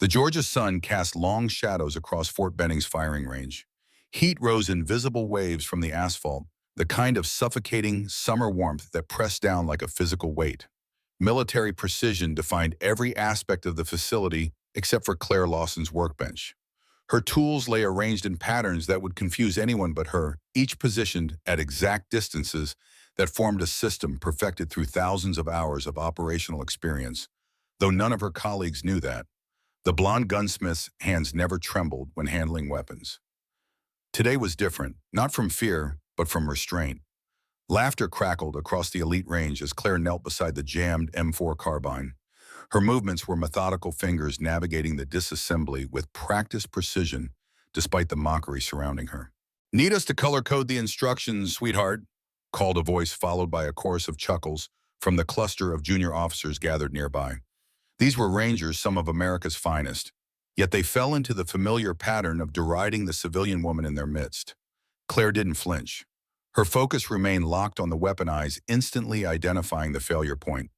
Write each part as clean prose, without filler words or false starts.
The Georgia sun cast long shadows across Fort Benning's firing range. Heat rose in visible waves from the asphalt, the kind of suffocating summer warmth that pressed down like a physical weight. Military precision defined every aspect of the facility except for Claire Lawson's workbench. Her tools lay arranged in patterns that would confuse anyone but her, each positioned at exact distances that formed a system perfected through thousands of hours of operational experience, though none of her colleagues knew that. The blonde gunsmith's hands never trembled when handling weapons. Today was different, not from fear, but from restraint. Laughter crackled across the elite range as Claire knelt beside the jammed M4 carbine. Her movements were methodical fingers navigating the disassembly with practiced precision despite the mockery surrounding her. "Need us to color code the instructions, sweetheart?" called a voice followed by a chorus of chuckles from the cluster of junior officers gathered nearby. These were Rangers, some of America's finest, yet they fell into the familiar pattern of deriding the civilian woman in their midst. Claire didn't flinch. Her focus remained locked on the weapon eyes, instantly identifying the failure point.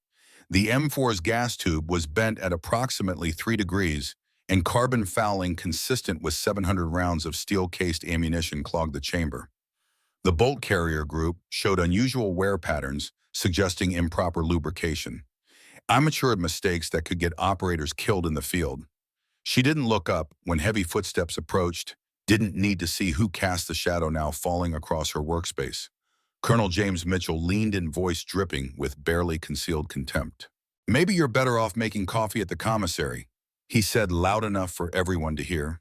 The M4's gas tube was bent at approximately 3 degrees, and carbon fouling consistent with 700 rounds of steel-cased ammunition clogged the chamber. The bolt carrier group showed unusual wear patterns, suggesting improper lubrication. Immature mistakes that could get operators killed in the field. She didn't look up when heavy footsteps approached, didn't need to see who cast the shadow now falling across her workspace. Colonel James Mitchell leaned in, voice dripping with barely concealed contempt. "Maybe you're better off making coffee at the commissary," he said loud enough for everyone to hear.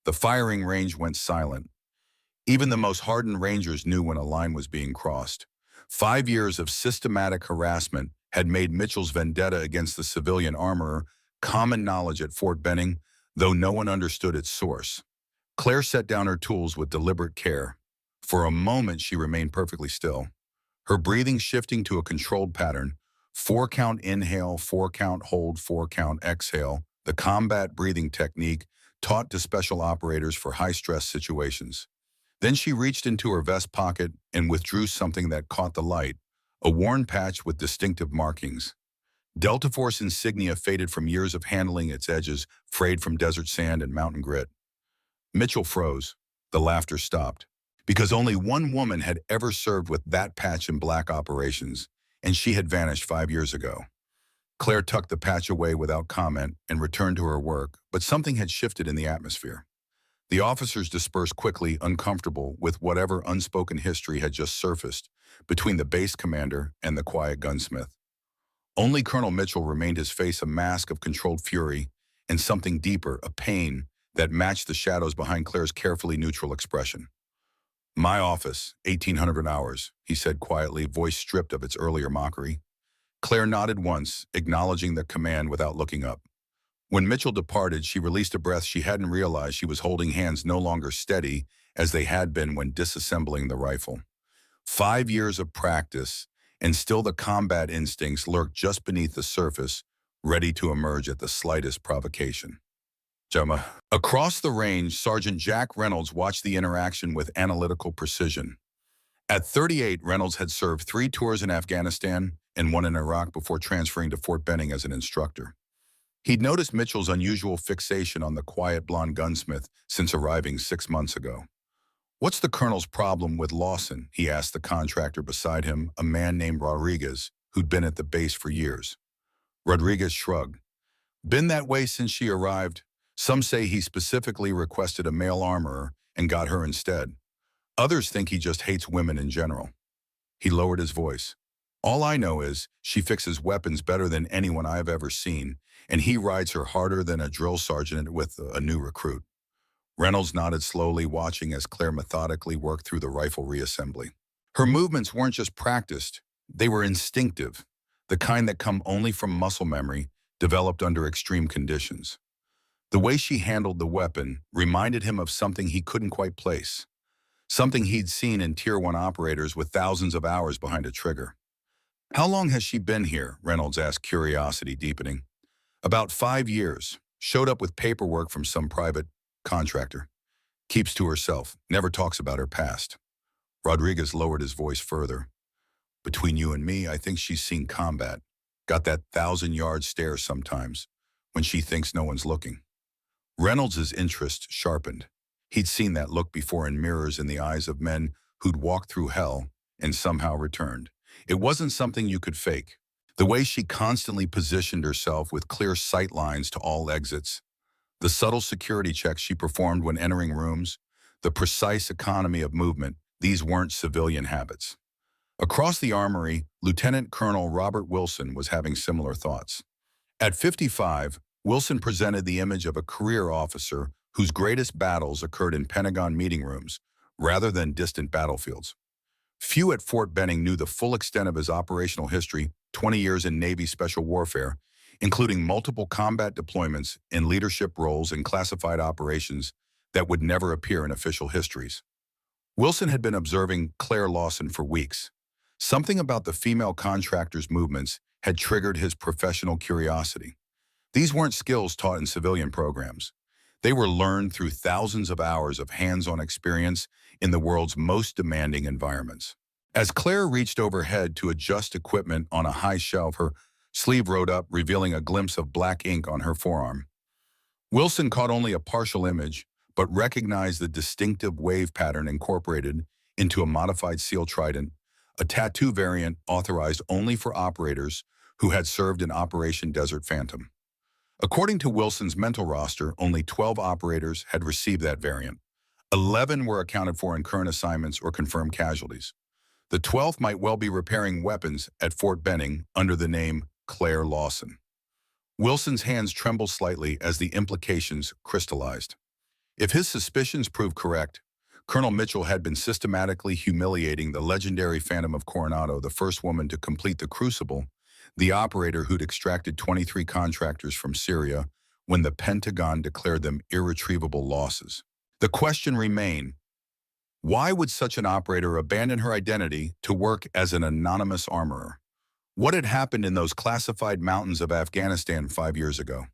The firing range went silent. Even the most hardened Rangers knew when a line was being crossed. 5 years of systematic harassment had made Mitchell's vendetta against the civilian armorer common knowledge at Fort Benning, though no one understood its source. Claire set down her tools with deliberate care. For a moment, she remained perfectly still, her breathing shifting to a controlled pattern: 4-count inhale, 4-count hold, 4-count exhale, the combat breathing technique taught to special operators for high-stress situations. Then she reached into her vest pocket and withdrew something that caught the light, a worn patch with distinctive markings. Delta Force insignia faded from years of handling, its edges frayed from desert sand and mountain grit. Mitchell froze. The laughter stopped. Because only one woman had ever served with that patch in black operations, and she had vanished 5 years ago. Claire tucked the patch away without comment and returned to her work, but something had shifted in the atmosphere. The officers dispersed quickly, uncomfortable with whatever unspoken history had just surfaced between the base commander and the quiet gunsmith. Only Colonel Mitchell remained, his face a mask of controlled fury and something deeper, a pain that matched the shadows behind Claire's carefully neutral expression. "My office, 1800 hours," he said quietly, voice stripped of its earlier mockery. Claire nodded once, acknowledging the command without looking up. When Mitchell departed, she released a breath she hadn't realized she was holding, hands no longer steady as they had been when disassembling the rifle. 5 years of practice, and still the combat instincts lurked just beneath the surface, ready to emerge at the slightest provocation. Gemma. Across the range, Sergeant Jack Reynolds watched the interaction with analytical precision. At 38, Reynolds had served 3 tours in Afghanistan and 1 in Iraq before transferring to Fort Benning as an instructor. He'd noticed Mitchell's unusual fixation on the quiet blonde gunsmith since arriving 6 months ago. "What's the colonel's problem with Lawson?" he asked the contractor beside him, a man named Rodriguez, who'd been at the base for years. Rodriguez shrugged. "Been that way since she arrived. Some say he specifically requested a male armorer and got her instead. Others think he just hates women in general." He lowered his voice. "All I know is she fixes weapons better than anyone I've ever seen, and he rides her harder than a drill sergeant with a new recruit." Reynolds nodded slowly, watching as Claire methodically worked through the rifle reassembly. Her movements weren't just practiced, they were instinctive, the kind that come only from muscle memory, developed under extreme conditions. The way she handled the weapon reminded him of something he couldn't quite place, something he'd seen in Tier 1 operators with thousands of hours behind a trigger. "How long has she been here?" Reynolds asked, curiosity deepening. "About 5 years. Showed up with paperwork from some private contractor. Keeps to herself, never talks about her past." Rodriguez lowered his voice further. "Between you and me, I think she's seen combat. Got that 1,000-yard stare sometimes, when she thinks no one's looking." Reynolds's interest sharpened. He'd seen that look before in mirrors in the eyes of men who'd walked through hell and somehow returned. It wasn't something you could fake. The way she constantly positioned herself with clear sight lines to all exits, the subtle security checks she performed when entering rooms, the precise economy of movement, these weren't civilian habits. Across the armory, Lieutenant Colonel Robert Wilson was having similar thoughts. At 55, Wilson presented the image of a career officer whose greatest battles occurred in Pentagon meeting rooms rather than distant battlefields. Few at Fort Benning knew the full extent of his operational history, 20 years in Navy special warfare, including multiple combat deployments in leadership roles in classified operations that would never appear in official histories. Wilson had been observing Claire Lawson for weeks. Something about the female contractor's movements had triggered his professional curiosity. These weren't skills taught in civilian programs. They were learned through thousands of hours of hands-on experience in the world's most demanding environments. As Claire reached overhead to adjust equipment on a high shelf, her sleeve rode up, revealing a glimpse of black ink on her forearm. Wilson caught only a partial image, but recognized the distinctive wave pattern incorporated into a modified seal trident, a tattoo variant authorized only for operators who had served in Operation Desert Phantom. According to Wilson's mental roster, only 12 operators had received that variant. 11 were accounted for in current assignments or confirmed casualties. The 12th might well be repairing weapons at Fort Benning under the name Claire Lawson. Wilson's hands trembled slightly as the implications crystallized. If his suspicions proved correct, Colonel Mitchell had been systematically humiliating the legendary Phantom of Coronado, the first woman to complete the Crucible, the operator who'd extracted 23 contractors from Syria when the Pentagon declared them irretrievable losses. The question remained, why would such an operator abandon her identity to work as an anonymous armorer? What had happened in those classified mountains of Afghanistan 5 years ago?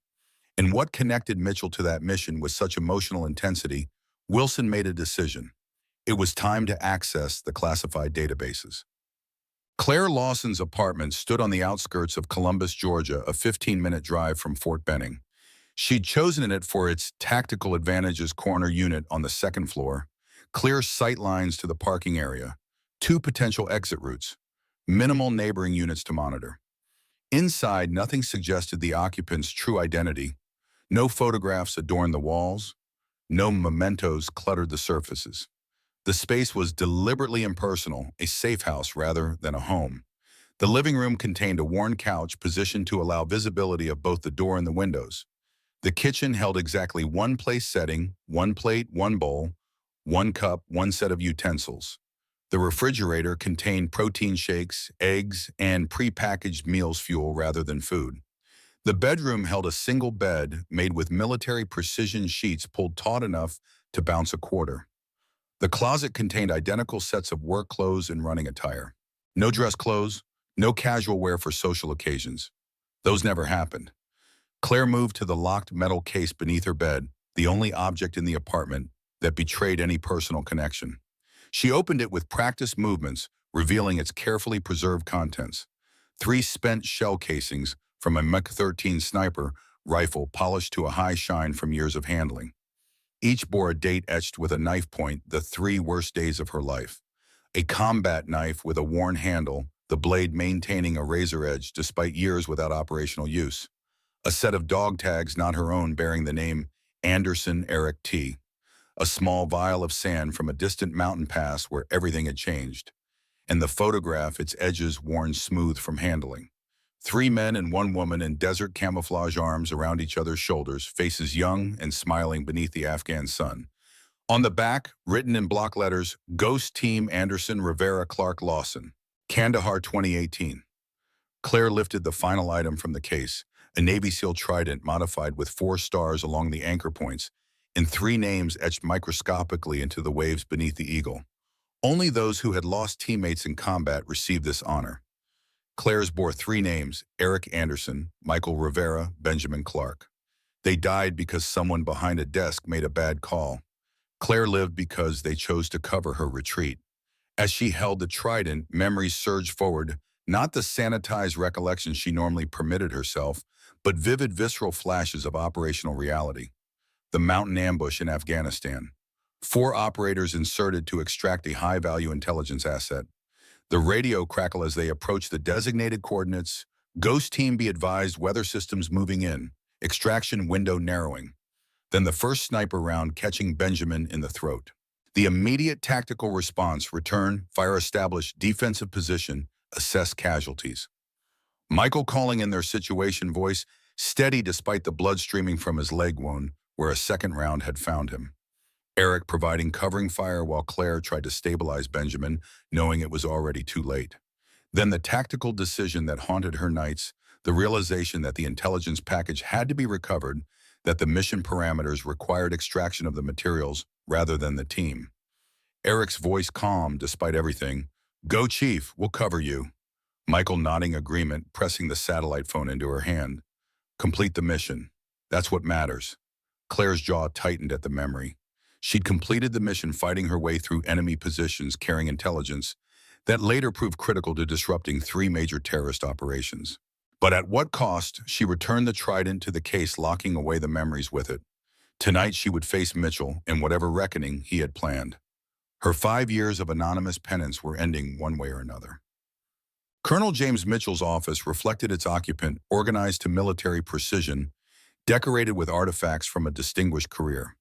And what connected Mitchell to that mission with such emotional intensity? Wilson made a decision. It was time to access the classified databases. Claire Lawson's apartment stood on the outskirts of Columbus, Georgia, a 15-minute drive from Fort Benning. She'd chosen it for its tactical advantages: corner unit on the second floor, clear sight lines to the parking area, 2 potential exit routes, minimal neighboring units to monitor. Inside, nothing suggested the occupant's true identity. No photographs adorned the walls. No mementos cluttered the surfaces. The space was deliberately impersonal, a safe house rather than a home. The living room contained a worn couch positioned to allow visibility of both the door and the windows. The kitchen held exactly one place setting, 1 plate, 1 bowl, 1 cup, 1 set of utensils. The refrigerator contained protein shakes, eggs, and pre-packaged meals fuel rather than food. The bedroom held a single bed made with military precision sheets pulled taut enough to bounce a quarter. The closet contained identical sets of work clothes and running attire. No dress clothes, no casual wear for social occasions. Those never happened. Claire moved to the locked metal case beneath her bed, the only object in the apartment that betrayed any personal connection. She opened it with practiced movements, revealing its carefully preserved contents. 3 spent shell casings from a Mach-13 sniper rifle polished to a high shine from years of handling. Each bore a date etched with a knife point, the 3 worst days of her life. A combat knife with a worn handle, the blade maintaining a razor edge despite years without operational use. A set of dog tags not her own bearing the name Anderson Eric T. A small vial of sand from a distant mountain pass where everything had changed. And the photograph, its edges worn smooth from handling. 3 men and 1 woman in desert camouflage, arms around each other's shoulders, faces young and smiling beneath the Afghan sun. On the back, written in block letters, Ghost Team Anderson Rivera Clark Lawson, Kandahar 2018. Claire lifted the final item from the case, a Navy SEAL trident modified with 4 stars along the anchor points, and 3 names etched microscopically into the waves beneath the eagle. Only those who had lost teammates in combat received this honor. Claire's bore 3 names: Eric Anderson, Michael Rivera, Benjamin Clark. They died because someone behind a desk made a bad call. Claire lived because they chose to cover her retreat. As she held the trident, memories surged forward, not the sanitized recollections she normally permitted herself, but vivid, visceral flashes of operational reality. The mountain ambush in Afghanistan. 4 operators inserted to extract a high-value intelligence asset. The radio crackle as they approach the designated coordinates. Ghost team be advised weather systems moving in. Extraction window narrowing. Then the first sniper round catching Benjamin in the throat. The immediate tactical response, return, fire established, defensive position, assess casualties. Michael calling in their situation voice, steady despite the blood streaming from his leg wound, where a second round had found him. Eric providing covering fire while Claire tried to stabilize Benjamin, knowing it was already too late. Then the tactical decision that haunted her nights, the realization that the intelligence package had to be recovered, that the mission parameters required extraction of the materials rather than the team. Eric's voice calm despite everything. Go, Chief, we'll cover you. Michael nodding agreement, pressing the satellite phone into her hand. Complete the mission. That's what matters. Claire's jaw tightened at the memory. She'd completed the mission fighting her way through enemy positions carrying intelligence that later proved critical to disrupting 3 major terrorist operations. But at what cost, she returned the trident to the case, locking away the memories with it. Tonight she would face Mitchell in whatever reckoning he had planned. Her 5 years of anonymous penance were ending one way or another. Colonel James Mitchell's office reflected its occupant, organized to military precision, decorated with artifacts from a distinguished career.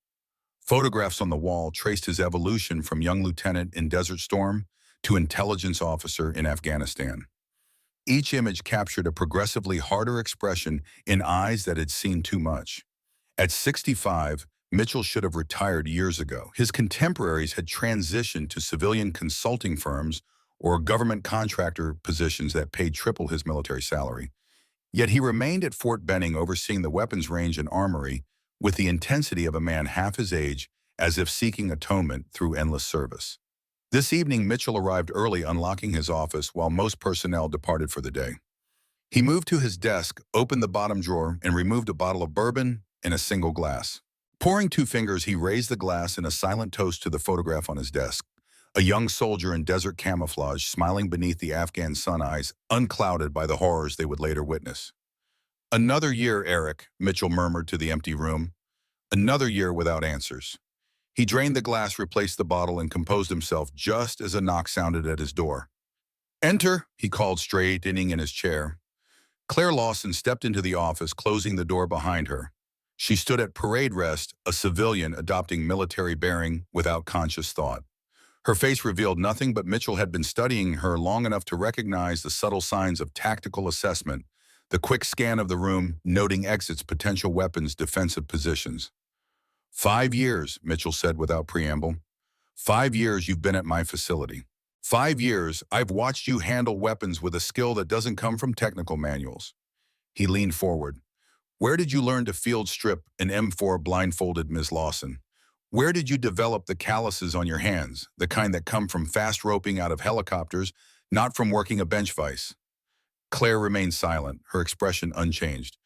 Photographs on the wall traced his evolution from young lieutenant in Desert Storm to intelligence officer in Afghanistan. Each image captured a progressively harder expression in eyes that had seen too much. At 65, Mitchell should have retired years ago. His contemporaries had transitioned to civilian consulting firms or government contractor positions that paid triple his military salary. Yet he remained at Fort Benning overseeing the weapons range and armory with the intensity of a man half his age, as if seeking atonement through endless service. This evening, Mitchell arrived early, unlocking his office while most personnel departed for the day. He moved to his desk, opened the bottom drawer, and removed a bottle of bourbon and a single glass. Pouring 2 fingers, he raised the glass in a silent toast to the photograph on his desk. A young soldier in desert camouflage, smiling beneath the Afghan sun eyes, unclouded by the horrors they would later witness. Another year, Eric, Mitchell murmured to the empty room. Another year without answers. He drained the glass, replaced the bottle, and composed himself just as a knock sounded at his door. Enter, he called, straightening in his chair. Claire Lawson stepped into the office, closing the door behind her. She stood at parade rest, a civilian adopting military bearing without conscious thought. Her face revealed nothing, but Mitchell had been studying her long enough to recognize the subtle signs of tactical assessment, the quick scan of the room, noting exits, potential weapons, defensive positions. 5 years, Mitchell said without preamble. 5 years you've been at my facility. 5 years I've watched you handle weapons with a skill that doesn't come from technical manuals. He leaned forward. Where did you learn to field strip an M4 blindfolded, Ms. Lawson? Where did you develop the calluses on your hands, the kind that come from fast roping out of helicopters, not from working a bench vise? Claire remained silent, her expression unchanged.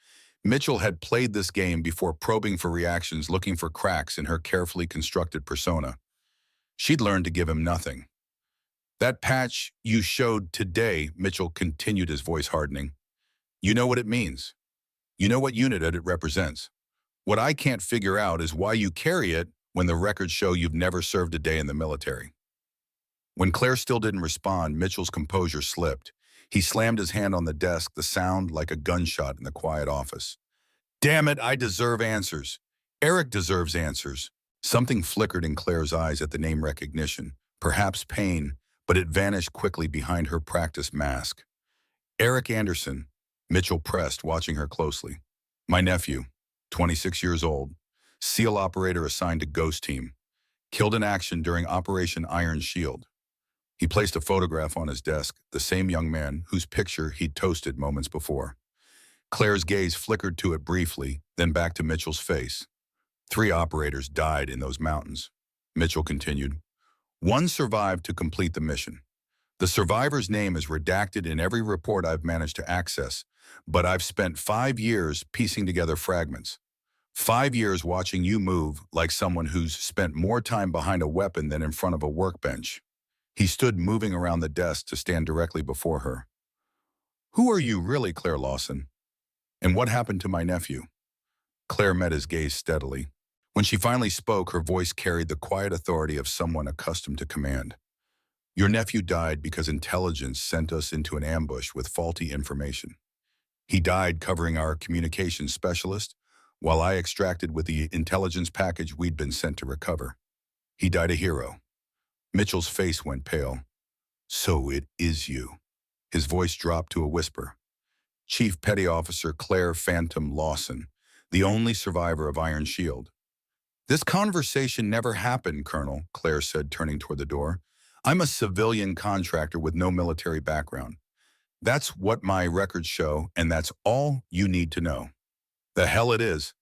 Mitchell had played this game before, probing for reactions, looking for cracks in her carefully constructed persona. She'd learned to give him nothing. That patch you showed today, Mitchell continued, his voice hardening. You know what it means. You know what unit it represents. What I can't figure out is why you carry it when the records show you've never served a day in the military. When Claire still didn't respond, Mitchell's composure slipped. He slammed his hand on the desk, the sound like a gunshot in the quiet office. Damn it, I deserve answers. Eric deserves answers. Something flickered in Claire's eyes at the name recognition, perhaps pain, but it vanished quickly behind her practiced mask. Eric Anderson, Mitchell pressed, watching her closely. My nephew, 26 years old, SEAL operator assigned to Ghost Team, killed in action during Operation Iron Shield. He placed a photograph on his desk, the same young man whose picture he'd toasted moments before. Claire's gaze flickered to it briefly, then back to Mitchell's face. 3 operators died in those mountains, Mitchell continued. 1 survived to complete the mission. The survivor's name is redacted in every report I've managed to access, but I've spent 5 years piecing together fragments. 5 years watching you move like someone who's spent more time behind a weapon than in front of a workbench. He stood, moving around the desk to stand directly before her. Who are you really, Claire Lawson? And what happened to my nephew? Claire met his gaze steadily. When she finally spoke, her voice carried the quiet authority of someone accustomed to command. Your nephew died because intelligence sent us into an ambush with faulty information. He died covering our communications specialist, while I extracted with the intelligence package we'd been sent to recover. He died a hero. Mitchell's face went pale. So it is you. His voice dropped to a whisper. Chief Petty Officer Claire Phantom Lawson, the only survivor of Iron Shield. This conversation never happened, Colonel, Claire said, turning toward the door. I'm a civilian contractor with no military background. That's what my records show, and that's all you need to know. The hell it is.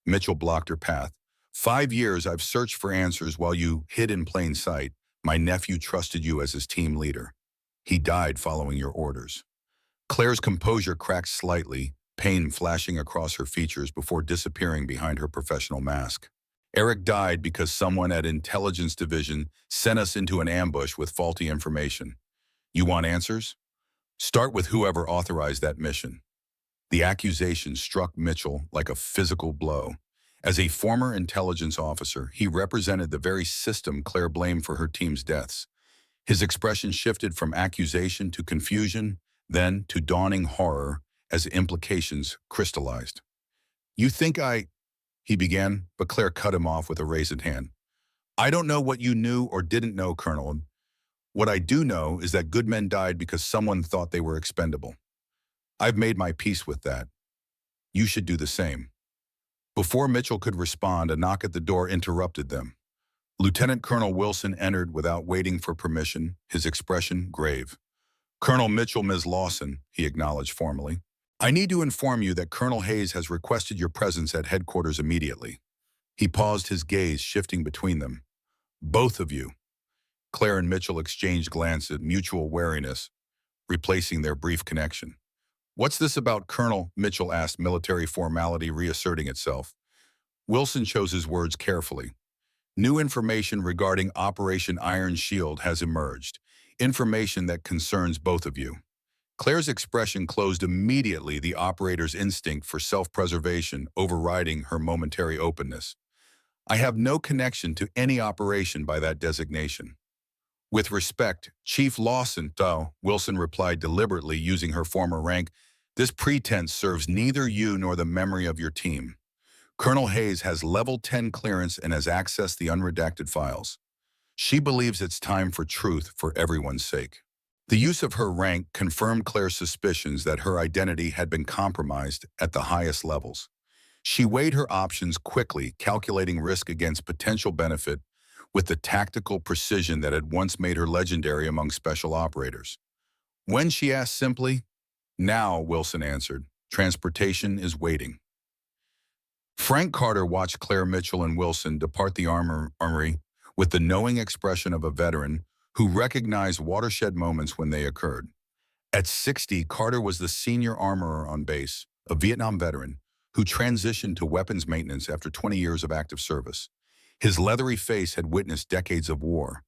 Mitchell blocked her path. 5 years I've searched for answers while you hid in plain sight. My nephew trusted you as his team leader. He died following your orders. Claire's composure cracked slightly, pain flashing across her features before disappearing behind her professional mask. Eric died because someone at Intelligence Division sent us into an ambush with faulty information. You want answers? Start with whoever authorized that mission. The accusation struck Mitchell like a physical blow. As a former intelligence officer, he represented the very system Claire blamed for her team's deaths. His expression shifted from accusation to confusion, then to dawning horror as implications crystallized. You think he began, but Claire cut him off with a raised hand. I don't know what you knew or didn't know, Colonel. What I do know is that good men died because someone thought they were expendable. I've made my peace with that. You should do the same. Before Mitchell could respond, a knock at the door interrupted them. Lieutenant Colonel Wilson entered without waiting for permission, his expression grave. Colonel Mitchell, Ms. Lawson, he acknowledged formally. I need to inform you that Colonel Hayes has requested your presence at headquarters immediately. He paused, his gaze shifting between them. Both of you. Claire and Mitchell exchanged glances of mutual wariness, replacing their brief connection. What's this about, Colonel? Mitchell asked, military formality reasserting itself. Wilson chose his words carefully. New information regarding Operation Iron Shield has emerged, information that concerns both of you. Claire's expression closed immediately, the operator's instinct for self-preservation overriding her momentary openness. I have no connection to any operation by that designation. With respect, Chief Lawson, Wilson replied deliberately, using her former rank. This pretense serves neither you nor the memory of your team. Colonel Hayes has level 10 clearance and has accessed the unredacted files. She believes it's time for truth for everyone's sake. The use of her rank confirmed Claire's suspicions that her identity had been compromised at the highest levels. She weighed her options quickly, calculating risk against potential benefit with the tactical precision that had once made her legendary among special operators. When she asked simply, now, Wilson answered, transportation is waiting. Frank Carter watched Claire, Mitchell, and Wilson depart the armory with the knowing expression of a veteran who recognized watershed moments when they occurred. At 60, Carter was the senior armorer on base, a Vietnam veteran who transitioned to weapons maintenance after 20 years of active service. His leathery face had witnessed decades of war.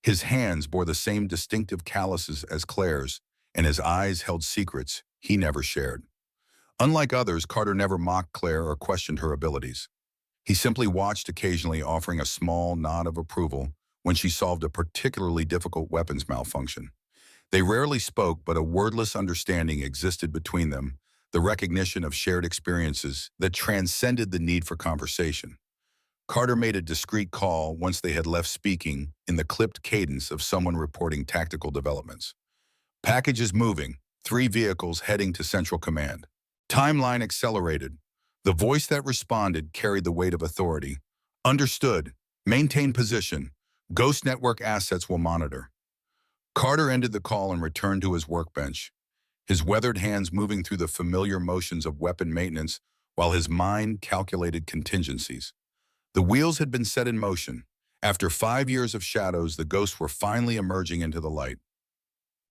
His hands bore the same distinctive calluses as Claire's, and his eyes held secrets he never shared. Unlike others, Carter never mocked Claire or questioned her abilities. He simply watched occasionally, offering a small nod of approval when she solved a particularly difficult weapons malfunction. They rarely spoke, but a wordless understanding existed between them, the recognition of shared experiences that transcended the need for conversation. Carter made a discreet call once they had left, speaking in the clipped cadence of someone reporting tactical developments. Packages moving, 3 vehicles heading to Central Command. Timeline accelerated. The voice that responded carried the weight of authority. Understood. Maintain position. Ghost Network assets will monitor. Carter ended the call and returned to his workbench, his weathered hands moving through the familiar motions of weapon maintenance while his mind calculated contingencies. The wheels had been set in motion. After 5 years of shadows, the ghosts were finally emerging into the light.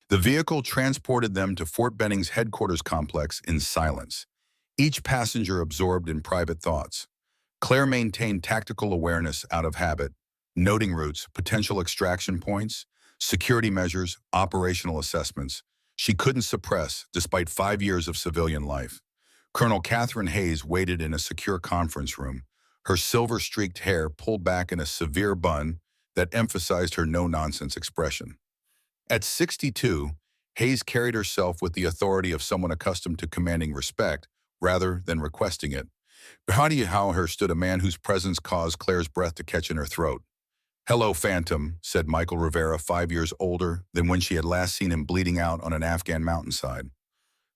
The vehicle transported them to Fort Benning's headquarters complex in silence, each passenger absorbed in private thoughts. Claire maintained tactical awareness out of habit, noting routes, potential extraction points, security measures, operational assessments she couldn't suppress despite 5 years of civilian life. Colonel Catherine Hayes waited in a secure conference room, her silver-streaked hair pulled back in a severe bun that emphasized her no-nonsense expression. At 62, Hayes carried herself with the authority of someone accustomed to commanding respect rather than requesting it. Behind her stood a man whose presence caused Claire's breath to catch in her throat. "Hello, Phantom," said Michael Rivera, 5 years older than when she had last seen him bleeding out on an Afghan mountainside.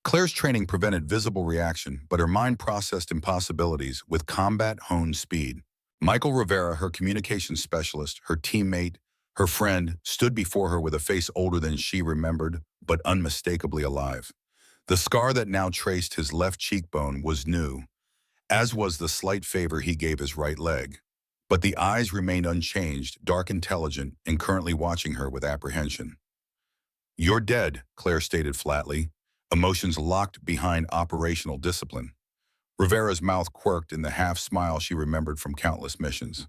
Claire's training prevented visible reaction, but her mind processed impossibilities with combat-honed speed. Michael Rivera, her communications specialist, her teammate, her friend, stood before her with a face older than she remembered, but unmistakably alive. The scar that now traced his left cheekbone was new, as was the slight favor he gave his right leg. But the eyes remained unchanged, dark, intelligent, and currently watching her with apprehension. "You're dead," Claire stated flatly, emotions locked behind operational discipline. Rivera's mouth quirked in the half-smile she remembered from countless missions.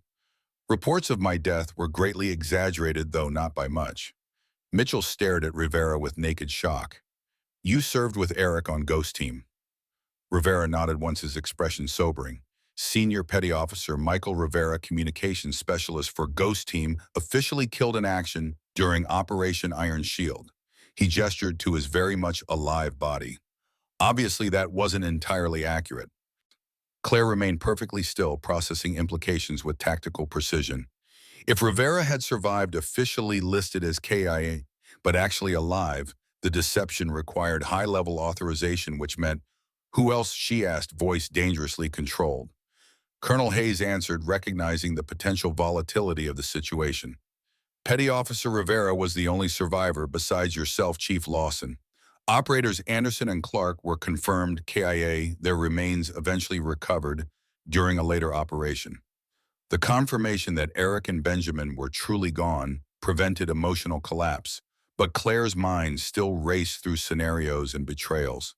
"Reports of my death were greatly exaggerated, though not by much." Mitchell stared at Rivera with naked shock. "You served with Eric on Ghost Team." Rivera nodded once, his expression sobering. Senior Petty Officer Michael Rivera, Communications Specialist for Ghost Team, officially killed in action during Operation Iron Shield. He gestured to his very much alive body. Obviously, that wasn't entirely accurate. Claire remained perfectly still, processing implications with tactical precision. If Rivera had survived, officially listed as KIA, but actually alive, the deception required high-level authorization, which meant, "Who else?" she asked, voice dangerously controlled. Colonel Hayes answered, recognizing the potential volatility of the situation. "Petty Officer Rivera was the only survivor besides yourself, Chief Lawson. Operators Anderson and Clark were confirmed KIA, their remains eventually recovered during a later operation." The confirmation that Eric and Benjamin were truly gone prevented emotional collapse, but Claire's mind still raced through scenarios and betrayals.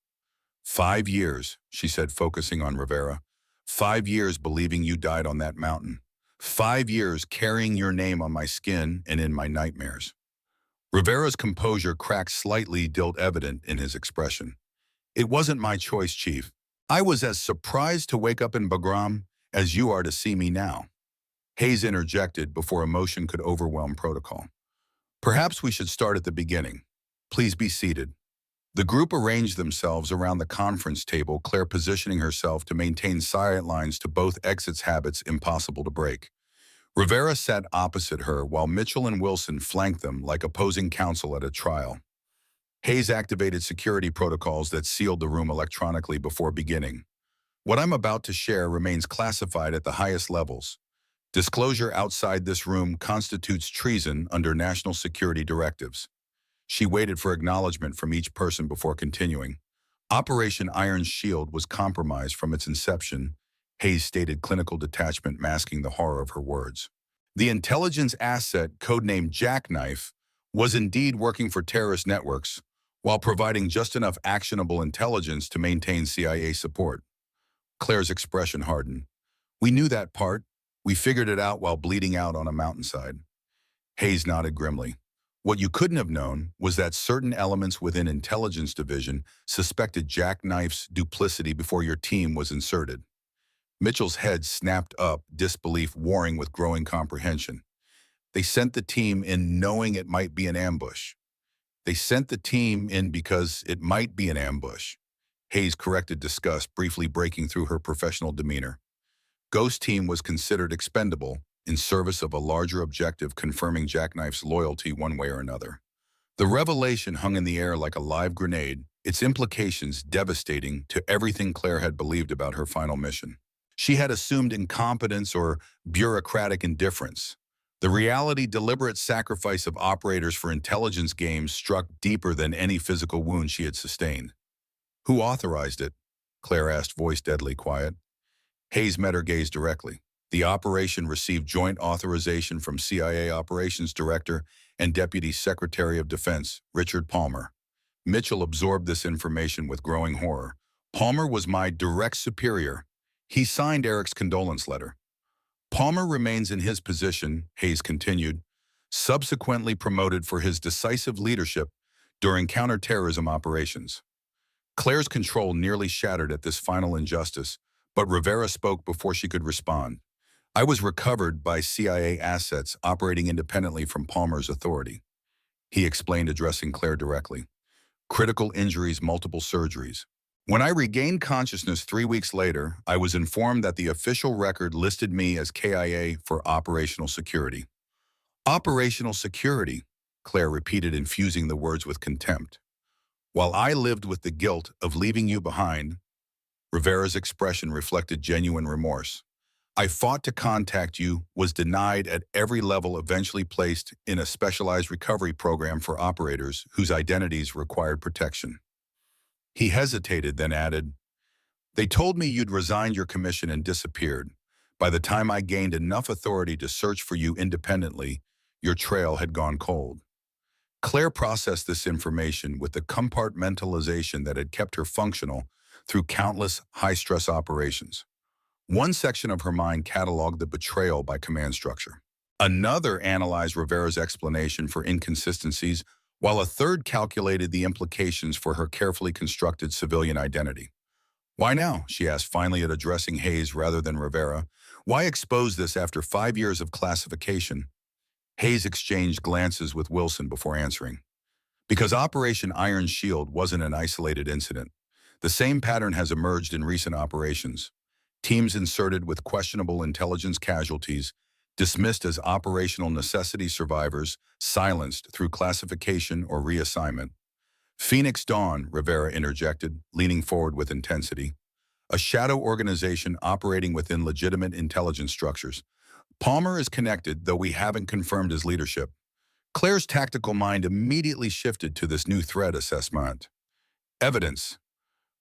5 years, she said, focusing on Rivera. 5 years believing you died on that mountain. 5 years carrying your name on my skin and in my nightmares. Rivera's composure cracked slightly, dilt evident in his expression. "It wasn't my choice, Chief. I was as surprised to wake up in Bagram as you are to see me now." Hayes interjected before emotion could overwhelm protocol. "Perhaps we should start at the beginning. Please be seated." The group arranged themselves around the conference table, Claire positioning herself to maintain sight lines to both exits, habits impossible to break. Rivera sat opposite her while Mitchell and Wilson flanked them like opposing counsel at a trial. Hayes activated security protocols that sealed the room electronically before beginning. "What I'm about to share remains classified at the highest levels. Disclosure outside this room constitutes treason under national security directives." She waited for acknowledgement from each person before continuing. "Operation Iron Shield was compromised from its inception," Hayes stated, clinical detachment masking the horror of her words. "The intelligence asset, codenamed Jackknife, was indeed working for terrorist networks while providing just enough actionable intelligence to maintain CIA support." Claire's expression hardened. "We knew that part. We figured it out while bleeding out on a mountainside." Hayes nodded grimly. "What you couldn't have known was that certain elements within Intelligence Division suspected Jackknife's duplicity before your team was inserted." Mitchell's head snapped up, disbelief warring with growing comprehension. "They sent the team in knowing it might be an ambush." "They sent the team in because it might be an ambush," Hayes corrected, disgust briefly breaking through her professional demeanor. Ghost Team was considered expendable in service of a larger objective, confirming Jackknife's loyalty one way or another. The revelation hung in the air like a live grenade, its implications devastating to everything Claire had believed about her final mission. She had assumed incompetence or bureaucratic indifference. The reality, deliberate sacrifice of operators for intelligence games struck deeper than any physical wound she had sustained. "Who authorized it?" Claire asked, voice deadly quiet. Hayes met her gaze directly. "The operation received joint authorization from CIA Operations Director and Deputy Secretary of Defense, Richard Palmer." Mitchell absorbed this information with growing horror. "Palmer was my direct superior. He signed Eric's condolence letter." "Palmer remains in his position," Hayes continued, "subsequently promoted for his decisive leadership during counterterrorism operations." Claire's control nearly shattered at this final injustice, but Rivera spoke before she could respond. I was recovered by CIA assets operating independently from Palmer's authority. He explained, addressing Claire directly. Critical injuries, multiple surgeries. When I regained consciousness 3 weeks later, I was informed that the official record listed me as KIA for operational security. Operational security, Claire repeated, infusing the words with contempt. While I lived with the guilt of leaving you behind, Rivera's expression reflected genuine remorse. I fought to contact you, was denied at every level, eventually placed in a specialized recovery program for operators whose identities required protection. He hesitated, then added, they told me you'd resigned your commission and disappeared. By the time I gained enough authority to search for you independently, your trail had gone cold. Claire processed this information with the compartmentalization that had kept her functional through countless high-stress operations. One section of her mind cataloged the betrayal by command structure. Another analyzed Rivera's explanation for inconsistencies, while a third calculated the implications for her carefully constructed civilian identity. Why now? She asked, finally, at addressing Hayes rather than Rivera. Why expose this after 5 years of classification? Hayes exchanged glances with Wilson before answering. Because Operation Iron Shield wasn't an isolated incident. The same pattern has emerged in recent operations. Teams inserted with questionable intelligence casualties, dismissed as operational necessity survivors, silenced through classification or reassignment. Phoenix Dawn, Rivera interjected, leaning forward with intensity. A shadow organization operating within legitimate intelligence structures. Palmer is connected, though we haven't confirmed his leadership. Claire's tactical mind immediately shifted to this new threat assessment. Evidence.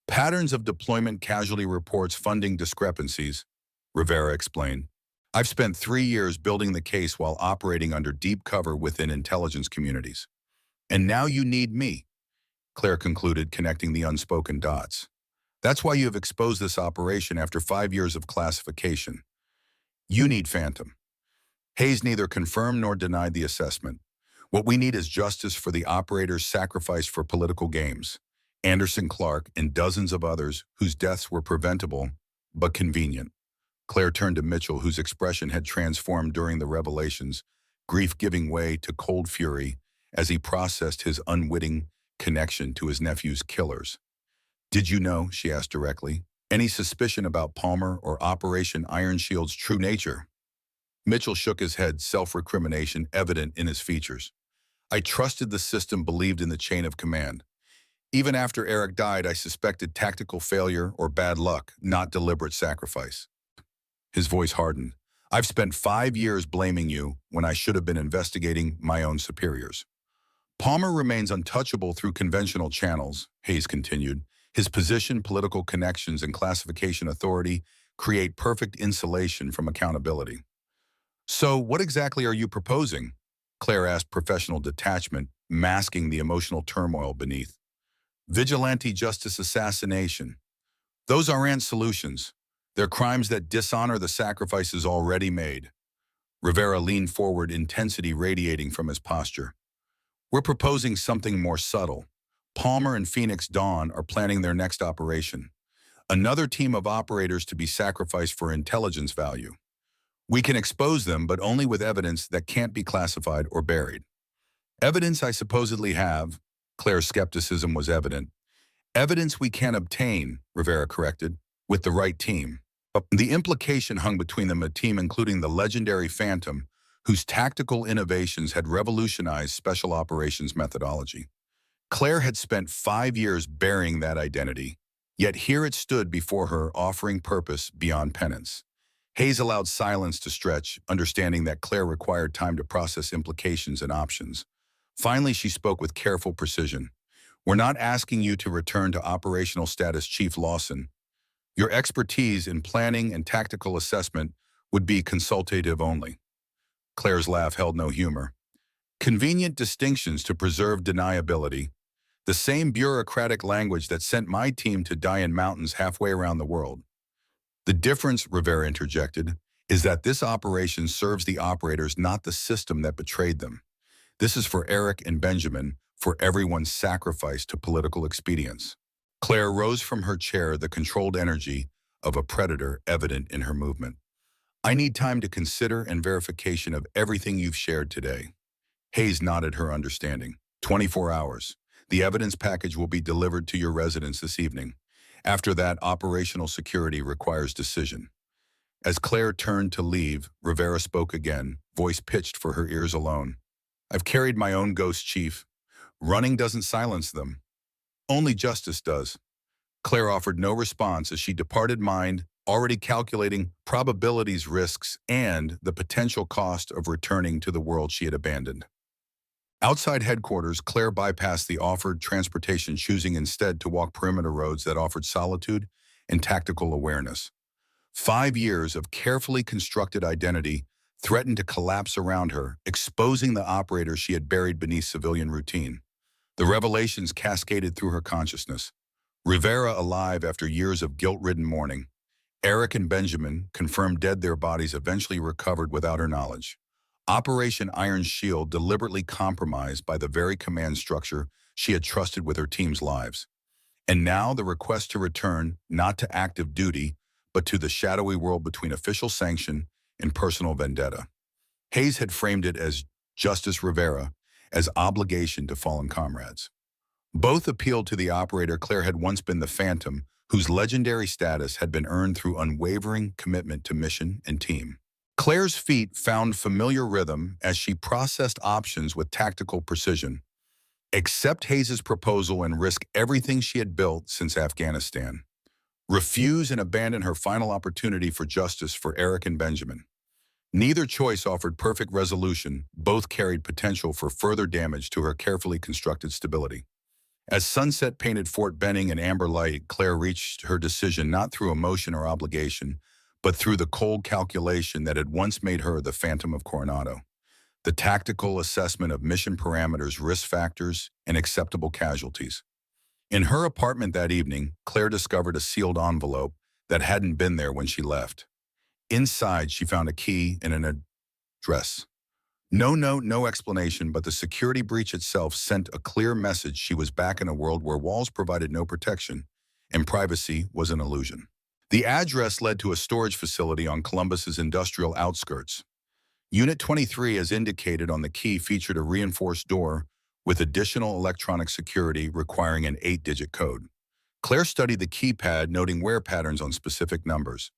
Patterns of deployment, casualty reports, funding discrepancies, Rivera explained. I've spent 3 years building the case while operating under deep cover within intelligence communities. And now you need me, Claire concluded, connecting the unspoken dots. That's why you have exposed this operation after 5 years of classification. You need Phantom. Hayes neither confirmed nor denied the assessment. What we need is justice for the operators sacrificed for political games. Anderson Clark and dozens of others whose deaths were preventable but convenient. Claire turned to Mitchell, whose expression had transformed during the revelations, grief giving way to cold fury as he processed his unwitting connection to his nephew's killers. Did you know, she asked directly, any suspicion about Palmer or Operation Iron Shield's true nature? Mitchell shook his head, self-recrimination evident in his features. I trusted the system, believed in the chain of command. Even after Eric died, I suspected tactical failure or bad luck, not deliberate sacrifice. His voice hardened. I've spent 5 years blaming you when I should have been investigating my own superiors. Palmer remains untouchable through conventional channels, Hayes continued. His position, political connections, and classification authority create perfect insulation from accountability. So what exactly are you proposing? Claire asked, professional detachment masking the emotional turmoil beneath. Vigilante justice, assassination. Those aren't solutions. They're crimes that dishonor the sacrifices already made. Rivera leaned forward, intensity radiating from his posture. We're proposing something more subtle. Palmer and Phoenix Dawn are planning their next operation. Another team of operators to be sacrificed for intelligence value. We can expose them, but only with evidence that can't be classified or buried. Evidence I supposedly have, Claire's skepticism was evident. Evidence we can obtain, Rivera corrected, with the right team. But the implication hung between them a team including the legendary Phantom, whose tactical innovations had revolutionized special operations methodology. Claire had spent 5 years burying that identity, yet here it stood before her, offering purpose beyond penance. Hayes allowed silence to stretch, understanding that Claire required time to process implications and options. Finally, she spoke with careful precision. We're not asking you to return to operational status, Chief Lawson. Your expertise in planning and tactical assessment would be consultative only. Claire's laugh held no humor. Convenient distinctions to preserve deniability. The same bureaucratic language that sent my team to die in mountains halfway around the world. The difference, Rivera interjected, is that this operation serves the operators, not the system that betrayed them. This is for Eric and Benjamin, for everyone sacrificed to political expedience. Claire rose from her chair, the controlled energy of a predator evident in her movement. I need time to consider and verification of everything you've shared today. Hayes nodded her understanding. 24 hours. The evidence package will be delivered to your residence this evening. After that, operational security requires decision. As Claire turned to leave, Rivera spoke again, voice pitched for her ears alone. I've carried my own ghost, Chief. Running doesn't silence them. Only justice does. Claire offered no response as she departed mind, already calculating probabilities, risks, and the potential cost of returning to the world she had abandoned. Outside headquarters, Claire bypassed the offered transportation, choosing instead to walk perimeter roads that offered solitude and tactical awareness. 5 years of carefully constructed identity threatened to collapse around her, exposing the operator she had buried beneath civilian routine. The revelations cascaded through her consciousness. Rivera alive after years of guilt-ridden mourning. Eric and Benjamin, confirmed dead, their bodies eventually recovered without her knowledge. Operation Iron Shield deliberately compromised by the very command structure she had trusted with her team's lives. And now the request to return, not to active duty, but to the shadowy world between official sanction and personal vendetta. Hayes had framed it as justice, Rivera as obligation to fallen comrades. Both appealed to the operator. Claire had once been the Phantom, whose legendary status had been earned through unwavering commitment to mission and team. Claire's feet found familiar rhythm as she processed options with tactical precision. Accept Hayes's proposal and risk everything she had built since Afghanistan. Refuse and abandon her final opportunity for justice for Eric and Benjamin. Neither choice offered perfect resolution. Both carried potential for further damage to her carefully constructed stability. As sunset painted Fort Benning in amber light, Claire reached her decision not through emotion or obligation, but through the cold calculation that had once made her the Phantom of Coronado. The tactical assessment of mission parameters, risk factors, and acceptable casualties. In her apartment that evening, Claire discovered a sealed envelope that hadn't been there when she left. Inside, she found a key and an address. No note, no explanation, but the security breach itself sent a clear message she was back in a world where walls provided no protection and privacy was an illusion. The address led to a storage facility on Columbus's industrial outskirts. Unit 23, as indicated on the key, featured a reinforced door with additional electronic security requiring an 8-digit code. Claire studied the keypad, noting wear patterns on specific numbers.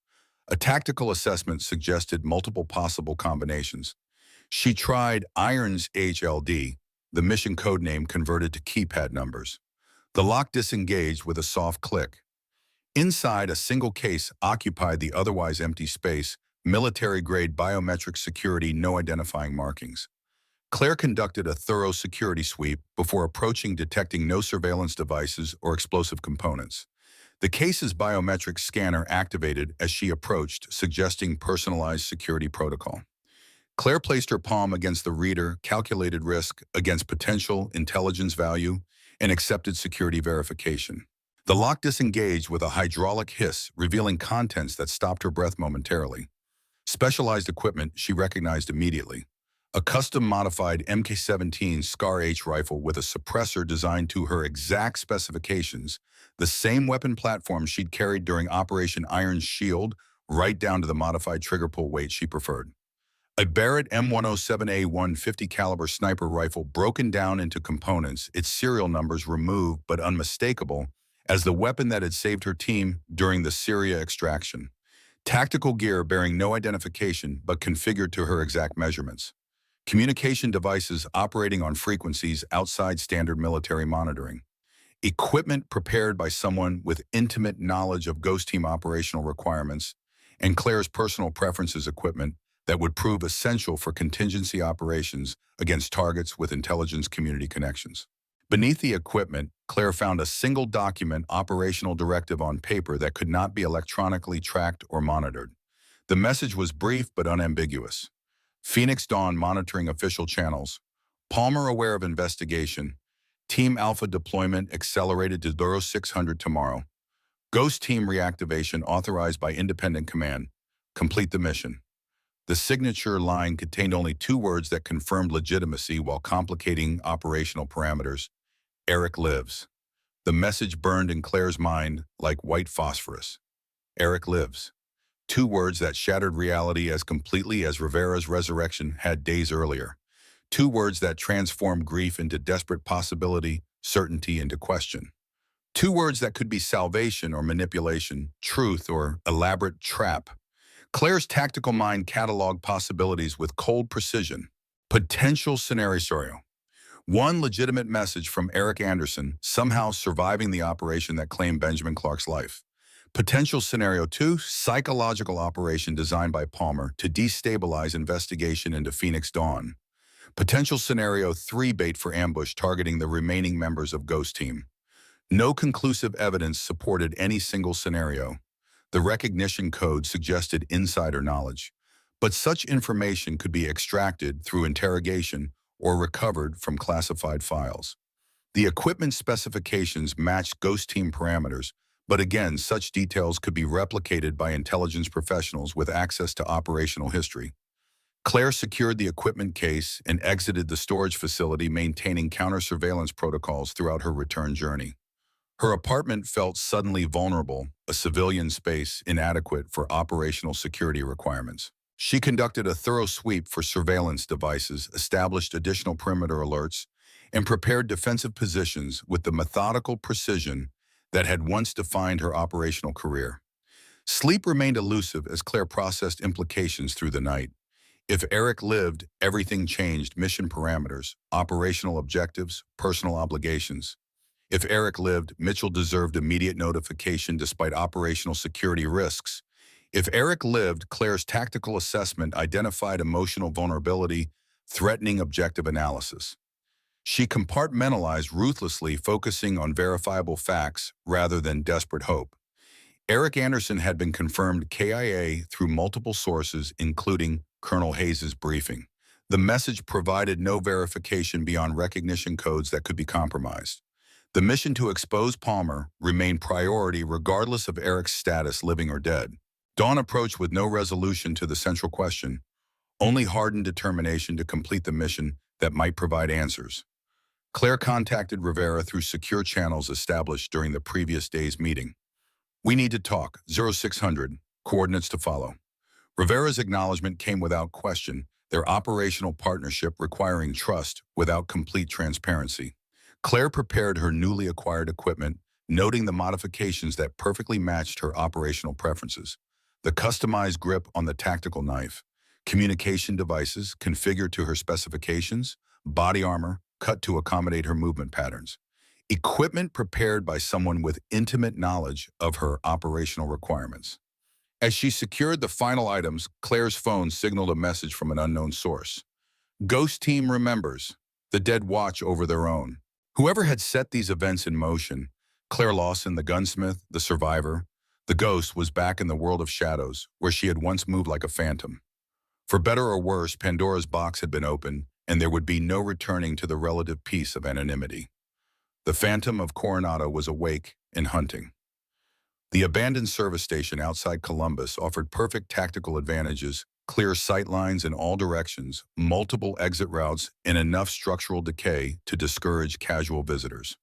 A tactical assessment suggested multiple possible combinations. She tried Iron's HLD, the mission code name converted to keypad numbers. The lock disengaged with a soft click. Inside, a single case occupied the otherwise empty space, military-grade biometric security, no identifying markings. Claire conducted a thorough security sweep before approaching, detecting no surveillance devices or explosive components. The case's biometric scanner activated as she approached, suggesting personalized security protocol. Claire placed her palm against the reader, calculated risk against potential intelligence value, and accepted security verification. The lock disengaged with a hydraulic hiss, revealing contents that stopped her breath momentarily. Specialized equipment she recognized immediately. A custom-modified MK-17 SCAR-H rifle with a suppressor designed to her exact specifications, the same weapon platform she'd carried during Operation Iron Shield, right down to the modified trigger pull weight she preferred. A Barrett M107A 150 caliber sniper rifle broken down into components, its serial numbers removed but unmistakable as the weapon that had saved her team during the Syria extraction. Tactical gear bearing no identification but configured to her exact measurements. Communication devices operating on frequencies outside standard military monitoring. Equipment prepared by someone with intimate knowledge of Ghost Team operational requirements, and Claire's personal preferences equipment that would prove essential for contingency operations against targets with intelligence community connections. Beneath the equipment, Claire found a single document operational directive on paper that could not be electronically tracked or monitored. The message was brief but unambiguous. Phoenix Dawn monitoring official channels. Palmer aware of investigation. Team Alpha deployment accelerated to 0600 tomorrow. Ghost Team reactivation authorized by independent command. Complete the mission. The signature line contained only 2 words that confirmed legitimacy while complicating operational parameters. Eric lives. The message burned in Claire's mind like white phosphorus. Eric lives. Two words that shattered reality as completely as Rivera's resurrection had days earlier. Two words that transformed grief into desperate possibility, certainty into question. Two words that could be salvation or manipulation, truth or elaborate trap. Claire's tactical mind cataloged possibilities with cold precision. Potential scenario. One legitimate message from Eric Anderson, somehow surviving the operation that claimed Benjamin Clark's life. Potential scenario two, psychological operation designed by Palmer to destabilize investigation into Phoenix Dawn. Potential scenario three, bait for ambush targeting the remaining members of Ghost Team. No conclusive evidence supported any single scenario. The recognition code suggested insider knowledge, but such information could be extracted through interrogation or recovered from classified files. The equipment specifications matched Ghost Team parameters, but again, such details could be replicated by intelligence professionals with access to operational history. Claire secured the equipment case and exited the storage facility, maintaining counter-surveillance protocols throughout her return journey. Her apartment felt suddenly vulnerable, a civilian space inadequate for operational security requirements. She conducted a thorough sweep for surveillance devices, established additional perimeter alerts, and prepared defensive positions with the methodical precision that had once defined her operational career. Sleep remained elusive as Claire processed implications through the night. If Eric lived, everything changed: mission parameters, operational objectives, personal obligations. If Eric lived, Mitchell deserved immediate notification despite operational security risks. If Eric lived, Claire's tactical assessment identified emotional vulnerability, threatening objective analysis. She compartmentalized ruthlessly, focusing on verifiable facts rather than desperate hope. Eric Anderson had been confirmed KIA through multiple sources, including Colonel Hayes's briefing. The message provided no verification beyond recognition codes that could be compromised. The mission to expose Palmer remained priority regardless of Eric's status, living or dead. Dawn approached with no resolution to the central question, only hardened determination to complete the mission that might provide answers. Claire contacted Rivera through secure channels established during the previous day's meeting. "We need to talk, 0600, coordinates to follow." Rivera's acknowledgement came without question, their operational partnership requiring trust without complete transparency. Claire prepared her newly acquired equipment, noting the modifications that perfectly matched her operational preferences. The customized grip on the tactical knife, communication devices configured to her specifications, body armor cut to accommodate her movement patterns. Equipment prepared by someone with intimate knowledge of her operational requirements. As she secured the final items, Claire's phone signaled a message from an unknown source. "Ghost Team remembers. The dead watch over their own." Whoever had set these events in motion, Claire Lawson, the gunsmith, the survivor, the ghost, was back in the world of shadows, where she had once moved like a phantom. For better or worse, Pandora's box had been opened, and there would be no returning to the relative peace of anonymity. The phantom of Coronado was awake and hunting. The abandoned service station outside Columbus offered perfect tactical advantages: clear sight lines in all directions, multiple exit routes, and enough structural decay to discourage casual visitors.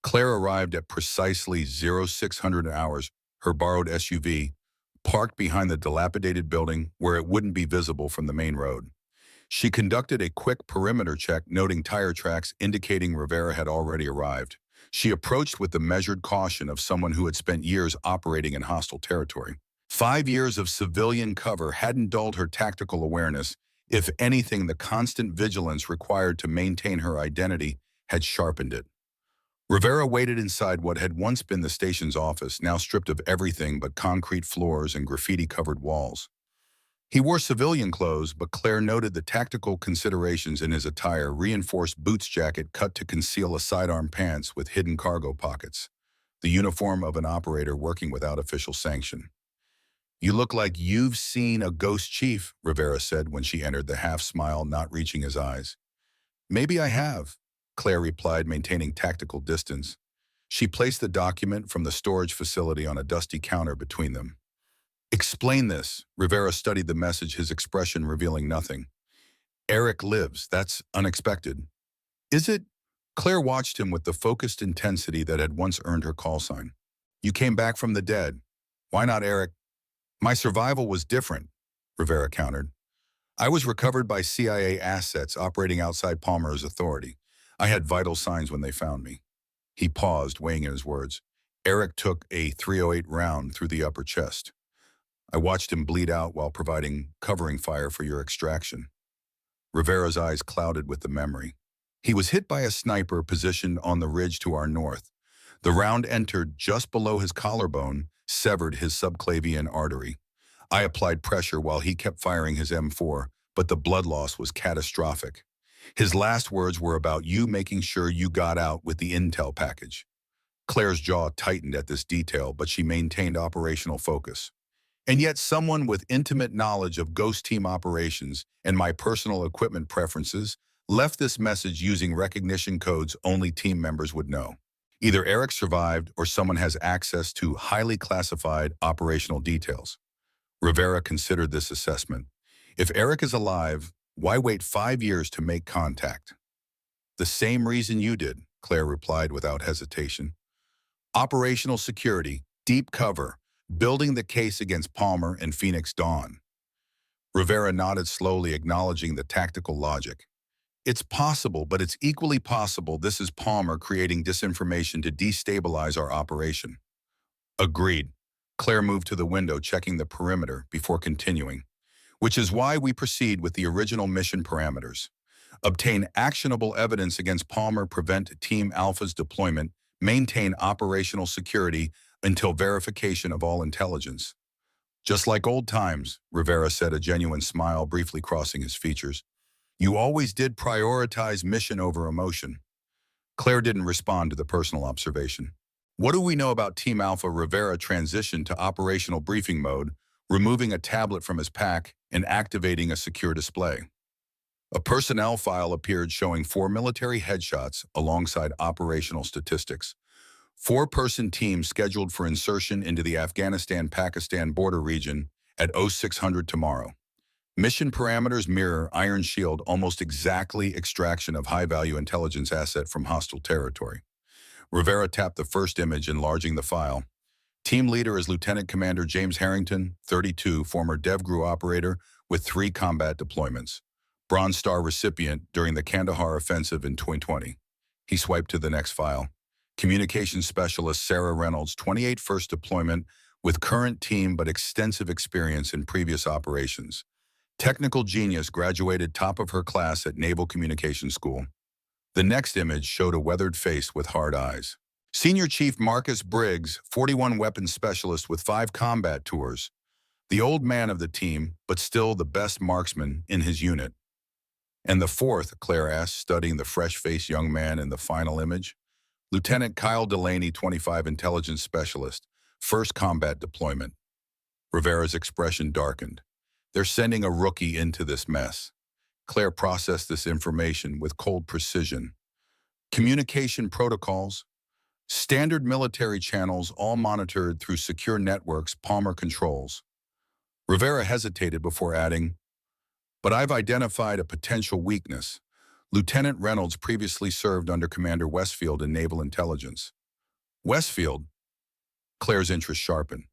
Claire arrived at precisely 0600 hours, her borrowed SUV, parked behind the dilapidated building where it wouldn't be visible from the main road. She conducted a quick perimeter check, noting tire tracks indicating Rivera had already arrived. She approached with the measured caution of someone who had spent years operating in hostile territory. 5 years of civilian cover hadn't dulled her tactical awareness. If anything, the constant vigilance required to maintain her identity had sharpened it. Rivera waited inside what had once been the station's office, now stripped of everything but concrete floors and graffiti-covered walls. He wore civilian clothes, but Claire noted the tactical considerations in his attire: reinforced boots jacket cut to conceal a sidearm pants with hidden cargo pockets, the uniform of an operator working without official sanction. "You look like you've seen a ghost, Chief," Rivera said when she entered, the half-smile not reaching his eyes. "Maybe I have," Claire replied, maintaining tactical distance. She placed the document from the storage facility on a dusty counter between them. "Explain this." Rivera studied the message, his expression revealing nothing. "Eric lives. That's unexpected." "Is it?" Claire watched him with the focused intensity that had once earned her call sign. "You came back from the dead. Why not Eric?" My survival was different, Rivera countered. I was recovered by CIA assets operating outside Palmer's authority. I had vital signs when they found me. He paused, weighing in his words. Eric took a .308 round through the upper chest. I watched him bleed out while providing covering fire for your extraction. Rivera's eyes clouded with the memory. He was hit by a sniper positioned on the ridge to our north. The round entered just below his collarbone, severed his subclavian artery. I applied pressure while he kept firing his M4, but the blood loss was catastrophic. His last words were about you making sure you got out with the intel package. Claire's jaw tightened at this detail, but she maintained operational focus. And yet someone with intimate knowledge of Ghost Team operations and my personal equipment preferences left this message using recognition codes only team members would know. Either Eric survived or someone has access to highly classified operational details. Rivera considered this assessment. If Eric is alive, why wait 5 years to make contact? The same reason you did, Claire replied without hesitation. Operational security, deep cover, building the case against Palmer and Phoenix Dawn. Rivera nodded slowly, acknowledging the tactical logic. It's possible, but it's equally possible this is Palmer creating disinformation to destabilize our operation. Agreed. Claire moved to the window, checking the perimeter before continuing, which is why we proceed with the original mission parameters. Obtain actionable evidence against Palmer, prevent Team Alpha's deployment, maintain operational security until verification of all intelligence. Just like old times, Rivera said, a genuine smile briefly crossing his features. You always did prioritize mission over emotion. Claire didn't respond to the personal observation. What do we know about Team Alpha? Rivera transitioned to operational briefing mode, removing a tablet from his pack and activating a secure display. A personnel file appeared showing 4 military headshots alongside operational statistics. 4-person team scheduled for insertion into the Afghanistan-Pakistan border region at 0600 tomorrow. Mission parameters mirror Iron Shield almost exactly, extraction of high-value intelligence asset from hostile territory. Rivera tapped the first image, enlarging the file. Team leader is Lieutenant Commander James Harrington, 32, former DevGru operator with 3 combat deployments. Bronze Star recipient during the Kandahar offensive in 2020. He swiped to the next file. Communications Specialist Sarah Reynolds, 28, first deployment with current team but extensive experience in previous operations. Technical genius, graduated top of her class at Naval Communications School. The next image showed a weathered face with hard eyes. Senior Chief Marcus Briggs, 41, weapons specialist with 5 combat tours. The old man of the team, but still the best marksman in his unit. And the fourth, Claire asked, studying the fresh-faced young man in the final image. Lieutenant Kyle Delaney, 25, intelligence specialist, first combat deployment. Rivera's expression darkened. They're sending a rookie into this mess. Claire processed this information with cold precision. Communication protocols, standard military channels, all monitored through secure networks Palmer controls. Rivera hesitated before adding, but I've identified a potential weakness. Lieutenant Reynolds previously served under Commander Westfield in Naval Intelligence. Westfield? Claire's interest sharpened.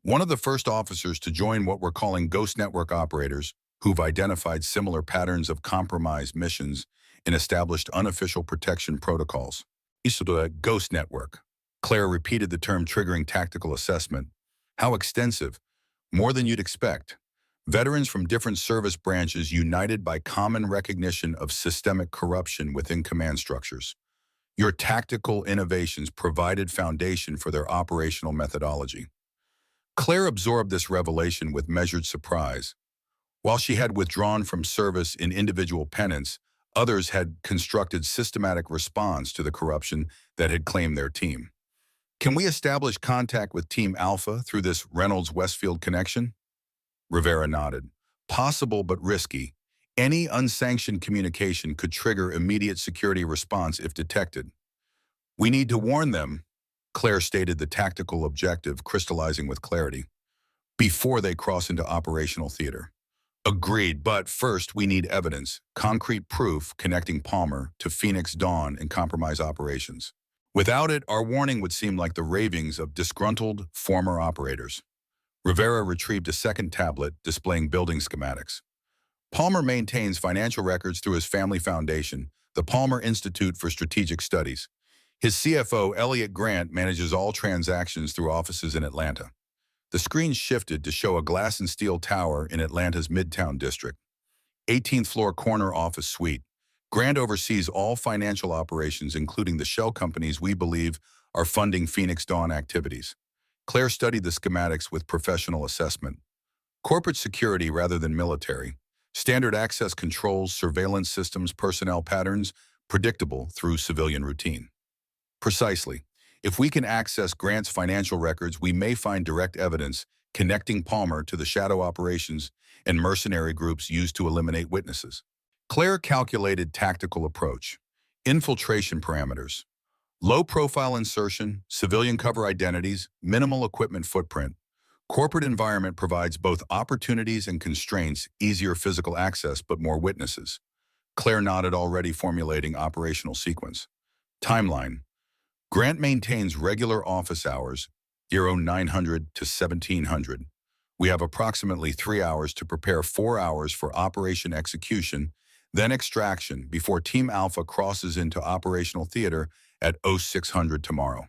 One of the first officers to join what we're calling Ghost Network operators, who've identified similar patterns of compromised missions and established unofficial protection protocols. The Ghost Network. Claire repeated the term, triggering tactical assessment. How extensive? More than you'd expect. Veterans from different service branches united by common recognition of systemic corruption within command structures. Your tactical innovations provided foundation for their operational methodology. Claire absorbed this revelation with measured surprise. While she had withdrawn from service in individual penance, others had constructed systematic response to the corruption that had claimed their team. Can we establish contact with Team Alpha through this Reynolds-Westfield connection? Rivera nodded. Possible but risky. Any unsanctioned communication could trigger immediate security response if detected. We need to warn them, Claire stated, the tactical objective crystallizing with clarity, before they cross into operational theater. Agreed, but first we need evidence, concrete proof connecting Palmer to Phoenix Dawn and compromise operations. Without it, our warning would seem like the ravings of disgruntled former operators. Rivera retrieved a second tablet displaying building schematics. Palmer maintains financial records through his family foundation, the Palmer Institute for Strategic Studies. His CFO, Elliot Grant, manages all transactions through offices in Atlanta. The screen shifted to show a glass and steel tower in Atlanta's Midtown district. 18th floor corner office suite. Grant oversees all financial operations, including the shell companies we believe are funding Phoenix Dawn activities. Claire studied the schematics with professional assessment. Corporate security rather than military. Standard access controls, surveillance systems, personnel patterns, predictable through civilian routine. Precisely. If we can access Grant's financial records, we may find direct evidence connecting Palmer to the shadow operations and mercenary groups used to eliminate witnesses. Claire calculated tactical approach. Infiltration parameters. Low-profile insertion, civilian cover identities, minimal equipment footprint. Corporate environment provides both opportunities and constraints, easier physical access but more witnesses. Claire nodded, already formulating operational sequence. Timeline. Grant maintains regular office hours, 0900 to 1700. We have approximately 3 hours to prepare, 4 hours for operation execution, then extraction before Team Alpha crosses into operational theater at 0600 tomorrow.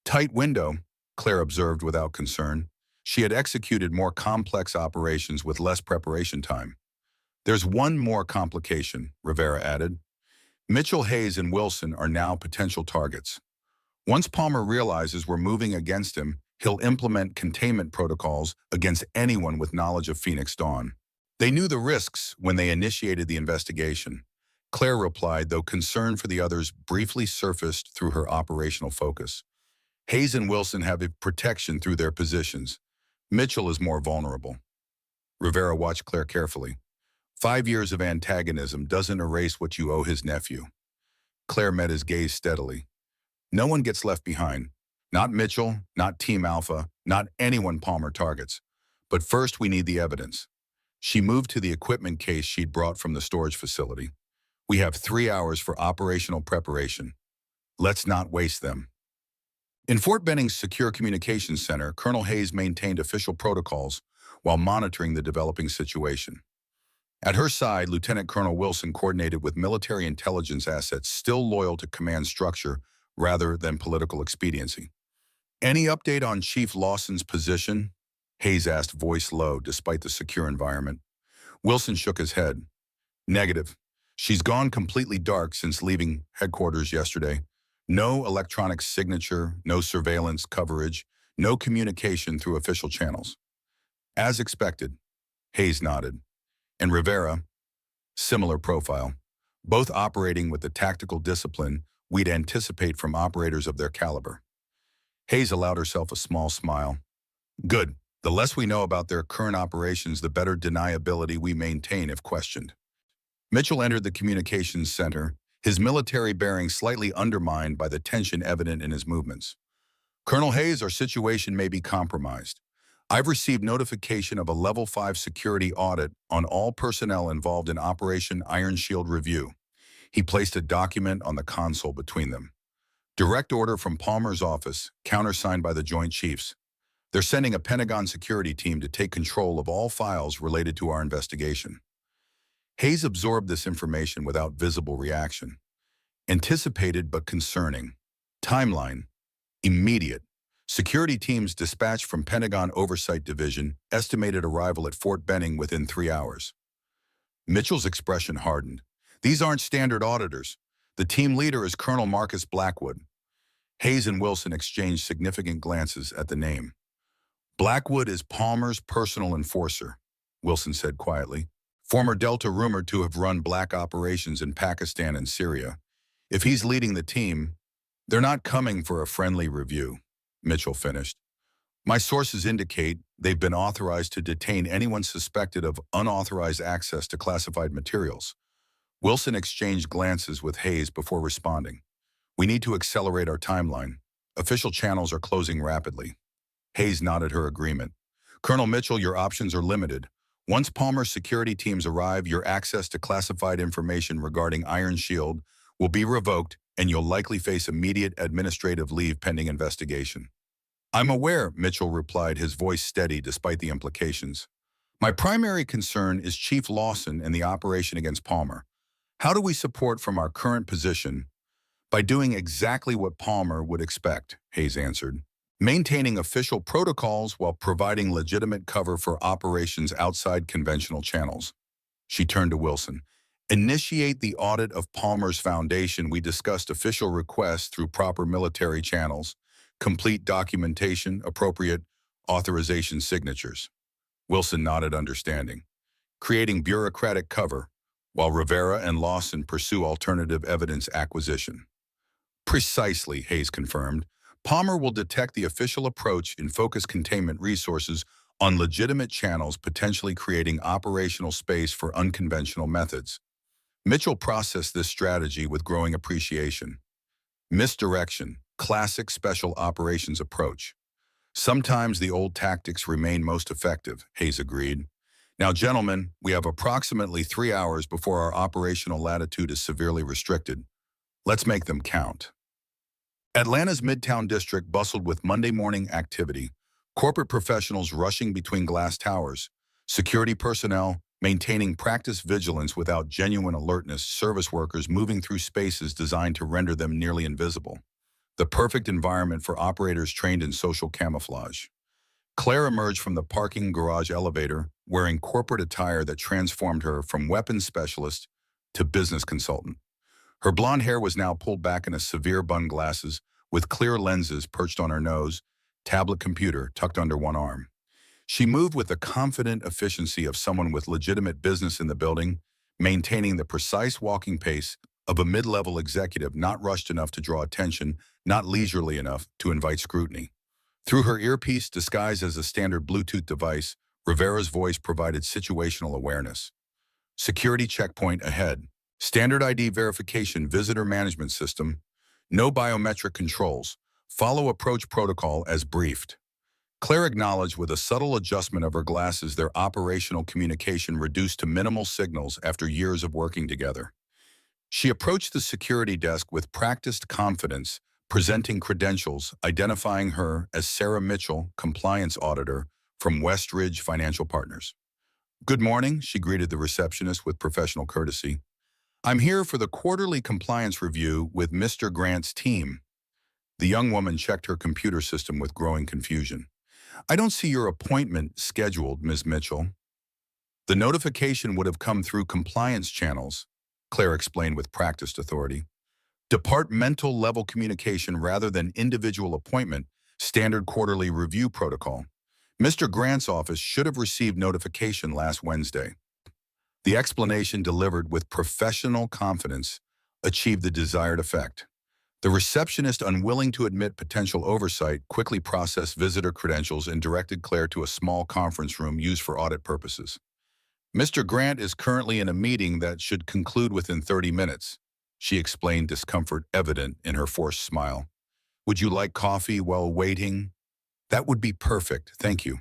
Tight window, Claire observed without concern. She had executed more complex operations with less preparation time. There's one more complication, Rivera added. Mitchell, Hayes, and Wilson are now potential targets. Once Palmer realizes we're moving against him, he'll implement containment protocols against anyone with knowledge of Phoenix Dawn. They knew the risks when they initiated the investigation. Claire replied, though concern for the others briefly surfaced through her operational focus. Hayes and Wilson have protection through their positions. Mitchell is more vulnerable. Rivera watched Claire carefully. 5 years of antagonism doesn't erase what you owe his nephew. Claire met his gaze steadily. No one gets left behind. Not Mitchell, not Team Alpha, not anyone Palmer targets. But first we need the evidence. She moved to the equipment case she'd brought from the storage facility. We have 3 hours for operational preparation. Let's not waste them. In Fort Benning's Secure Communications Center, Colonel Hayes maintained official protocols while monitoring the developing situation. At her side, Lieutenant Colonel Wilson coordinated with military intelligence assets still loyal to command structure rather than political expediency. Any update on Chief Lawson's position? Hayes asked, voice low, despite the secure environment. Wilson shook his head. Negative. She's gone completely dark since leaving headquarters yesterday. No electronic signature, no surveillance coverage, no communication through official channels. As expected, Hayes nodded. And Rivera, similar profile, both operating with the tactical discipline we'd anticipate from operators of their caliber. Hayes allowed herself a small smile. Good. The less we know about their current operations, the better deniability we maintain if questioned. Mitchell entered the communications center, his military bearings slightly undermined by the tension evident in his movements. Colonel Hayes, our situation may be compromised. I've received notification of a Level 5 security audit on all personnel involved in Operation Iron Shield Review. He placed a document on the console between them. Direct order from Palmer's office, countersigned by the Joint Chiefs. They're sending a Pentagon security team to take control of all files related to our investigation. Hayes absorbed this information without visible reaction. Anticipated but concerning. Timeline. Immediate. Security teams dispatched from Pentagon Oversight Division, estimated arrival at Fort Benning within 3 hours. Mitchell's expression hardened. These aren't standard auditors. The team leader is Colonel Marcus Blackwood. Hayes and Wilson exchanged significant glances at the name. Blackwood is Palmer's personal enforcer, Wilson said quietly. Former Delta rumored to have run black operations in Pakistan and Syria. If he's leading the team, they're not coming for a friendly review, Mitchell finished. My sources indicate they've been authorized to detain anyone suspected of unauthorized access to classified materials. Wilson exchanged glances with Hayes before responding. We need to accelerate our timeline. Official channels are closing rapidly. Hayes nodded her agreement. Colonel Mitchell, your options are limited. Once Palmer's security teams arrive, your access to classified information regarding Iron Shield will be revoked and you'll likely face immediate administrative leave pending investigation. I'm aware, Mitchell replied, his voice steady despite the implications. My primary concern is Chief Lawson and the operation against Palmer. How do we support from our current position? By doing exactly what Palmer would expect, Hayes answered. Maintaining official protocols while providing legitimate cover for operations outside conventional channels. She turned to Wilson. Initiate the audit of Palmer's foundation. We discussed official requests through proper military channels. Complete documentation, appropriate authorization signatures. Wilson nodded understanding. Creating bureaucratic cover, while Rivera and Lawson pursue alternative evidence acquisition. Precisely, Hayes confirmed. Palmer will detect the official approach and focus containment resources on legitimate channels, potentially creating operational space for unconventional methods. Mitchell processed this strategy with growing appreciation. Misdirection, classic special operations approach. Sometimes the old tactics remain most effective, Hayes agreed. Now, gentlemen, we have approximately 3 hours before our operational latitude is severely restricted. Let's make them count. Atlanta's Midtown District bustled with Monday morning activity, corporate professionals rushing between glass towers, security personnel maintaining practiced vigilance without genuine alertness, service workers moving through spaces designed to render them nearly invisible. The perfect environment for operators trained in social camouflage. Claire emerged from the parking garage elevator wearing corporate attire that transformed her from weapons specialist to business consultant. Her blonde hair was now pulled back in a severe bun, glasses with clear lenses perched on her nose, tablet computer tucked under one arm. She moved with the confident efficiency of someone with legitimate business in the building, maintaining the precise walking pace of a mid-level executive, not rushed enough to draw attention, not leisurely enough to invite scrutiny. Through her earpiece, disguised as a standard Bluetooth device, Rivera's voice provided situational awareness. Security checkpoint ahead. Standard ID verification, visitor management system. No biometric controls. Follow approach protocol as briefed. Claire acknowledged with a subtle adjustment of her glasses their operational communication reduced to minimal signals after years of working together. She approached the security desk with practiced confidence, presenting credentials, identifying her as Sarah Mitchell, compliance auditor from Westridge Financial Partners. Good morning, she greeted the receptionist with professional courtesy. I'm here for the quarterly compliance review with Mr. Grant's team. The young woman checked her computer system with growing confusion. I don't see your appointment scheduled, Ms. Mitchell. The notification would have come through compliance channels, Claire explained with practiced authority. Departmental level communication rather than individual appointment, standard quarterly review protocol. Mr. Grant's office should have received notification last Wednesday. The explanation, delivered with professional confidence, achieved the desired effect. The receptionist, unwilling to admit potential oversight, quickly processed visitor credentials and directed Claire to a small conference room used for audit purposes. Mr. Grant is currently in a meeting that should conclude within 30 minutes, she explained, discomfort evident in her forced smile. Would you like coffee while waiting? That would be perfect, thank you,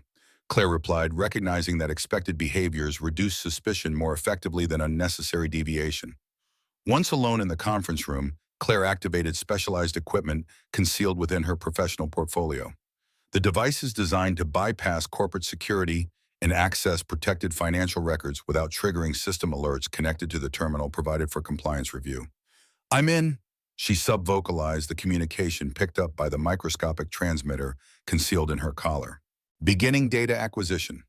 Claire replied, recognizing that expected behaviors reduce suspicion more effectively than unnecessary deviation. Once alone in the conference room, Claire activated specialized equipment concealed within her professional portfolio. The device is designed to bypass corporate security and access protected financial records without triggering system alerts connected to the terminal provided for compliance review. I'm in, she sub-vocalized the communication picked up by the microscopic transmitter concealed in her collar. Beginning data acquisition.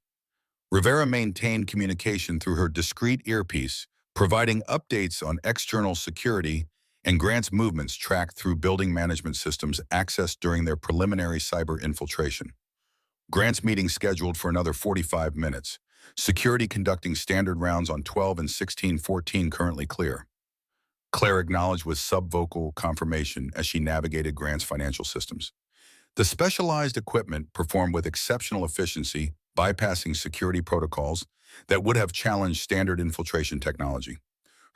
Rivera maintained communication through her discreet earpiece, providing updates on external security and Grant's movements tracked through building management systems accessed during their preliminary cyber infiltration. Grant's meeting scheduled for another 45 minutes. Security conducting standard rounds on 12 and 1614 currently clear. Claire acknowledged with subvocal confirmation as she navigated Grant's financial systems. The specialized equipment performed with exceptional efficiency, bypassing security protocols that would have challenged standard infiltration technology.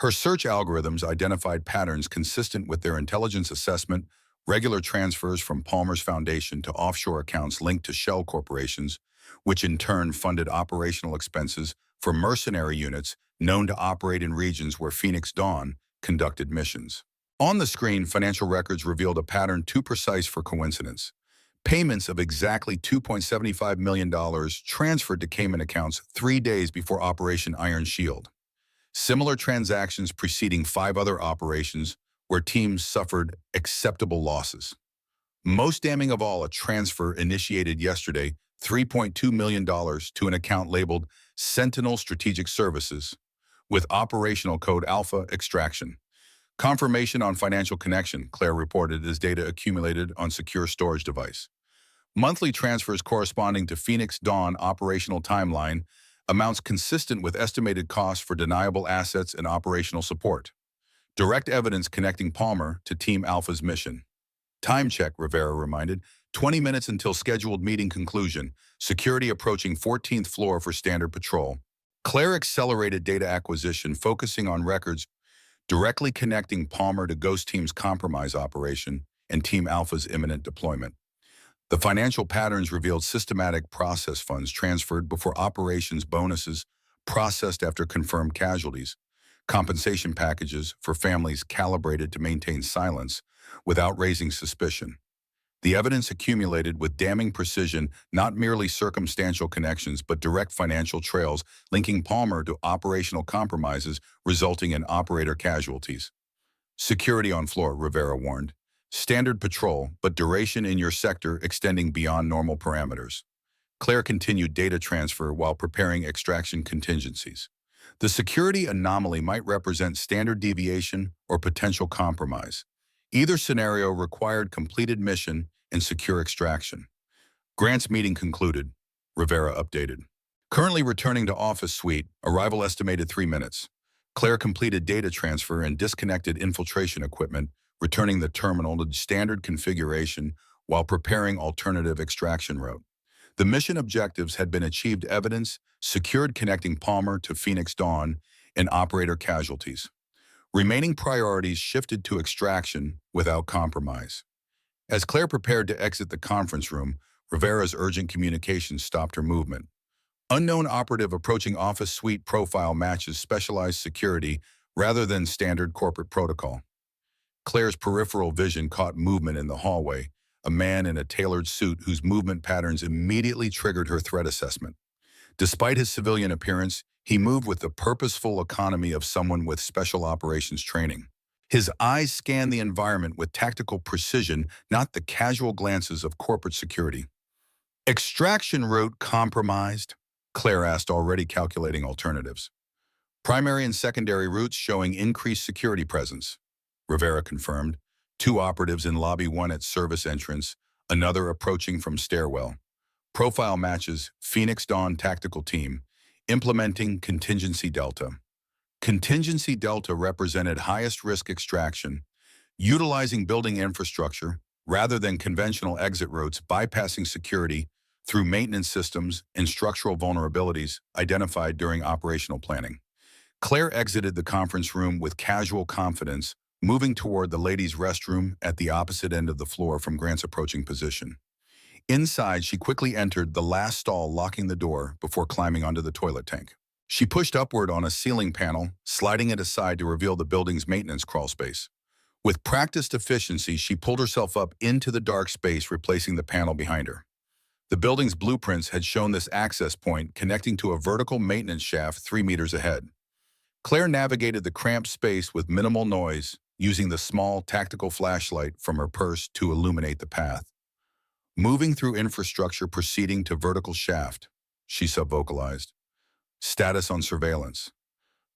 Her search algorithms identified patterns consistent with their intelligence assessment, regular transfers from Palmer's Foundation to offshore accounts linked to shell corporations, which in turn funded operational expenses for mercenary units known to operate in regions where Phoenix Dawn conducted missions. On the screen, financial records revealed a pattern too precise for coincidence. Payments of exactly $2.75 million transferred to Cayman accounts 3 days before Operation Iron Shield. Similar transactions preceding 5 other operations where teams suffered acceptable losses. Most damning of all, a transfer initiated yesterday, $3.2 million to an account labeled Sentinel Strategic Services with operational code Alpha Extraction. Confirmation on financial connection, Claire reported as data accumulated on secure storage device. Monthly transfers corresponding to Phoenix Dawn operational timeline, amounts consistent with estimated costs for deniable assets and operational support. Direct evidence connecting Palmer to Team Alpha's mission. Time check, Rivera reminded. 20 minutes until scheduled meeting conclusion. Security approaching 14th floor for standard patrol. Claire accelerated data acquisition, focusing on records directly connecting Palmer to Ghost Team's compromise operation and Team Alpha's imminent deployment. The financial patterns revealed systematic process funds transferred before operations bonuses processed after confirmed casualties, compensation packages for families calibrated to maintain silence without raising suspicion. The evidence accumulated with damning precision, not merely circumstantial connections, but direct financial trails linking Palmer to operational compromises resulting in operator casualties. Security on floor, Rivera warned. Standard patrol, but duration in your sector extending beyond normal parameters. Claire continued data transfer while preparing extraction contingencies. The security anomaly might represent standard deviation or potential compromise. Either scenario required completed mission and secure extraction. Grant's meeting concluded, Rivera updated. Currently returning to office suite, arrival estimated 3 minutes. Claire completed data transfer and disconnected infiltration equipment, returning the terminal to standard configuration while preparing alternative extraction route. The mission objectives had been achieved, evidence secured connecting Palmer to Phoenix Dawn and operator casualties. Remaining priorities shifted to extraction without compromise. As Claire prepared to exit the conference room, Rivera's urgent communication stopped her movement. Unknown operative approaching office suite, profile matches specialized security rather than standard corporate protocol. Claire's peripheral vision caught movement in the hallway, a man in a tailored suit whose movement patterns immediately triggered her threat assessment. Despite his civilian appearance, he moved with the purposeful economy of someone with special operations training. His eyes scanned the environment with tactical precision, not the casual glances of corporate security. Extraction route compromised? Claire asked, already calculating alternatives. Primary and secondary routes showing increased security presence, Rivera confirmed. 2 operatives in lobby, 1 at service entrance, another approaching from stairwell. Profile matches Phoenix Dawn tactical team, implementing Contingency Delta. Contingency Delta represented highest risk extraction, utilizing building infrastructure rather than conventional exit routes, bypassing security through maintenance systems and structural vulnerabilities identified during operational planning. Claire exited the conference room with casual confidence, moving toward the ladies' restroom at the opposite end of the floor from Grant's approaching position. Inside, she quickly entered the last stall, locking the door before climbing onto the toilet tank. She pushed upward on a ceiling panel, sliding it aside to reveal the building's maintenance crawl space. With practiced efficiency, she pulled herself up into the dark space, replacing the panel behind her. The building's blueprints had shown this access point connecting to a vertical maintenance shaft 3 meters ahead. Claire navigated the cramped space with minimal noise, using the small tactical flashlight from her purse to illuminate the path. Moving through infrastructure proceeding to vertical shaft, she subvocalized. Status on surveillance.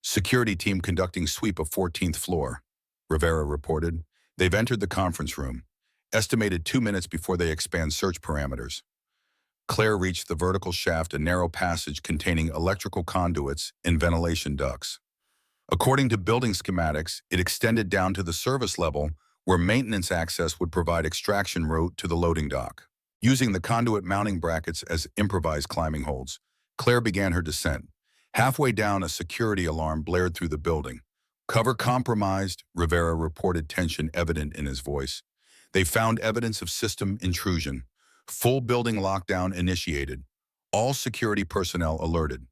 Security team conducting sweep of 14th floor, Rivera reported. They've entered the conference room, estimated 2 minutes before they expand search parameters. Claire reached the vertical shaft, a narrow passage containing electrical conduits and ventilation ducts. According to building schematics, it extended down to the service level, where maintenance access would provide extraction route to the loading dock. Using the conduit mounting brackets as improvised climbing holds, Claire began her descent. Halfway down, a security alarm blared through the building. Cover compromised, Rivera reported, tension evident in his voice. They found evidence of system intrusion. Full building lockdown initiated. All security personnel alerted.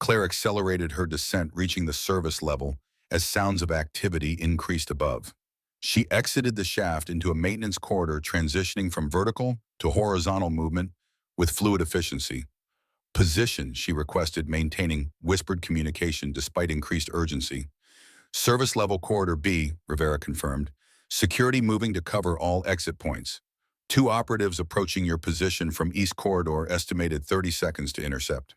Claire accelerated her descent, reaching the service level as sounds of activity increased above. She exited the shaft into a maintenance corridor, transitioning from vertical to horizontal movement with fluid efficiency. Position, she requested, maintaining whispered communication despite increased urgency. Service level corridor B, Rivera confirmed. Security moving to cover all exit points. Two operatives approaching your position from East Corridor, estimated 30 seconds to intercept.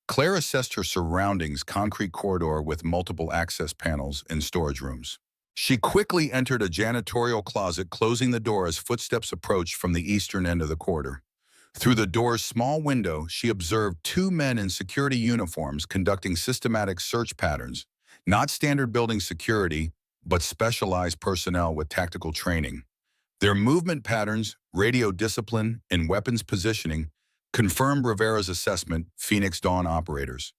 Claire assessed her surroundings, concrete corridor with multiple access panels and storage rooms. She quickly entered a janitorial closet, closing the door as footsteps approached from the eastern end of the corridor. Through the door's small window, she observed two men in security uniforms conducting systematic search patterns, not standard building security, but specialized personnel with tactical training. Their movement patterns, radio discipline, and weapons positioning confirmed Rivera's assessment. Phoenix Dawn operators.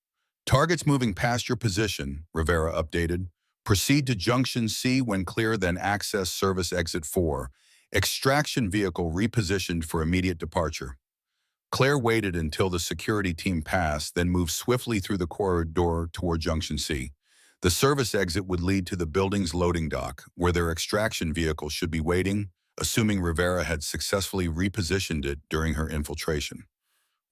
Targets moving past your position, Rivera updated. Proceed to Junction C when clear, then access Service Exit 4. Extraction vehicle repositioned for immediate departure. Claire waited until the security team passed, then moved swiftly through the corridor toward Junction C. The service exit would lead to the building's loading dock, where their extraction vehicle should be waiting, assuming Rivera had successfully repositioned it during her infiltration.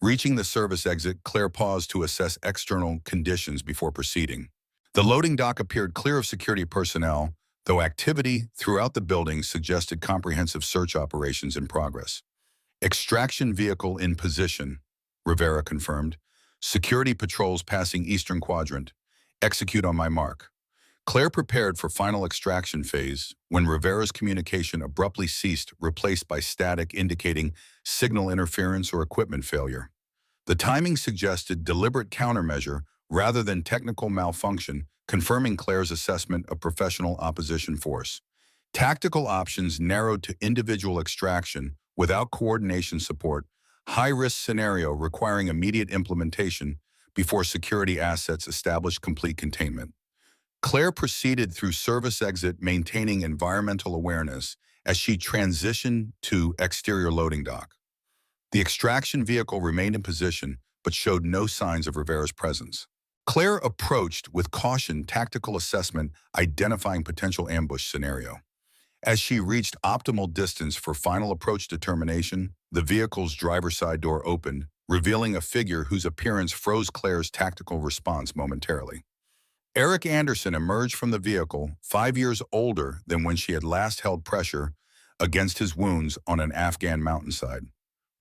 Reaching the service exit, Claire paused to assess external conditions before proceeding. The loading dock appeared clear of security personnel, though activity throughout the building suggested comprehensive search operations in progress. Extraction vehicle in position, Rivera confirmed. Security patrols passing eastern quadrant. Execute on my mark. Claire prepared for final extraction phase when Rivera's communication abruptly ceased, replaced by static indicating signal interference or equipment failure. The timing suggested deliberate countermeasure rather than technical malfunction, confirming Claire's assessment of professional opposition force. Tactical options narrowed to individual extraction without coordination support, high-risk scenario requiring immediate implementation before security assets established complete containment. Claire proceeded through service exit, maintaining environmental awareness as she transitioned to exterior loading dock. The extraction vehicle remained in position but showed no signs of Rivera's presence. Claire approached with caution, tactical assessment, identifying potential ambush scenario. As she reached optimal distance for final approach determination, the vehicle's driver's side door opened, revealing a figure whose appearance froze Claire's tactical response momentarily. Eric Anderson emerged from the vehicle, 5 years older than when she had last held pressure against his wounds on an Afghan mountainside.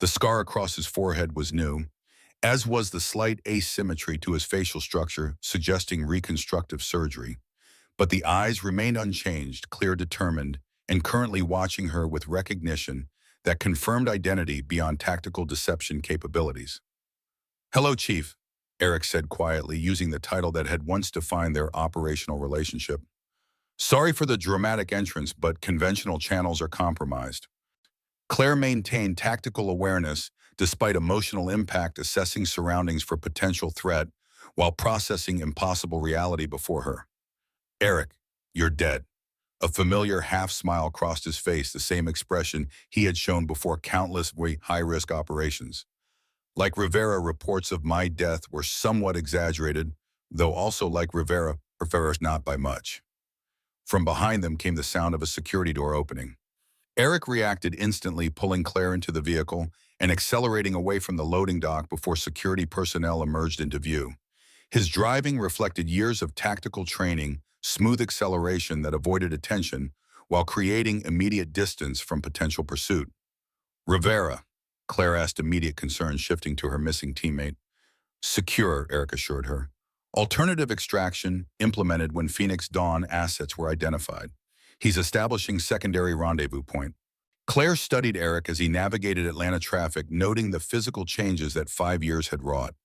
The scar across his forehead was new, as was the slight asymmetry to his facial structure, suggesting reconstructive surgery. But the eyes remained unchanged, clear, determined, and currently watching her with recognition that confirmed identity beyond tactical deception capabilities. "Hello, Chief," Eric said quietly, using the title that had once defined their operational relationship. "Sorry for the dramatic entrance, but conventional channels are compromised." Claire maintained tactical awareness despite emotional impact, assessing surroundings for potential threat while processing impossible reality before her. "Eric, you're dead." A familiar half-smile crossed his face, the same expression he had shown before countless high-risk operations. Like Rivera, reports of my death were somewhat exaggerated, though also like Rivera's not by much. From behind them came the sound of a security door opening. Eric reacted instantly, pulling Claire into the vehicle and accelerating away from the loading dock before security personnel emerged into view. His driving reflected years of tactical training, smooth acceleration that avoided attention while creating immediate distance from potential pursuit. "Rivera," Claire asked, immediate concern shifting to her missing teammate. "Secure," Eric assured her. "Alternative extraction implemented when Phoenix Dawn assets were identified. He's establishing secondary rendezvous point." Claire studied Eric as he navigated Atlanta traffic, noting the physical changes that 5 years had wrought.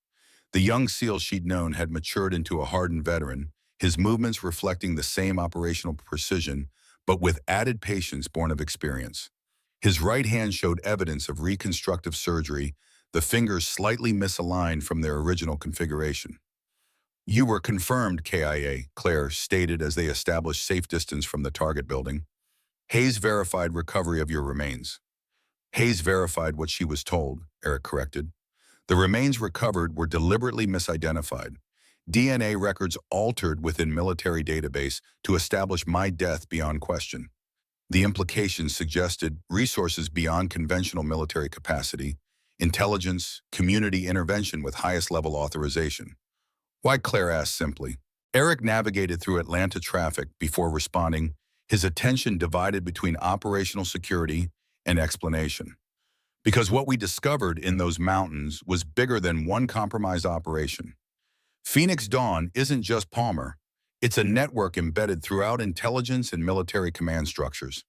The young SEAL she'd known had matured into a hardened veteran, his movements reflecting the same operational precision, but with added patience born of experience. His right hand showed evidence of reconstructive surgery, the fingers slightly misaligned from their original configuration. "You were confirmed, KIA," Claire stated as they established safe distance from the target building. "Hayes verified recovery of your remains." Hayes verified what she was told, Eric corrected. The remains recovered were deliberately misidentified. DNA records altered within military database to establish my death beyond question. The implications suggested resources beyond conventional military capacity, intelligence, community intervention with highest level authorization. Why, Claire asked simply. Eric navigated through Atlanta traffic before responding, his attention divided between operational security and explanation. Because what we discovered in those mountains was bigger than one compromised operation. Phoenix Dawn isn't just Palmer. It's a network embedded throughout intelligence and military command structures.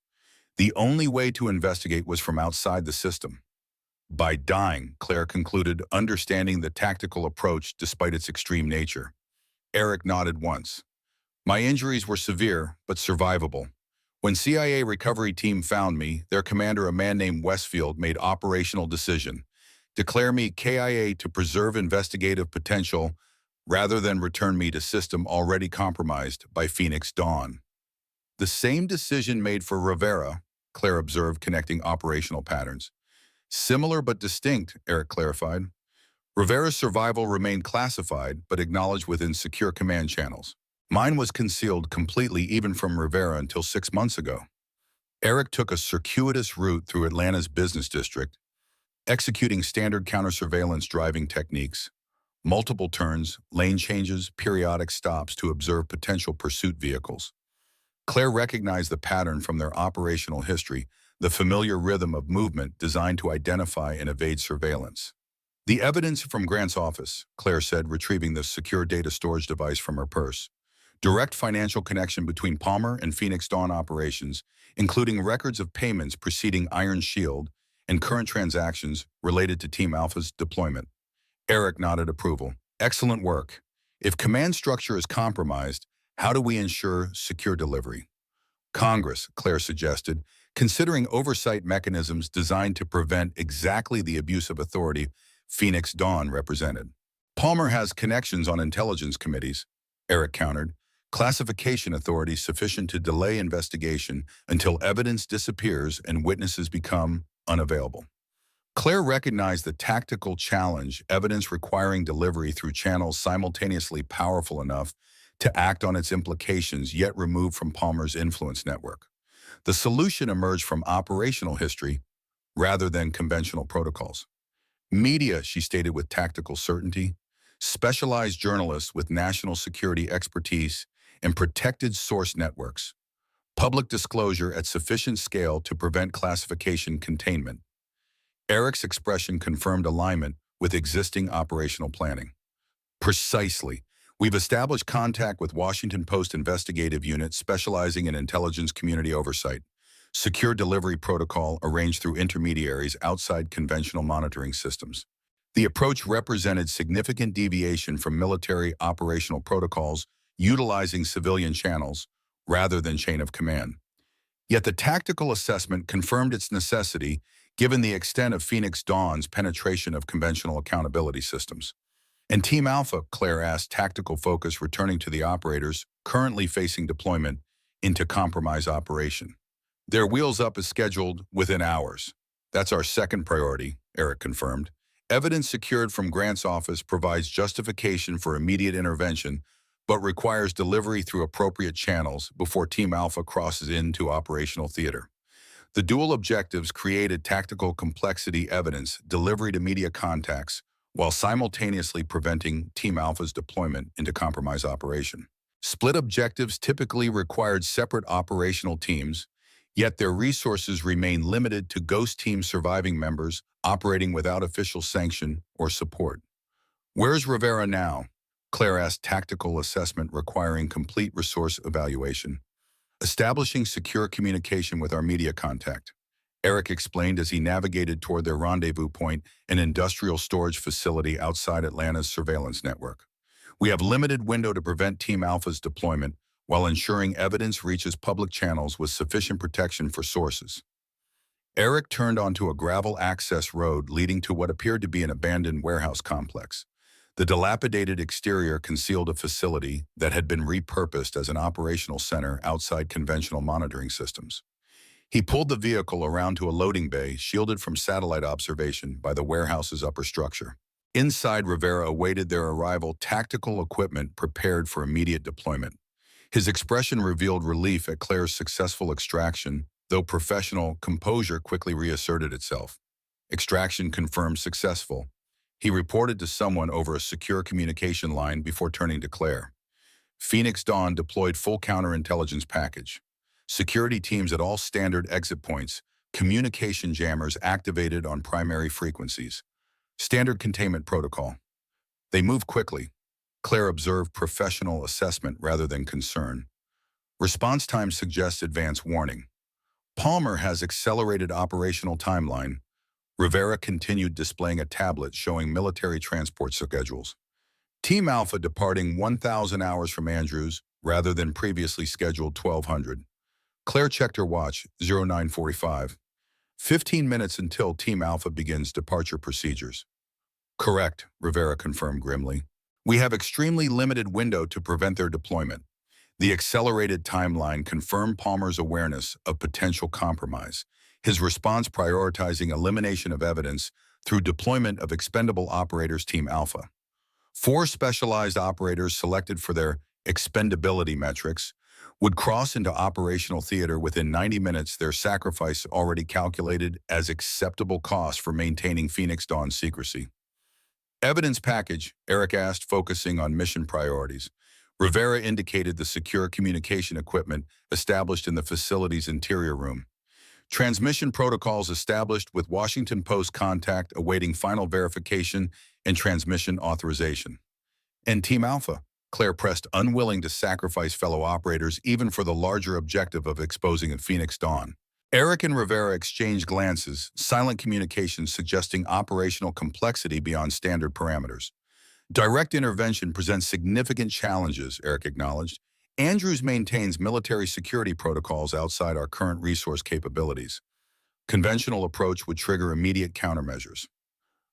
The only way to investigate was from outside the system. By dying, Claire concluded, understanding the tactical approach despite its extreme nature. Eric nodded once. My injuries were severe, but survivable. When CIA recovery team found me, their commander, a man named Westfield, made operational decision. Declare me KIA to preserve investigative potential rather than return me to system already compromised by Phoenix Dawn. The same decision made for Rivera, Claire observed, connecting operational patterns. Similar but distinct, Eric clarified. Rivera's survival remained classified but acknowledged within secure command channels. Mine was concealed completely even from Rivera until 6 months ago. Eric took a circuitous route through Atlanta's business district, executing standard counter-surveillance driving techniques, multiple turns, lane changes, periodic stops to observe potential pursuit vehicles. Claire recognized the pattern from their operational history, the familiar rhythm of movement designed to identify and evade surveillance. The evidence from Grant's office, Claire said, retrieving the secure data storage device from her purse. Direct financial connection between Palmer and Phoenix Dawn operations, including records of payments preceding Iron Shield and current transactions related to Team Alpha's deployment. Eric nodded approval. Excellent work. If command structure is compromised, how do we ensure secure delivery? Congress, Claire suggested, considering oversight mechanisms designed to prevent exactly the abuse of authority Phoenix Dawn represented. Palmer has connections on intelligence committees, Eric countered, classification authority sufficient to delay investigation until evidence disappears and witnesses become unavailable. Claire recognized the tactical challenge, evidence requiring delivery through channels simultaneously powerful enough to act on its implications yet removed from Palmer's influence network. The solution emerged from operational history rather than conventional protocols. Media, she stated with tactical certainty, specialized journalists with national security expertise and protected source networks, public disclosure at sufficient scale to prevent classification containment. Eric's expression confirmed alignment with existing operational planning. Precisely. We've established contact with Washington Post investigative unit specializing in intelligence community oversight. Secure delivery protocol arranged through intermediaries outside conventional monitoring systems. The approach represented significant deviation from military operational protocols utilizing civilian channels rather than chain of command. Yet the tactical assessment confirmed its necessity given the extent of Phoenix Dawn's penetration of conventional accountability systems. And Team Alpha, Claire asked, tactical focus returning to the operators currently facing deployment into compromise operation. Their wheels up is scheduled within hours. That's our second priority, Eric confirmed. Evidence secured from Grant's office provides justification for immediate intervention, but requires delivery through appropriate channels before Team Alpha crosses into operational theater. The dual objectives created tactical complexity evidence delivery to media contacts while simultaneously preventing Team Alpha's deployment into compromise operation. Split objectives typically required separate operational teams, yet their resources remain limited to ghost team surviving members operating without official sanction or support. Where's Rivera now? Claire asked, tactical assessment requiring complete resource evaluation. Establishing secure communication with our media contact. Eric explained as he navigated toward their rendezvous point, an industrial storage facility outside Atlanta's surveillance network. We have limited window to prevent Team Alpha's deployment while ensuring evidence reaches public channels with sufficient protection for sources. Eric turned onto a gravel access road leading to what appeared to be an abandoned warehouse complex. The dilapidated exterior concealed a facility that had been repurposed as an operational center outside conventional monitoring systems. He pulled the vehicle around to a loading bay shielded from satellite observation by the warehouse's upper structure. Inside, Rivera awaited their arrival, tactical equipment prepared for immediate deployment. His expression revealed relief at Claire's successful extraction Though professional composure quickly reasserted itself. Extraction confirmed successful. He reported to someone over a secure communication line before turning to Claire. Phoenix Dawn deployed full counterintelligence package. Security teams at all standard exit points, communication jammers activated on primary frequencies. Standard containment protocol. They move quickly. Claire observed professional assessment rather than concern. Response time suggests advance warning. Palmer has accelerated operational timeline. Rivera continued displaying a tablet showing military transport schedules. Team Alpha departing 1,000 hours from Andrews rather than previously scheduled 1,200. Claire checked her watch, 0945. 15 minutes until Team Alpha begins departure procedures. Correct, Rivera confirmed grimly. We have extremely limited window to prevent their deployment. The accelerated timeline confirmed Palmer's awareness of potential compromise, his response prioritizing elimination of evidence through deployment of expendable operators Team Alpha. 4 specialized operators selected for their expendability metrics would cross into operational theater within 90 minutes, their sacrifice already calculated as acceptable cost for maintaining Phoenix Dawn's secrecy. Evidence package, Eric asked, focusing on mission priorities. Rivera indicated the secure communication equipment established in the facility's interior room. Transmission protocols established with Washington Post contact awaiting final verification and transmission authorization. And Team Alpha, Claire pressed, unwilling to sacrifice fellow operators even for the larger objective of exposing a Phoenix Dawn. Eric and Rivera exchanged glances, silent communications suggesting operational complexity beyond standard parameters. Direct intervention presents significant challenges, Eric acknowledged. Andrews maintains military security protocols outside our current resource capabilities. Conventional approach would trigger immediate countermeasures.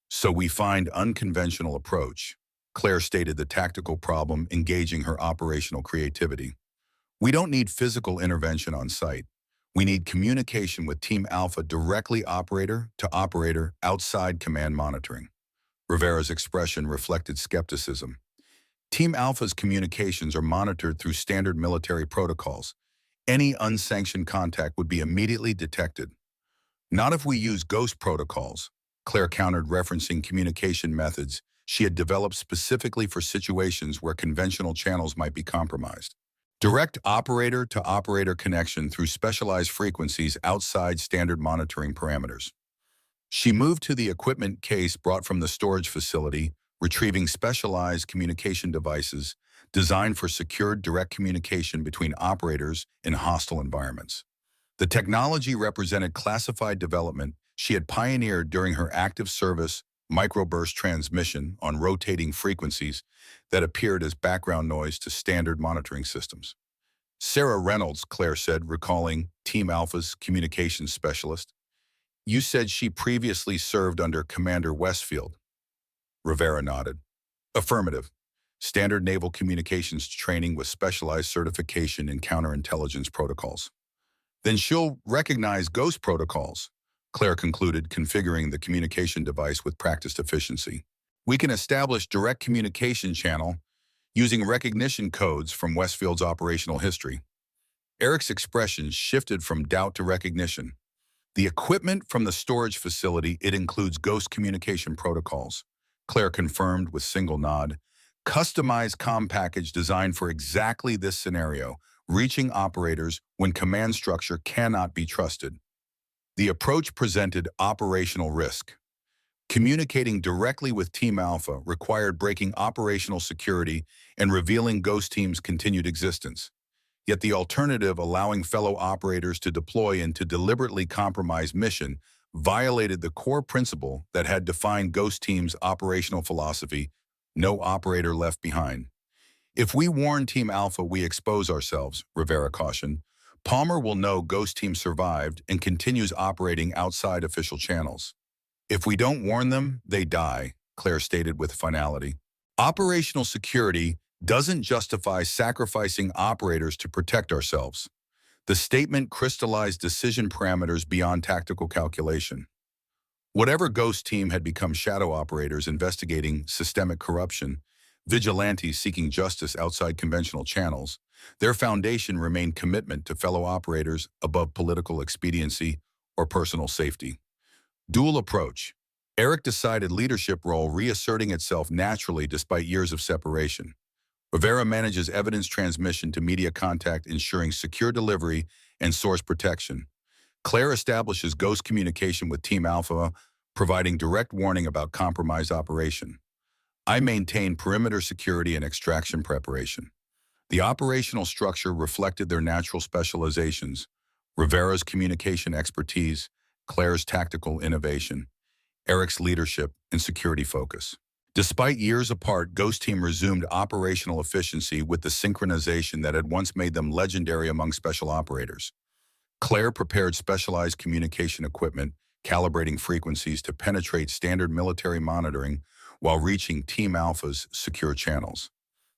So we find unconventional approach. Claire stated the tactical problem engaging her operational creativity. We don't need physical intervention on site. We need communication with Team Alpha directly operator to operator outside command monitoring. Rivera's expression reflected skepticism. Team Alpha's communications are monitored through standard military protocols. Any unsanctioned contact would be immediately detected. Not if we use ghost protocols, Claire countered, referencing communication methods she had developed specifically for situations where conventional channels might be compromised. Direct operator-to-operator connection through specialized frequencies outside standard monitoring parameters. She moved to the equipment case brought from the storage facility, retrieving specialized communication devices designed for secured direct communication between operators in hostile environments. The technology represented classified development she had pioneered during her active service microburst transmission on rotating frequencies that appeared as background noise to standard monitoring systems. Sarah Reynolds, Claire said, recalling Team Alpha's communications specialist. You said she previously served under Commander Westfield. Rivera nodded. Affirmative. Standard naval communications training with specialized certification in counterintelligence protocols. Then she'll recognize ghost protocols, Claire concluded, configuring the communication device with practiced efficiency. We can establish direct communication channel using recognition codes from Westfield's operational history. Eric's expression shifted from doubt to recognition. The equipment from the storage facility, it includes ghost communication protocols, Claire confirmed with single nod. Customized comm package designed for exactly this scenario, reaching operators when command structure cannot be trusted. The approach presented operational risk. Communicating directly with Team Alpha required breaking operational security and revealing Ghost Team's continued existence. Yet the alternative, allowing fellow operators to deploy and to deliberately compromise mission, violated the core principle that had defined Ghost Team's operational philosophy: no operator left behind. If we warn Team Alpha, we expose ourselves, Rivera cautioned. Palmer will know Ghost Team survived and continues operating outside official channels. If we don't warn them, they die, Claire stated with finality. Operational security doesn't justify sacrificing operators to protect ourselves. The statement crystallized decision parameters beyond tactical calculation. Whatever Ghost Team had become shadow operators investigating systemic corruption, vigilantes seeking justice outside conventional channels, Their foundation remained commitment to fellow operators above political expediency or personal safety. Dual approach. Eric decided leadership role reasserting itself naturally despite years of separation. Rivera manages evidence transmission to media contact, ensuring secure delivery and source protection. Claire establishes ghost communication with Team Alpha, providing direct warning about compromised operation. I maintain perimeter security and extraction preparation. The operational structure reflected their natural specializations, Rivera's communication expertise, Claire's tactical innovation, Eric's leadership and security focus. Despite years apart, Ghost Team resumed operational efficiency with the synchronization that had once made them legendary among special operators. Claire prepared specialized communication equipment, calibrating frequencies to penetrate standard military monitoring while reaching Team Alpha's secure channels.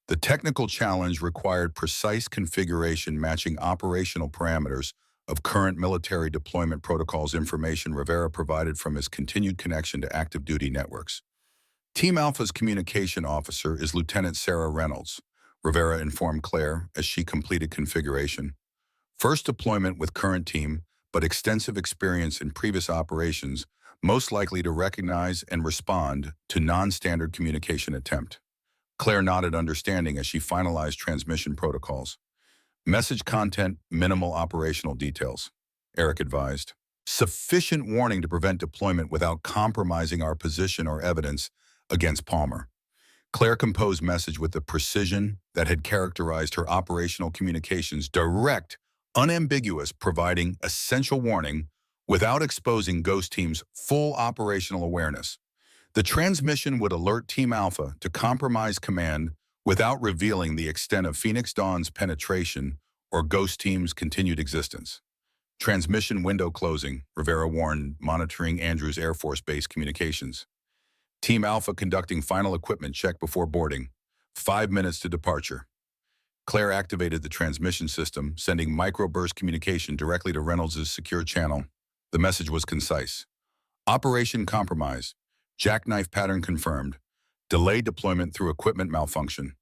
The technical challenge required precise configuration matching operational parameters of current military deployment protocols, information Rivera provided from his continued connection to active duty networks. Team Alpha's communication officer is Lieutenant Sarah Reynolds, Rivera informed Claire as she completed configuration. First deployment with current team, but extensive experience in previous operations, most likely to recognize and respond to non-standard communication attempt. Claire nodded understanding as she finalized transmission protocols. Message content, minimal operational details, Eric advised. Sufficient warning to prevent deployment without compromising our position or evidence against Palmer. Claire composed message with the precision that had characterized her operational communications, direct, unambiguous, providing essential warning without exposing Ghost Team's full operational awareness. The transmission would alert Team Alpha to compromise command without revealing the extent of Phoenix Dawn's penetration or Ghost Team's continued existence. Transmission window closing, Rivera warned, monitoring Andrews Air Force Base communications. Team Alpha conducting final equipment check before boarding. 5 minutes to departure. Claire activated the transmission system, sending microburst communication directly to Reynolds' secure channel. The message was concise. Operation compromised. Jackknife pattern confirmed. Delayed deployment through equipment malfunction.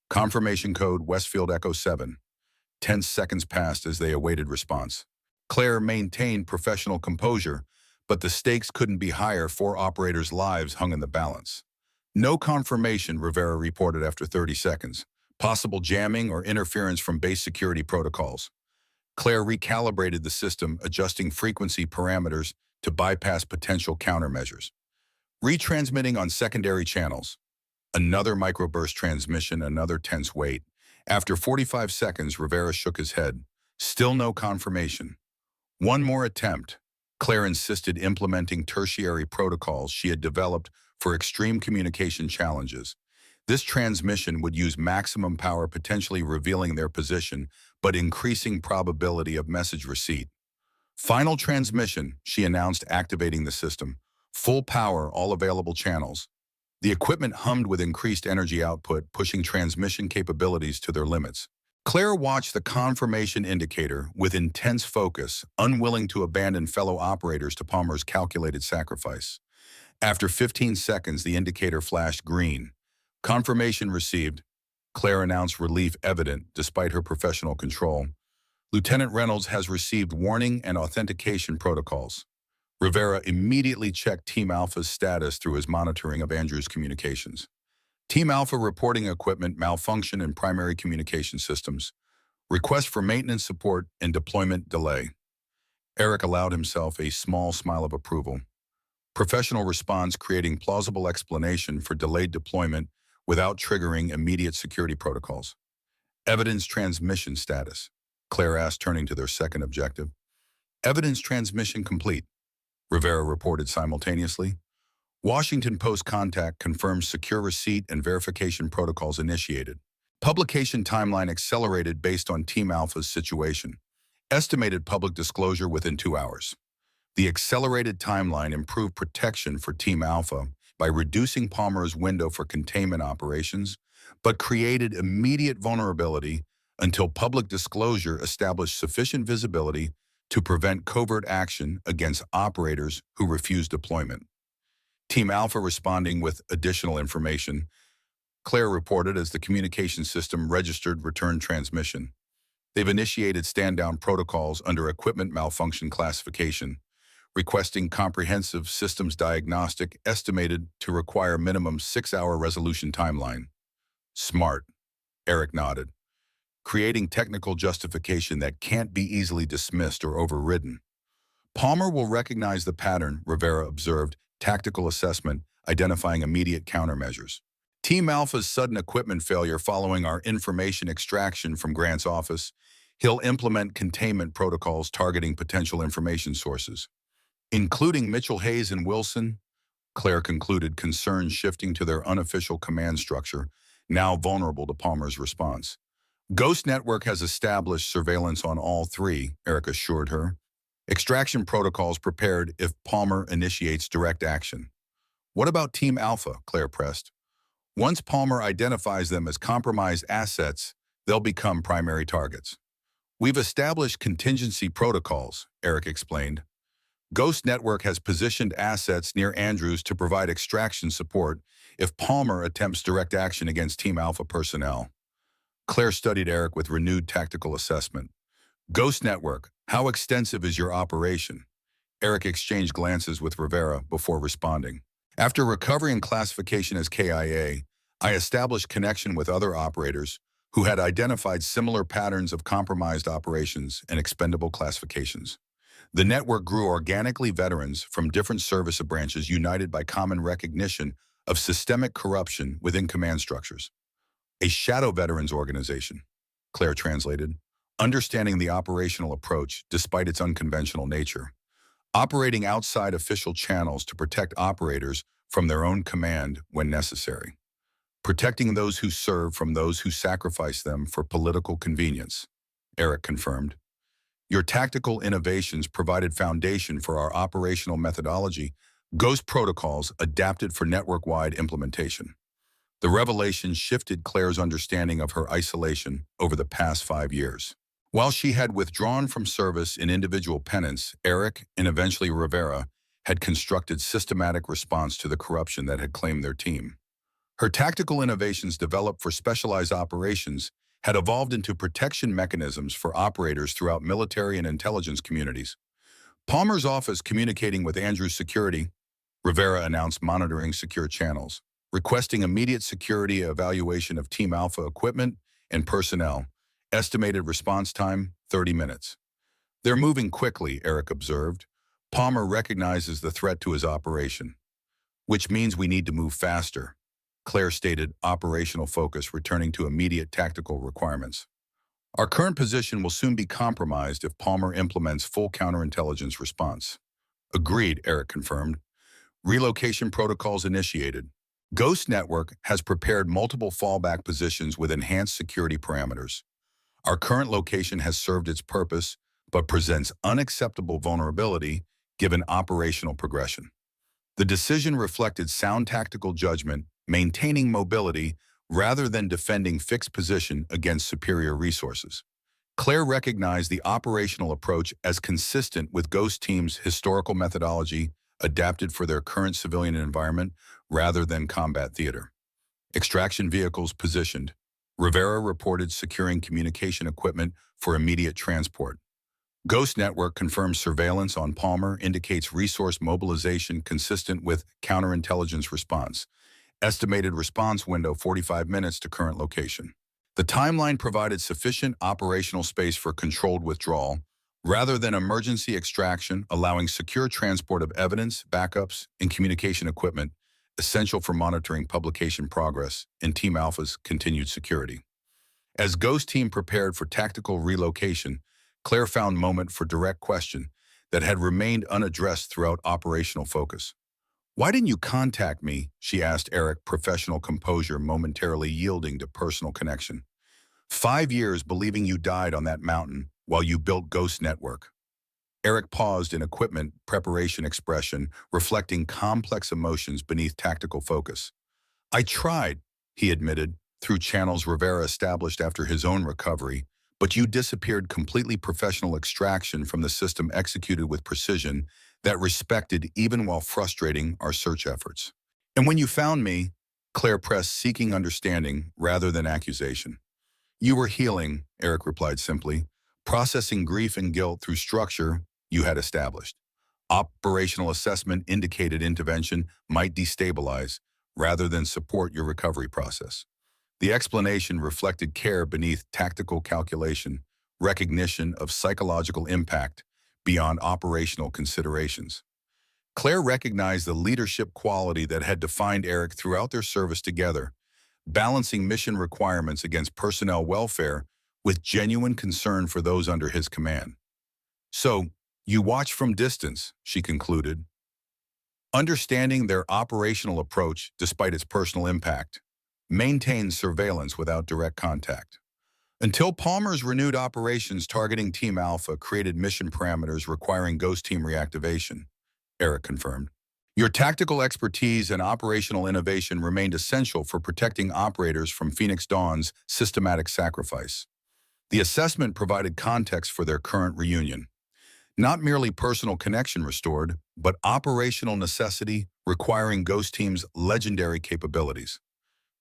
Confirmation code Westfield Echo 7. 10 seconds passed as they awaited response. Claire maintained professional composure, but the stakes couldn't be higher. 4 operators' lives hung in the balance. No confirmation, Rivera reported after 30 seconds. Possible jamming or interference from base security protocols. Claire recalibrated the system, adjusting frequency parameters to bypass potential countermeasures. Retransmitting on secondary channels. Another microburst transmission, another tense wait. After 45 seconds, Rivera shook his head. Still no confirmation. One more attempt. Claire insisted, implementing tertiary protocols she had developed for extreme communication challenges. This transmission would use maximum power, potentially revealing their position, but increasing probability of message receipt. Final transmission, she announced, activating the system. Full power, all available channels. The equipment hummed with increased energy output, pushing transmission capabilities to their limits. Claire watched the confirmation indicator with intense focus, unwilling to abandon fellow operators to Palmer's calculated sacrifice. After 15 seconds, the indicator flashed green. Confirmation received. Claire announced, relief evident despite her professional control. Lieutenant Reynolds has received warning and authentication protocols. Rivera immediately checked Team Alpha's status through his monitoring of Andrews' communications. Team Alpha reporting equipment malfunction in primary communication systems. Request for maintenance support and deployment delay. Eric allowed himself a small smile of approval. Professional response, creating plausible explanation for delayed deployment without triggering immediate security protocols. Evidence transmission status, Claire asked, turning to their second objective. Evidence transmission complete, Rivera reported simultaneously. Washington Post contact confirms secure receipt and verification protocols initiated. Publication timeline accelerated based on Team Alpha's situation. Estimated public disclosure within 2 hours. The accelerated timeline improved protection for Team Alpha by reducing Palmer's window for containment operations, but created immediate vulnerability until public disclosure established sufficient visibility to prevent covert action against operators who refused deployment. Team Alpha responding with additional information. Claire reported as the communication system registered return transmission. They've initiated stand-down protocols under equipment malfunction classification, requesting comprehensive systems diagnostic estimated to require minimum 6-hour resolution timeline. Smart, Eric nodded, creating technical justification that can't be easily dismissed or overridden. Palmer will recognize the pattern, Rivera observed, tactical assessment, identifying immediate countermeasures. Team Alpha's sudden equipment failure following our information extraction from Grant's office. He'll implement containment protocols targeting potential information sources, including Mitchell, Hayes, and Wilson, Claire concluded, concerns shifting to their unofficial command structure, now vulnerable to Palmer's response. Ghost Network has established surveillance on all three, Eric assured her. Extraction protocols prepared if Palmer initiates direct action. What about Team Alpha? Claire pressed. Once Palmer identifies them as compromised assets, they'll become primary targets. We've established contingency protocols, Eric explained. Ghost Network has positioned assets near Andrews to provide extraction support if Palmer attempts direct action against Team Alpha personnel. Claire studied Eric with renewed tactical assessment. Ghost Network, how extensive is your operation? Eric exchanged glances with Rivera before responding. After recovery and classification as KIA, I established connection with other operators who had identified similar patterns of compromised operations and expendable classifications. The network grew organically, veterans from different service branches united by common recognition of systemic corruption within command structures. A shadow veterans organization, Claire translated, understanding the operational approach despite its unconventional nature, operating outside official channels to protect operators from their own command when necessary, protecting those who serve from those who sacrifice them for political convenience, Eric confirmed. Your tactical innovations provided foundation for our operational methodology, Ghost protocols adapted for network-wide implementation. The revelation shifted Claire's understanding of her isolation over the past 5 years. While she had withdrawn from service in individual penance, Eric, and eventually Rivera, had constructed systematic response to the corruption that had claimed their team. Her tactical innovations developed for specialized operations had evolved into protection mechanisms for operators throughout military and intelligence communities. Palmer's office communicating with Andrews Security, Rivera announced monitoring secure channels, requesting immediate security evaluation of Team Alpha equipment and personnel. Estimated response time, 30 minutes. They're moving quickly, Eric observed. Palmer recognizes the threat to his operation, which means we need to move faster. Claire stated, operational focus returning to immediate tactical requirements. Our current position will soon be compromised if Palmer implements full counterintelligence response. Agreed, Eric confirmed. Relocation protocols initiated. Ghost Network has prepared multiple fallback positions with enhanced security parameters. Our current location has served its purpose, but presents unacceptable vulnerability given operational progression. The decision reflected sound tactical judgment, maintaining mobility rather than defending fixed position against superior resources. Claire recognized the operational approach as consistent with Ghost Team's historical methodology adapted for their current civilian environment rather than combat theater. Extraction vehicles positioned. Rivera reported securing communication equipment for immediate transport. Ghost Network confirms surveillance on Palmer indicates resource mobilization consistent with counterintelligence response. Estimated response window 45 minutes to current location. The timeline provided sufficient operational space for controlled withdrawal, rather than emergency extraction, allowing secure transport of evidence, backups, and communication equipment, essential for monitoring publication progress and Team Alpha's continued security. As Ghost Team prepared for tactical relocation, Claire found moment for direct question that had remained unaddressed throughout operational focus. Why didn't you contact me? She asked Eric, professional composure momentarily yielding to personal connection. 5 years believing you died on that mountain while you built Ghost Network. Eric paused in equipment preparation expression, reflecting complex emotions beneath tactical focus. I tried, he admitted, through channels Rivera established after his own recovery, but you disappeared completely professional extraction from the system executed with precision that respected even while frustrating our search efforts. And when you found me, Claire pressed, seeking understanding rather than accusation. You were healing, Eric replied simply, processing grief and guilt through structure you had established. Operational assessment indicated intervention might destabilize rather than support your recovery process. The explanation reflected care beneath tactical calculation, recognition of psychological impact beyond operational considerations. Claire recognized the leadership quality that had defined Eric throughout their service together, balancing mission requirements against personnel welfare with genuine concern for those under his command. So, you watch from distance, she concluded, understanding their operational approach despite its personal impact, maintains surveillance without direct contact. Until Palmer's renewed operations targeting Team Alpha created mission parameters requiring Ghost Team reactivation, Eric confirmed. Your tactical expertise and operational innovation remained essential for protecting operators from Phoenix Dawn's systematic sacrifice. The assessment provided context for their current reunion. Not merely personal connection restored, but operational necessity requiring Ghost Team's legendary capabilities.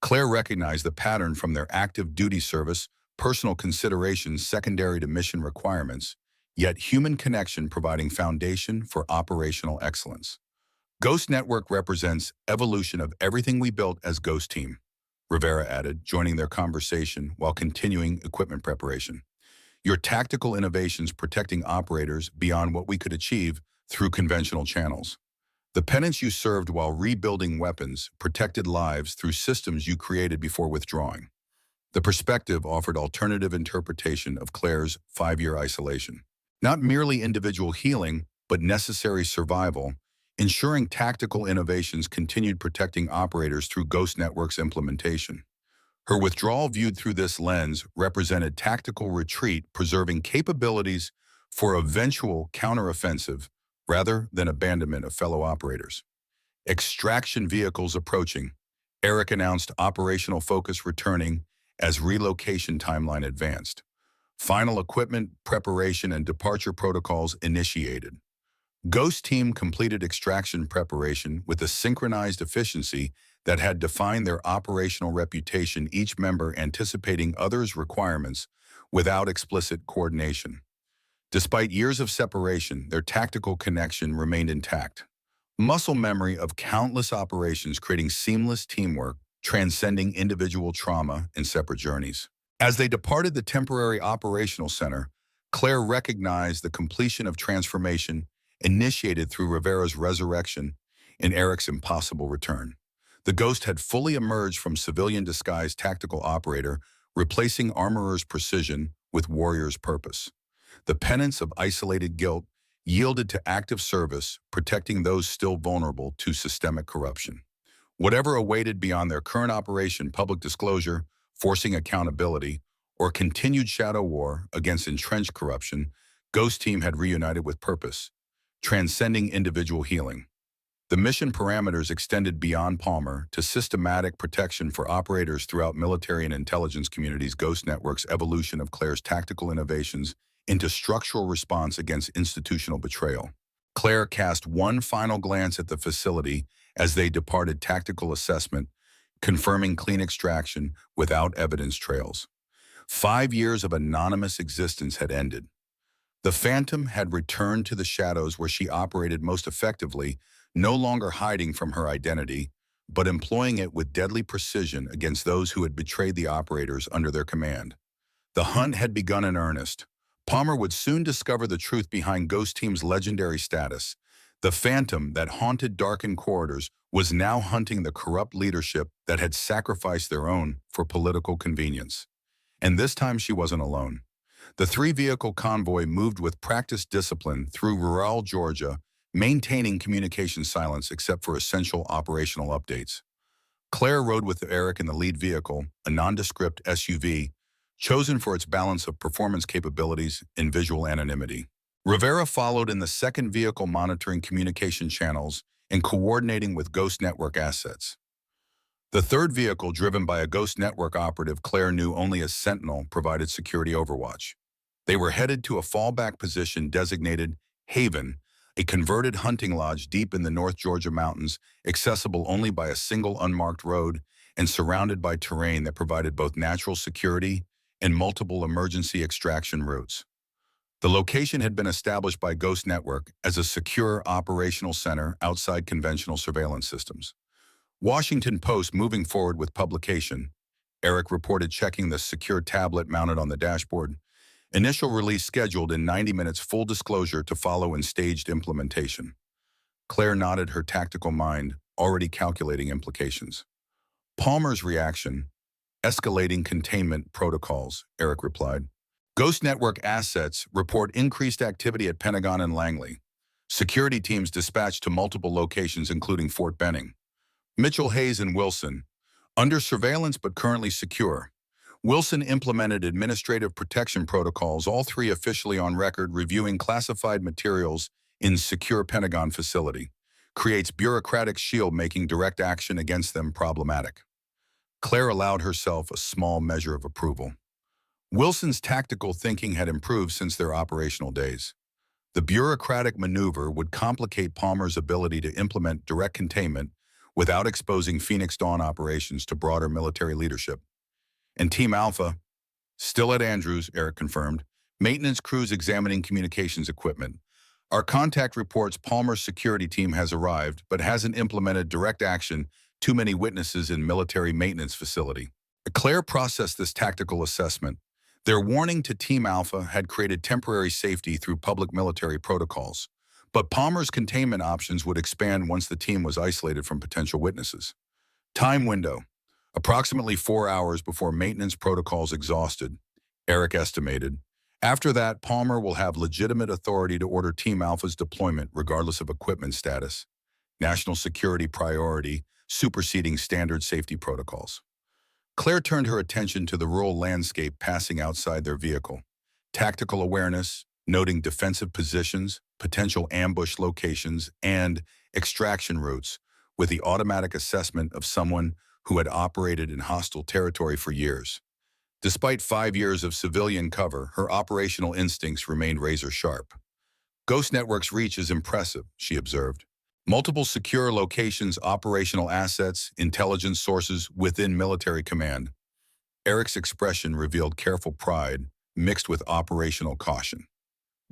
Claire recognized the pattern from their active duty service, personal considerations secondary to mission requirements, yet human connection providing foundation for operational excellence. Ghost Network represents evolution of everything we built as Ghost Team, Rivera added, joining their conversation while continuing equipment preparation. Your tactical innovations protecting operators beyond what we could achieve through conventional channels. The penance you served while rebuilding weapons protected lives through systems you created before withdrawing. The perspective offered alternative interpretation of Claire's 5-year isolation. Not merely individual healing, but necessary survival, ensuring tactical innovations continued protecting operators through Ghost Network's implementation. Her withdrawal viewed through this lens represented tactical retreat, preserving capabilities for eventual counteroffensive rather than abandonment of fellow operators. Extraction vehicles approaching. Eric announced operational focus returning as relocation timeline advanced. Final equipment preparation and departure protocols initiated. Ghost Team completed extraction preparation with a synchronized efficiency that had defined their operational reputation, each member anticipating others' requirements without explicit coordination. Despite years of separation, their tactical connection remained intact. Muscle memory of countless operations creating seamless teamwork, transcending individual trauma and separate journeys. As they departed the temporary operational center, Claire recognized the completion of transformation initiated through Rivera's resurrection and Eric's impossible return. The Ghost had fully emerged from civilian disguised tactical operator, replacing armorer's precision with warrior's purpose. The penance of isolated guilt yielded to active service, protecting those still vulnerable to systemic corruption. Whatever awaited beyond their current operation, public disclosure, forcing accountability, or continued shadow war against entrenched corruption, Ghost Team had reunited with purpose, transcending individual healing. The mission parameters extended beyond Palmer to systematic protection for operators throughout military and intelligence communities. Ghost Network's evolution of Claire's tactical innovations into structural response against institutional betrayal. Claire cast one final glance at the facility as they departed tactical assessment, confirming clean extraction without evidence trails. 5 years of anonymous existence had ended. The Phantom had returned to the shadows where she operated most effectively, no longer hiding from her identity, but employing it with deadly precision against those who had betrayed the operators under their command. The hunt had begun in earnest. Palmer would soon discover the truth behind Ghost Team's legendary status. The Phantom that haunted darkened corridors was now hunting the corrupt leadership that had sacrificed their own for political convenience. And this time she wasn't alone. The 3-vehicle convoy moved with practiced discipline through rural Georgia, maintaining communication silence except for essential operational updates. Claire rode with Eric in the lead vehicle, a nondescript SUV, chosen for its balance of performance capabilities and visual anonymity. Rivera followed in the second vehicle, monitoring communication channels and coordinating with Ghost Network assets. The third vehicle, driven by a Ghost Network operative Claire knew only as Sentinel, provided security overwatch. They were headed to a fallback position designated Haven, a converted hunting lodge deep in the North Georgia mountains, accessible only by a single unmarked road and surrounded by terrain that provided both natural security and multiple emergency extraction routes. The location had been established by Ghost Network as a secure operational center outside conventional surveillance systems. Washington Post moving forward with publication. Eric reported checking the secure tablet mounted on the dashboard. Initial release scheduled in 90 minutes, full disclosure to follow in staged implementation. Claire nodded, her tactical mind already calculating implications. Palmer's reaction, escalating containment protocols, Eric replied. Ghost Network assets report increased activity at Pentagon and Langley. Security teams dispatched to multiple locations, including Fort Benning. Mitchell, Hayes, and Wilson, under surveillance but currently secure. Wilson implemented administrative protection protocols, all three officially on record, reviewing classified materials in secure Pentagon facility. Creates bureaucratic shield, making direct action against them problematic. Claire allowed herself a small measure of approval. Wilson's tactical thinking had improved since their operational days. The bureaucratic maneuver would complicate Palmer's ability to implement direct containment without exposing Phoenix Dawn operations to broader military leadership. And Team Alpha, still at Andrews, Eric confirmed. Maintenance crews examining communications equipment. Our contact reports Palmer's security team has arrived, but hasn't implemented direct action. Too many witnesses in military maintenance facility. Claire processed this tactical assessment. Their warning to Team Alpha had created temporary safety through public military protocols. But Palmer's containment options would expand once the team was isolated from potential witnesses. Time window. Approximately 4 hours before maintenance protocols exhausted, Eric estimated. After that, Palmer will have legitimate authority to order Team Alpha's deployment regardless of equipment status. National security priority, superseding standard safety protocols. Claire turned her attention to the rural landscape passing outside their vehicle. Tactical awareness, noting defensive positions, potential ambush locations, and extraction routes, with the automatic assessment of someone who had operated in hostile territory for years. Despite 5 years of civilian cover, her operational instincts remained razor-sharp. Ghost Network's reach is impressive, she observed. Multiple secure locations, operational assets, intelligence sources within military command. Eric's expression revealed careful pride mixed with operational caution.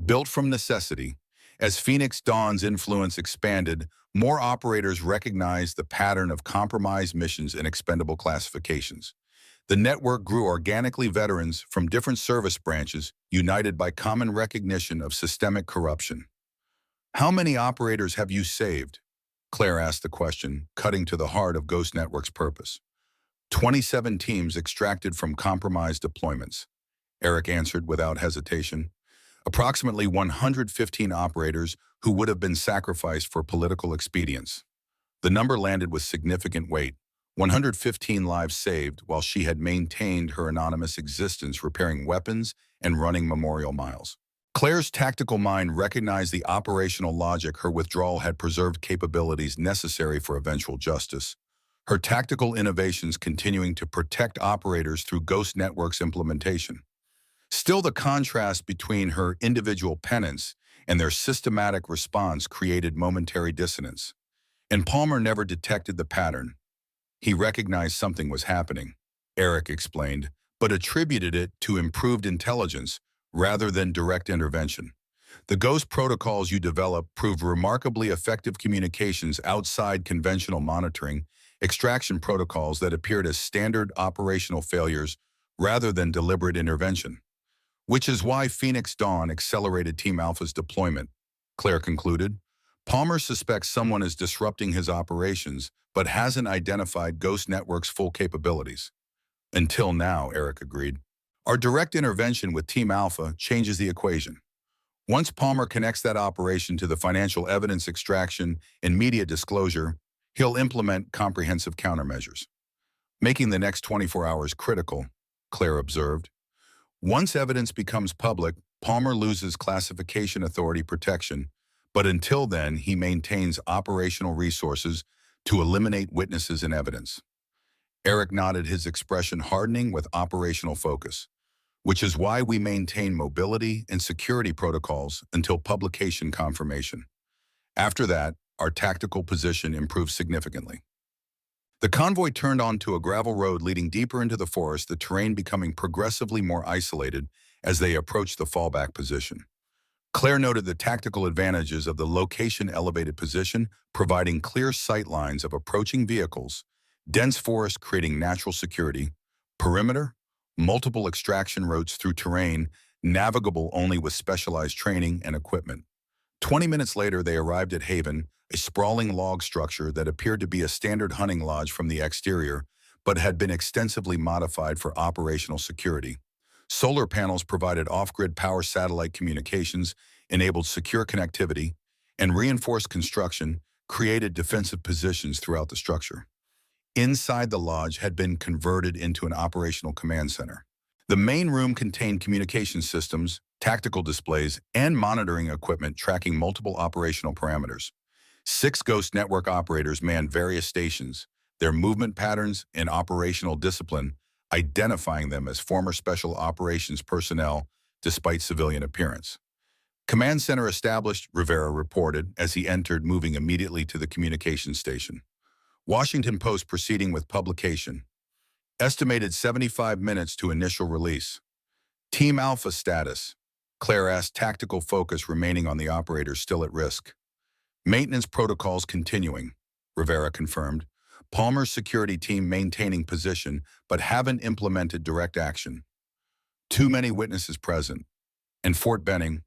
Built from necessity, as Phoenix Dawn's influence expanded, more operators recognized the pattern of compromised missions and expendable classifications. The network grew organically, veterans from different service branches, united by common recognition of systemic corruption. How many operators have you saved? Claire asked the question, cutting to the heart of Ghost Network's purpose. 27 teams extracted from compromised deployments, Eric answered without hesitation. Approximately 115 operators who would have been sacrificed for political expedience. The number landed with significant weight. 115 lives saved while she had maintained her anonymous existence, repairing weapons and running memorial miles. Claire's tactical mind recognized the operational logic. Her withdrawal had preserved capabilities necessary for eventual justice. Her tactical innovations continuing to protect operators through Ghost Network's implementation. Still, the contrast between her individual penance and their systematic response created momentary dissonance. And Palmer never detected the pattern. He recognized something was happening, Eric explained, but attributed it to improved intelligence rather than direct intervention. The Ghost protocols you developed proved remarkably effective communications outside conventional monitoring, extraction protocols that appeared as standard operational failures rather than deliberate intervention. Which is why Phoenix Dawn accelerated Team Alpha's deployment, Claire concluded. Palmer suspects someone is disrupting his operations, but hasn't identified Ghost Network's full capabilities. Until now, Eric agreed. Our direct intervention with Team Alpha changes the equation. Once Palmer connects that operation to the financial evidence extraction and media disclosure, he'll implement comprehensive countermeasures. Making the next 24 hours critical, Claire observed. Once evidence becomes public, Palmer loses classification authority protection, but until then, he maintains operational resources to eliminate witnesses and evidence. Eric nodded, his expression hardening with operational focus, which is why we maintain mobility and security protocols until publication confirmation. After that, our tactical position improves significantly. The convoy turned onto a gravel road leading deeper into the forest, the terrain becoming progressively more isolated as they approached the fallback position. Claire noted the tactical advantages of the location-elevated position, providing clear sight lines of approaching vehicles, dense forest creating natural security, perimeter, multiple extraction routes through terrain, navigable only with specialized training and equipment. 20 minutes later, they arrived at Haven, a sprawling log structure that appeared to be a standard hunting lodge from the exterior, but had been extensively modified for operational security. Solar panels provided off-grid power, satellite communications, enabled secure connectivity, and reinforced construction created defensive positions throughout the structure. Inside the lodge had been converted into an operational command center. The main room contained communication systems, tactical displays, and monitoring equipment tracking multiple operational parameters. 6 Ghost network operators manned various stations, their movement patterns and operational discipline identifying them as former special operations personnel despite civilian appearance. Command center established, Rivera reported as he entered, moving immediately to the communications station. Washington Post proceeding with publication. Estimated 75 minutes to initial release. Team Alpha status. Claire asked, tactical focus remaining on the operators still at risk. Maintenance protocols continuing, Rivera confirmed. Palmer's security team maintaining position but haven't implemented direct action. Too many witnesses present. And Fort Benning.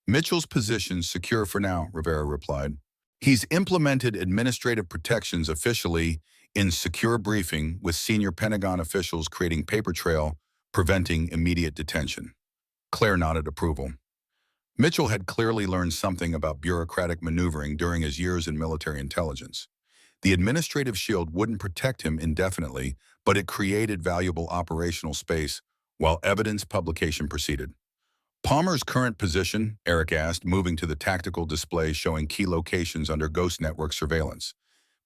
Mitchell's position secure for now, Rivera replied. He's implemented administrative protections officially in secure briefing with senior Pentagon officials creating paper trail, preventing immediate detention. Claire nodded approval. Mitchell had clearly learned something about bureaucratic maneuvering during his years in military intelligence. The administrative shield wouldn't protect him indefinitely, but it created valuable operational space while evidence publication proceeded. Palmer's current position, Eric asked, moving to the tactical display showing key locations under Ghost Network surveillance.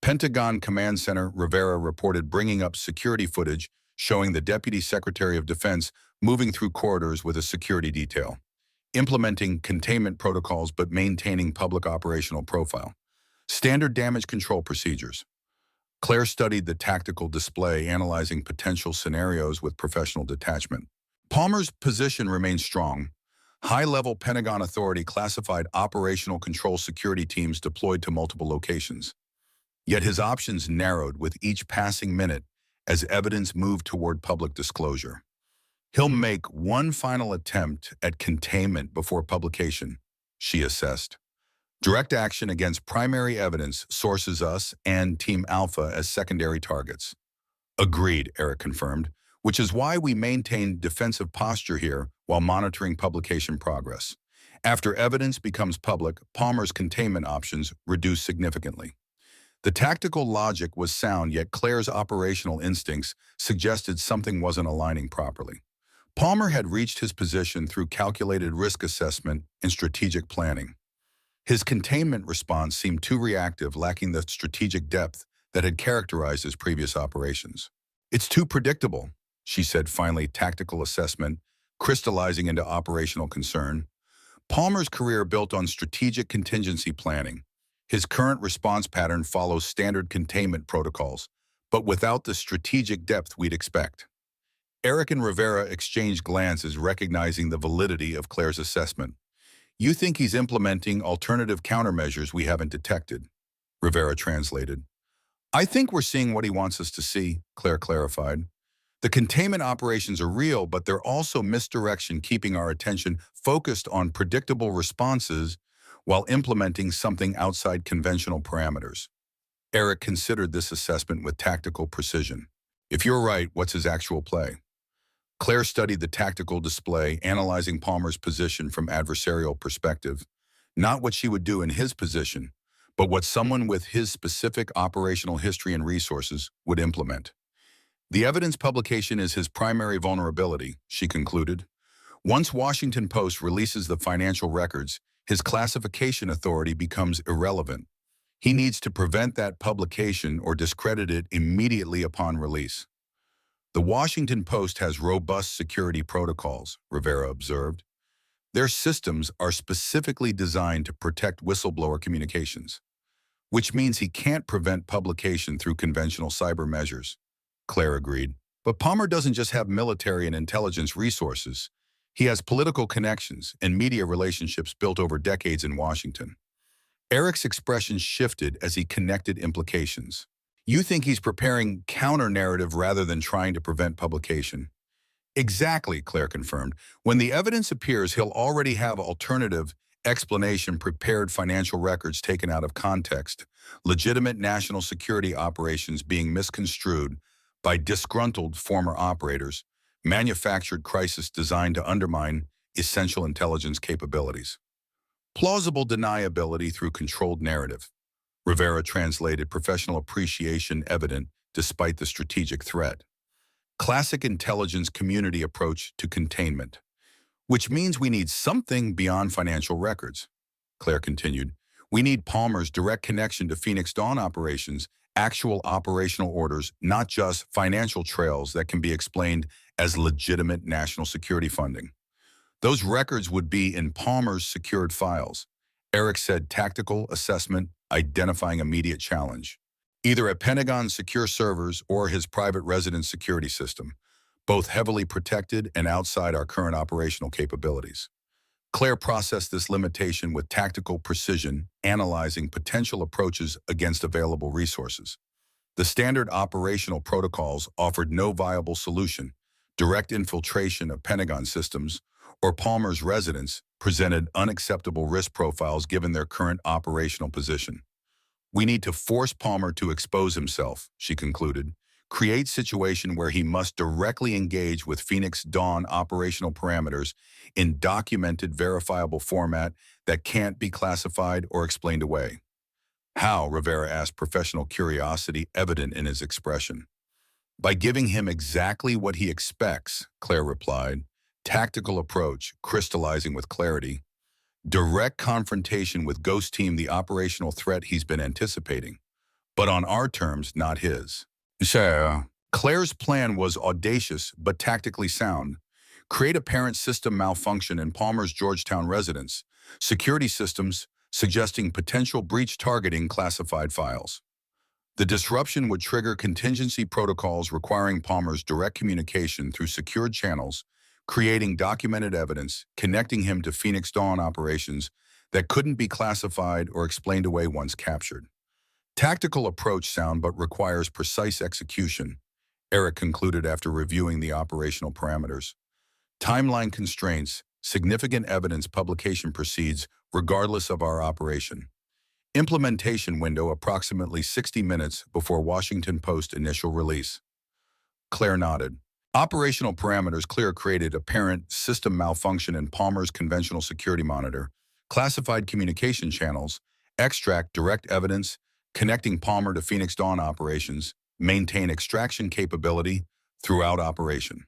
Pentagon Command Center, Rivera reported, bringing up security footage showing the Deputy Secretary of Defense moving through corridors with a security detail, implementing containment protocols but maintaining public operational profile. Standard damage control procedures. Claire studied the tactical display, analyzing potential scenarios with professional detachment. Palmer's position remained strong. High-level Pentagon authority classified operational control security teams deployed to multiple locations. Yet his options narrowed with each passing minute as evidence moved toward public disclosure. He'll make one final attempt at containment before publication, she assessed. Direct action against primary evidence sources us and Team Alpha as secondary targets. Agreed, Eric confirmed, which is why we maintain defensive posture here while monitoring publication progress. After evidence becomes public, Palmer's containment options reduce significantly. The tactical logic was sound, yet Claire's operational instincts suggested something wasn't aligning properly. Palmer had reached his position through calculated risk assessment and strategic planning. His containment response seemed too reactive, lacking the strategic depth that had characterized his previous operations. It's too predictable, she said finally, tactical assessment crystallizing into operational concern. Palmer's career built on strategic contingency planning. His current response pattern follows standard containment protocols, but without the strategic depth we'd expect. Eric and Rivera exchanged glances, recognizing the validity of Claire's assessment. You think he's implementing alternative countermeasures we haven't detected, Rivera translated. I think we're seeing what he wants us to see, Claire clarified. The containment operations are real, but they're also misdirection, keeping our attention focused on predictable responses while implementing something outside conventional parameters. Eric considered this assessment with tactical precision. If you're right, what's his actual play? Claire studied the tactical display, analyzing Palmer's position from adversarial perspective. Not what she would do in his position, but what someone with his specific operational history and resources would implement. The evidence publication is his primary vulnerability, she concluded. Once Washington Post releases the financial records, his classification authority becomes irrelevant. He needs to prevent that publication or discredit it immediately upon release. The Washington Post has robust security protocols, Rivera observed. Their systems are specifically designed to protect whistleblower communications. which means he can't prevent publication through conventional cyber measures. Claire agreed. But Palmer doesn't just have military and intelligence resources. He has political connections and media relationships built over decades in Washington. Eric's expression shifted as he connected implications. You think he's preparing counter-narrative rather than trying to prevent publication? Exactly, Claire confirmed. When the evidence appears, he'll already have alternative explanation prepared financial records taken out of context, legitimate national security operations being misconstrued by disgruntled former operators, manufactured crisis designed to undermine essential intelligence capabilities. Plausible deniability through controlled narrative. Rivera translated professional appreciation evident despite the strategic threat. Classic intelligence community approach to containment, which means we need something beyond financial records. Claire continued, we need Palmer's direct connection to Phoenix Dawn operations, actual operational orders, not just financial trails that can be explained as legitimate national security funding. Those records would be in Palmer's secured files. Eric said tactical assessment, identifying immediate challenge. Either at Pentagon's secure servers or his private residence security system, both heavily protected and outside our current operational capabilities. Claire processed this limitation with tactical precision, analyzing potential approaches against available resources. The standard operational protocols offered no viable solution. Direct infiltration of Pentagon systems or Palmer's residence presented unacceptable risk profiles given their current operational position. We need to force Palmer to expose himself, she concluded, create situation where he must directly engage with Phoenix Dawn operational parameters in documented, verifiable format that can't be classified or explained away. How, Rivera asked, professional curiosity evident in his expression. By giving him exactly what he expects, Claire replied, tactical approach, crystallizing with clarity, direct confrontation with Ghost Team, the operational threat he's been anticipating, but on our terms, not his. So, Claire's plan was audacious but tactically sound. Create apparent system malfunction in Palmer's Georgetown residence, security systems suggesting potential breach targeting classified files. The disruption would trigger contingency protocols requiring Palmer's direct communication through secured channels, creating documented evidence, connecting him to Phoenix Dawn operations that couldn't be classified or explained away once captured. Tactical approach sound but requires precise execution, Eric concluded after reviewing the operational parameters. Timeline constraints, significant evidence publication proceeds regardless of our operation. Implementation window approximately 60 minutes before Washington Post initial release. Claire nodded. Operational parameters. Claire created apparent system malfunction in Palmer's conventional security monitor, classified communication channels, extract direct evidence, connecting Palmer to Phoenix Dawn operations, maintain extraction capability throughout operation.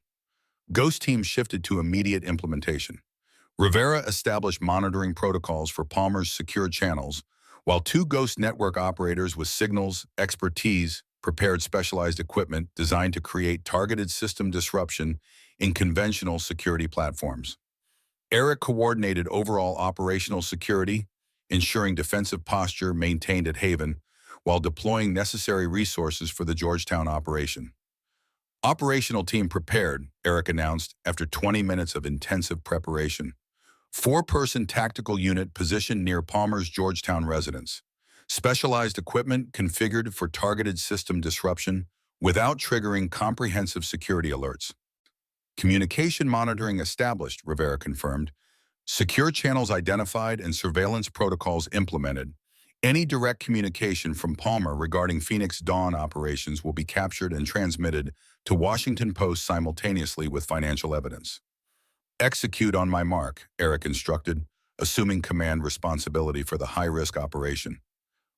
Ghost Team shifted to immediate implementation. Rivera established monitoring protocols for Palmer's secured channels, while two Ghost Network operators with signals expertise prepared specialized equipment designed to create targeted system disruption in conventional security platforms. Eric coordinated overall operational security, ensuring defensive posture maintained at Haven, while deploying necessary resources for the Georgetown operation. Operational team prepared, Eric announced after 20 minutes of intensive preparation. 4-person tactical unit positioned near Palmer's Georgetown residence. Specialized equipment configured for targeted system disruption without triggering comprehensive security alerts. Communication monitoring established, Rivera confirmed. Secure channels identified and surveillance protocols implemented. Any direct communication from Palmer regarding Phoenix Dawn operations will be captured and transmitted to Washington Post simultaneously with financial evidence. Execute on my mark, Eric instructed, assuming command responsibility for the high-risk operation.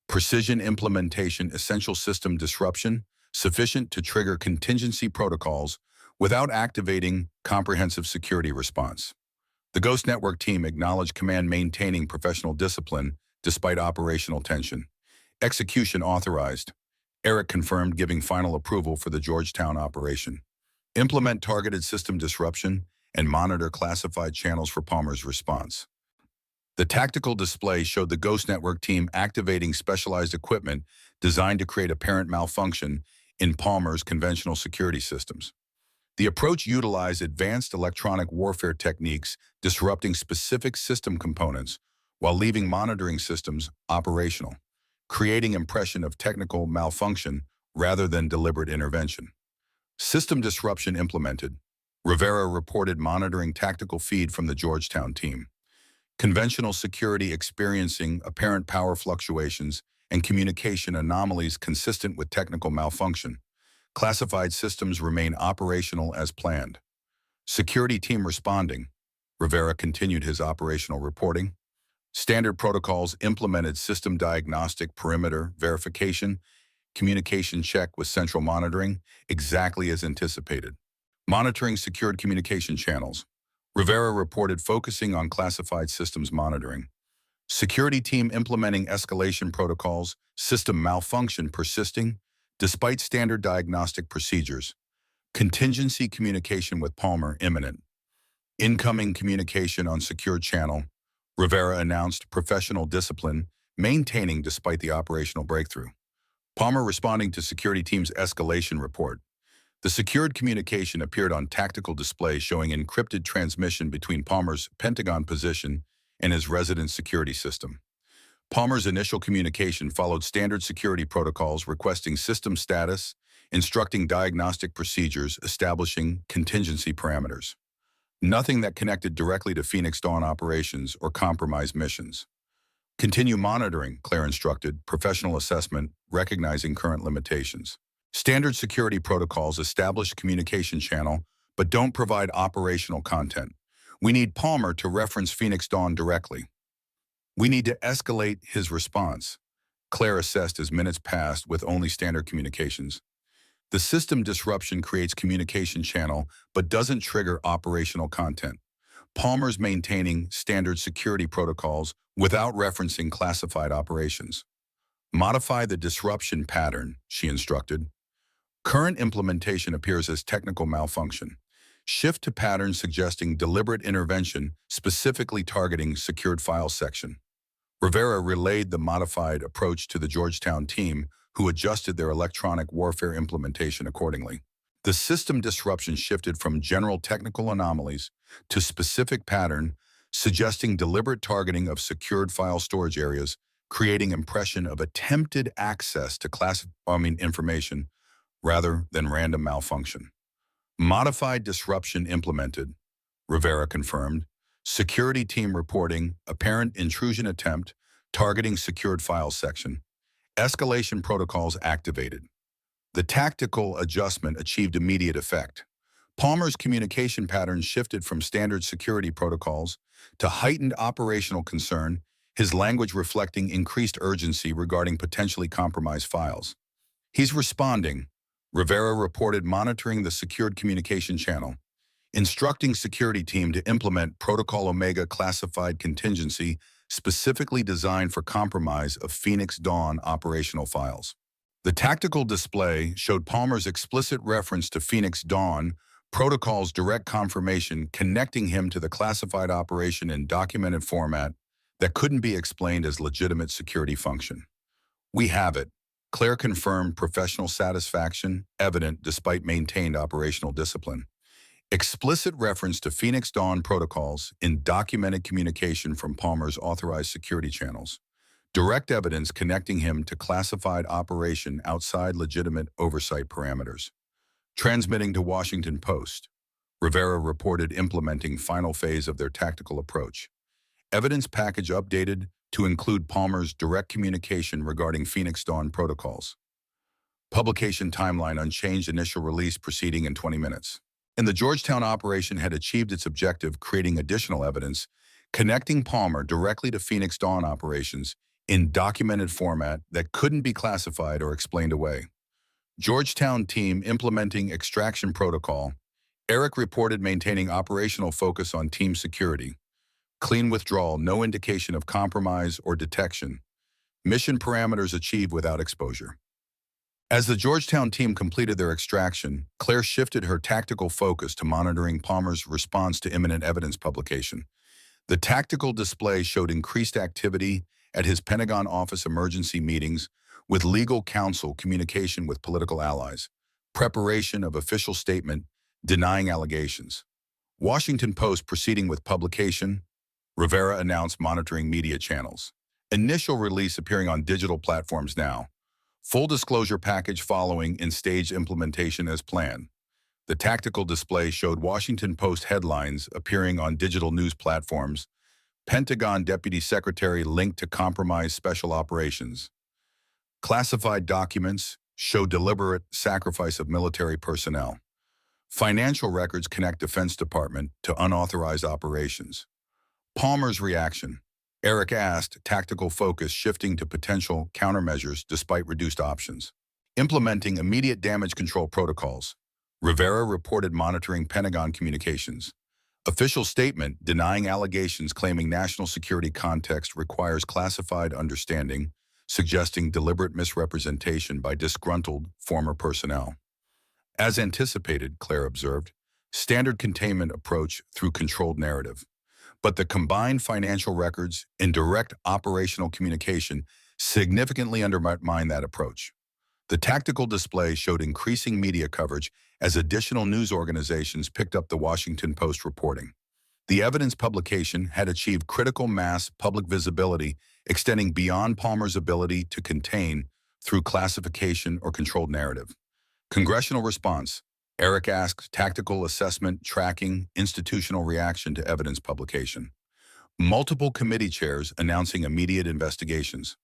Precision implementation, essential system disruption, sufficient to trigger contingency protocols without activating comprehensive security response. The Ghost Network team acknowledged command maintaining professional discipline despite operational tension. Execution authorized. Eric confirmed, giving final approval for the Georgetown operation. Implement targeted system disruption and monitor classified channels for Palmer's response. The tactical display showed the Ghost Network team activating specialized equipment designed to create apparent malfunction in Palmer's conventional security systems. The approach utilized advanced electronic warfare techniques, disrupting specific system components while leaving monitoring systems operational, creating impression of technical malfunction rather than deliberate intervention. System disruption implemented. Rivera reported monitoring tactical feed from the Georgetown team. Conventional security experiencing apparent power fluctuations and communication anomalies consistent with technical malfunction. Classified systems remain operational as planned. Security team responding. Rivera continued his operational reporting. Standard protocols implemented system diagnostic, perimeter verification, communication check with central monitoring, exactly as anticipated. Monitoring secured communication channels. Rivera reported focusing on classified systems monitoring. Security team implementing escalation protocols, system malfunction persisting, despite standard diagnostic procedures. Contingency communication with Palmer imminent. Incoming communication on secured channel. Rivera announced professional discipline, maintaining despite the operational breakthrough. Palmer responding to security team's escalation report. The secured communication appeared on tactical display showing encrypted transmission between Palmer's Pentagon position and his resident security system. Palmer's initial communication followed standard security protocols requesting system status, instructing diagnostic procedures, establishing contingency parameters. Nothing that connected directly to Phoenix Dawn operations or compromised missions. Continue monitoring, Claire instructed, professional assessment, recognizing current limitations. Standard security protocols establish communication channel, but don't provide operational content. We need Palmer to reference Phoenix Dawn directly. We need to escalate his response. Claire assessed as minutes passed with only standard communications. The system disruption creates communication channel, but doesn't trigger operational content. Palmer's maintaining standard security protocols without referencing classified operations. Modify the disruption pattern, she instructed. Current implementation appears as technical malfunction. Shift to pattern suggesting deliberate intervention, specifically targeting secured file section. Rivera relayed the modified approach to the Georgetown team, who adjusted their electronic warfare implementation accordingly. The system disruption shifted from general technical anomalies to specific pattern, suggesting deliberate targeting of secured file storage areas, creating impression of attempted access to classified information rather than random malfunction. Modified disruption implemented, Rivera confirmed. Security team reporting, apparent intrusion attempt, targeting secured file section. Escalation protocols activated. The tactical adjustment achieved immediate effect. Palmer's communication patterns shifted from standard security protocols to heightened operational concern, his language reflecting increased urgency regarding potentially compromised files. He's responding. Rivera reported monitoring the secured communication channel, instructing security team to implement Protocol Omega classified contingency specifically designed for compromise of Phoenix Dawn operational files. The tactical display showed Palmer's explicit reference to Phoenix Dawn protocol's direct confirmation, connecting him to the classified operation in documented format that couldn't be explained as legitimate security function. We have it. Claire confirmed professional satisfaction, evident despite maintained operational discipline. Explicit reference to Phoenix Dawn protocols in documented communication from Palmer's authorized security channels. Direct evidence connecting him to classified operation outside legitimate oversight parameters. Transmitting to Washington Post. Rivera reported implementing final phase of their tactical approach. Evidence package updated to include Palmer's direct communication regarding Phoenix Dawn protocols. Publication timeline unchanged, initial release proceeding in 20 minutes. And the Georgetown operation had achieved its objective, creating additional evidence, connecting Palmer directly to Phoenix Dawn operations in documented format that couldn't be classified or explained away. Georgetown team implementing extraction protocol. Eric reported maintaining operational focus on team security. Clean withdrawal, no indication of compromise or detection. Mission parameters achieved without exposure. As the Georgetown team completed their extraction, Claire shifted her tactical focus to monitoring Palmer's response to imminent evidence publication. The tactical display showed increased activity at his Pentagon office emergency meetings with legal counsel, communication with political allies, preparation of official statement denying allegations. Washington Post proceeding with publication, Rivera announced monitoring media channels. Initial release appearing on digital platforms now. Full disclosure package following in staged implementation as planned. The tactical display showed Washington Post headlines appearing on digital news platforms. Pentagon Deputy Secretary linked to compromised special operations. Classified documents show deliberate sacrifice of military personnel. Financial records connect Defense Department to unauthorized operations. Palmer's reaction. Eric asked, tactical focus shifting to potential countermeasures despite reduced options. Implementing immediate damage control protocols. Rivera reported monitoring Pentagon communications. Official statement denying allegations claiming national security context requires classified understanding, suggesting deliberate misrepresentation by disgruntled former personnel. As anticipated, Claire observed, standard containment approach through controlled narrative. But the combined financial records and direct operational communication significantly undermine that approach. The tactical display showed increasing media coverage as additional news organizations picked up the Washington Post reporting. The evidence publication had achieved critical mass public visibility, extending beyond Palmer's ability to contain through classification or controlled narrative. Congressional response. Eric asked tactical assessment, tracking, institutional reaction to evidence publication. Multiple committee chairs announcing immediate investigations.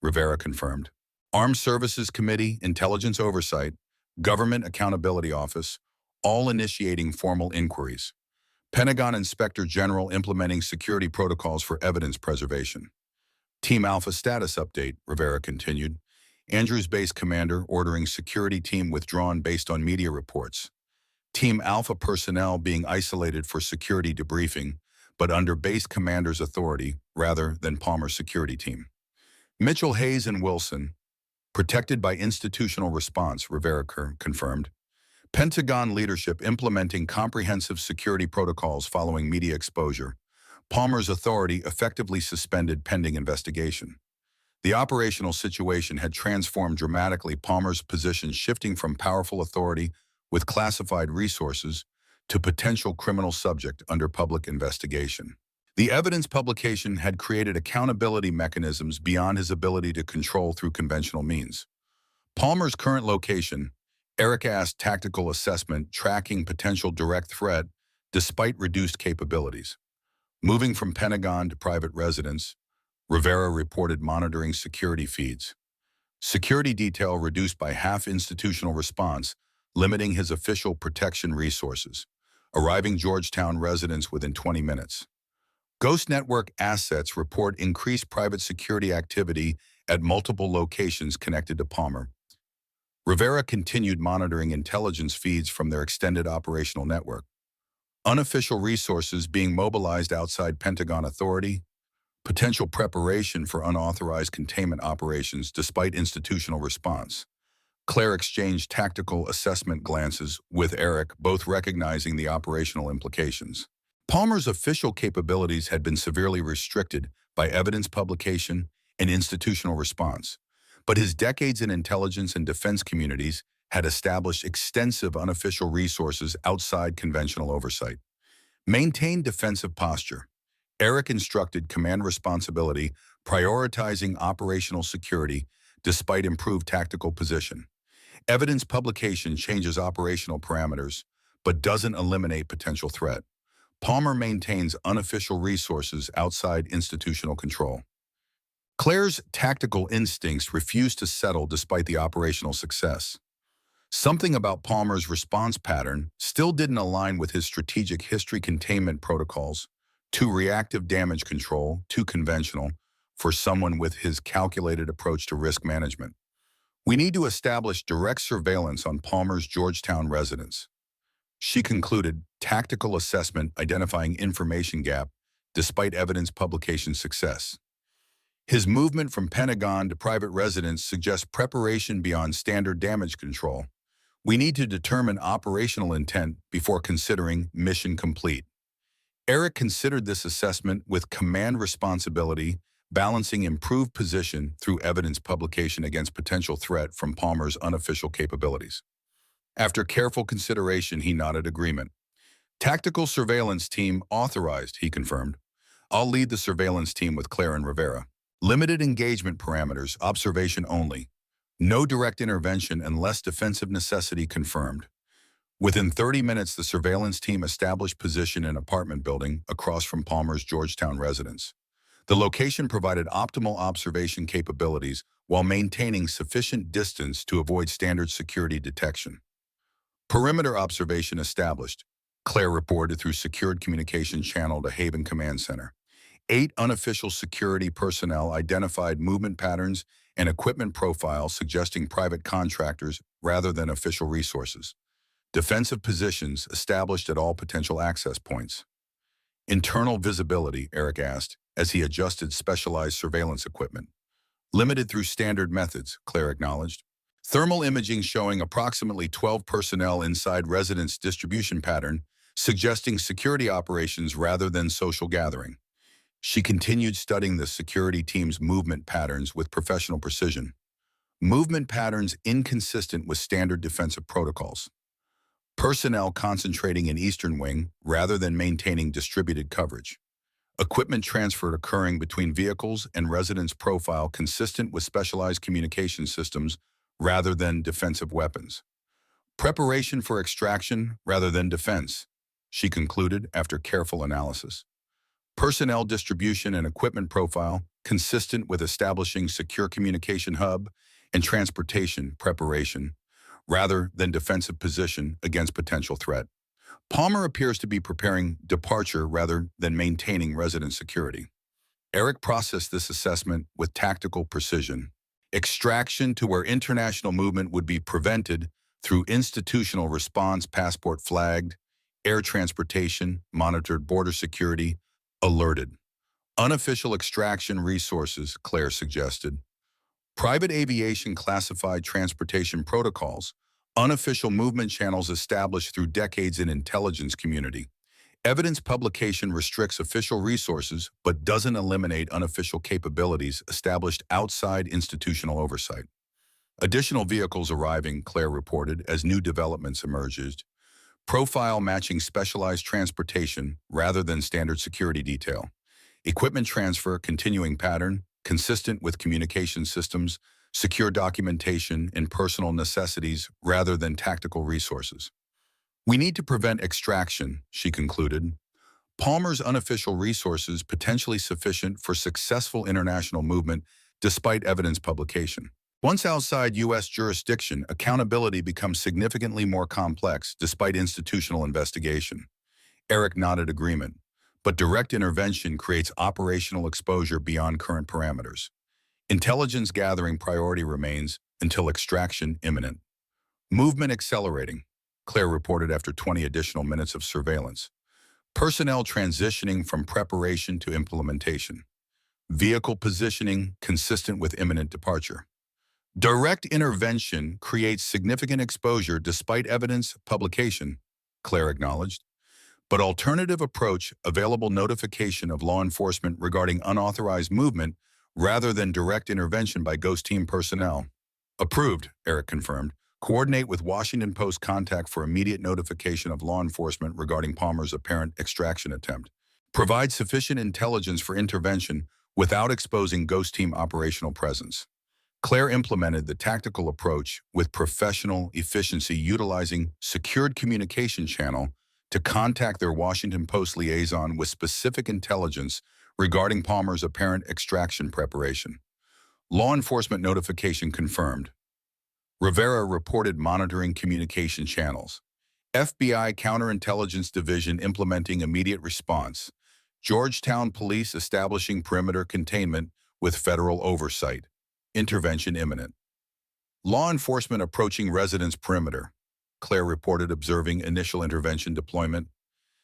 Rivera confirmed. Armed Services Committee, Intelligence Oversight, Government Accountability Office, all initiating formal inquiries. Pentagon Inspector General implementing security protocols for evidence preservation. Team Alpha status update, Rivera continued. Andrews Base Commander ordering security team withdrawn based on media reports. Team Alpha personnel being isolated for security debriefing, but under base commander's authority rather than Palmer's security team. Mitchell, Hayes, and Wilson, protected by institutional response, Rivera confirmed. Pentagon leadership implementing comprehensive security protocols following media exposure. Palmer's authority effectively suspended pending investigation. The operational situation had transformed dramatically, Palmer's position shifting from powerful authority with classified resources to potential criminal subject under public investigation. The evidence publication had created accountability mechanisms beyond his ability to control through conventional means. Palmer's current location, Eric asked tactical assessment tracking potential direct threat despite reduced capabilities. Moving from Pentagon to private residence, Rivera reported monitoring security feeds. Security detail reduced by half, institutional response, limiting his official protection resources. Arriving Georgetown residence within 20 minutes. Ghost Network assets report increased private security activity at multiple locations connected to Palmer. Rivera continued monitoring intelligence feeds from their extended operational network. Unofficial resources being mobilized outside Pentagon authority. Potential preparation for unauthorized containment operations despite institutional response. Claire exchanged tactical assessment glances with Eric, both recognizing the operational implications. Palmer's official capabilities had been severely restricted by evidence publication and institutional response, but his decades in intelligence and defense communities had established extensive unofficial resources outside conventional oversight. Maintain defensive posture. Eric instructed command responsibility, prioritizing operational security despite improved tactical position. Evidence publication changes operational parameters, but doesn't eliminate potential threat. Palmer maintains unofficial resources outside institutional control. Claire's tactical instincts refused to settle despite the operational success. Something about Palmer's response pattern still didn't align with his strategic history containment protocols. Too reactive damage control, too conventional for someone with his calculated approach to risk management. We need to establish direct surveillance on Palmer's Georgetown residence. She concluded, tactical assessment identifying information gap despite evidence publication success. His movement from Pentagon to private residence suggests preparation beyond standard damage control. We need to determine operational intent before considering mission complete. Eric considered this assessment with command responsibility, balancing improved position through evidence publication against potential threat from Palmer's unofficial capabilities. After careful consideration, he nodded agreement. Tactical surveillance team authorized, he confirmed. I'll lead the surveillance team with Claire and Rivera. Limited engagement parameters, observation only. No direct intervention unless defensive necessity confirmed. Within 30 minutes, the surveillance team established position in an apartment building across from Palmer's Georgetown residence. The location provided optimal observation capabilities while maintaining sufficient distance to avoid standard security detection. Perimeter observation established, Claire reported through secured communication channel to Haven Command Center. 8 unofficial security personnel identified movement patterns and equipment profiles suggesting private contractors rather than official resources. Defensive positions established at all potential access points. Internal visibility, Eric asked, as he adjusted specialized surveillance equipment. Limited through standard methods, Claire acknowledged. Thermal imaging showing approximately 12 personnel inside residence distribution pattern, suggesting security operations rather than social gathering. She continued studying the security team's movement patterns with professional precision. Movement patterns inconsistent with standard defensive protocols. Personnel concentrating in Eastern Wing rather than maintaining distributed coverage. Equipment transfer occurring between vehicles and residence profile consistent with specialized communication systems rather than defensive weapons. Preparation for extraction rather than defense, she concluded after careful analysis. Personnel distribution and equipment profile consistent with establishing secure communication hub and transportation preparation rather than defensive position against potential threat. Palmer appears to be preparing departure rather than maintaining resident security. Eric processed this assessment with tactical precision. Extraction to where international movement would be prevented through institutional response, passport flagged, air transportation, monitored border security, alerted. Unofficial extraction resources, Claire suggested. Private aviation classified transportation protocols, unofficial movement channels established through decades in intelligence community. Evidence publication restricts official resources but doesn't eliminate unofficial capabilities established outside institutional oversight. Additional vehicles arriving, Claire reported, as new developments emerged. Profile matching specialized transportation rather than standard security detail. Equipment transfer continuing pattern, consistent with communication systems, secure documentation and personal necessities rather than tactical resources. We need to prevent extraction, she concluded. Palmer's unofficial resources potentially sufficient for successful international movement despite evidence publication. Once outside U.S. jurisdiction, accountability becomes significantly more complex despite institutional investigation. Eric nodded agreement, but direct intervention creates operational exposure beyond current parameters. Intelligence gathering priority remains until extraction imminent. Movement accelerating, Claire reported after 20 additional minutes of surveillance. Personnel transitioning from preparation to implementation. Vehicle positioning consistent with imminent departure. Direct intervention creates significant exposure despite evidence publication, Claire acknowledged. But alternative approach, available notification of law enforcement regarding unauthorized movement rather than direct intervention by ghost team personnel. Approved, Eric confirmed. Coordinate with Washington Post contact for immediate notification of law enforcement regarding Palmer's apparent extraction attempt. Provide sufficient intelligence for intervention without exposing ghost team operational presence. Claire implemented the tactical approach with professional efficiency, utilizing secured communication channel to contact their Washington Post liaison with specific intelligence regarding Palmer's apparent extraction preparation. Law enforcement notification confirmed. Rivera reported monitoring communication channels. FBI Counterintelligence Division implementing immediate response. Georgetown Police establishing perimeter containment with federal oversight. Intervention imminent. Law enforcement approaching residence perimeter. Claire reported observing initial intervention deployment.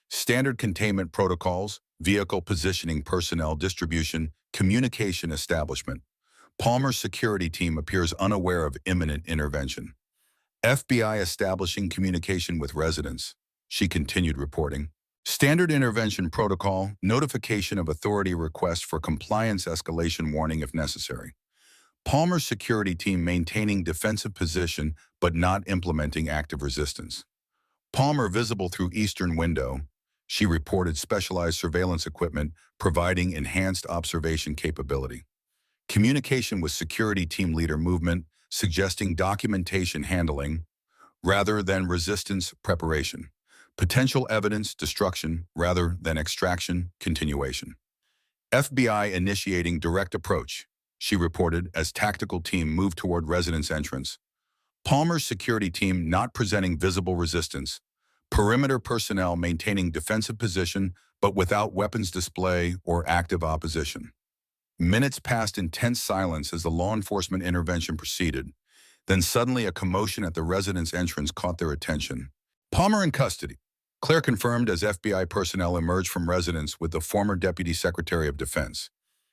Standard containment protocols, vehicle positioning, personnel distribution, communication establishment. Palmer's security team appears unaware of imminent intervention. FBI establishing communication with residents, she continued reporting. Standard intervention protocol, notification of authority request for compliance escalation warning if necessary. Palmer's security team maintaining defensive position but not implementing active resistance. Palmer visible through eastern window. She reported specialized surveillance equipment providing enhanced observation capability. Communication with security team leader movement suggesting documentation handling rather than resistance preparation. Potential evidence destruction rather than extraction continuation. FBI initiating direct approach, she reported as tactical team moved toward residence entrance. Palmer's security team not presenting visible resistance. Perimeter personnel maintaining defensive position but without weapons display or active opposition. Minutes passed in tense silence as the law enforcement intervention proceeded. Then suddenly a commotion at the residence entrance caught their attention. Palmer in custody. Claire confirmed as FBI personnel emerged from residence with the former Deputy Secretary of Defense.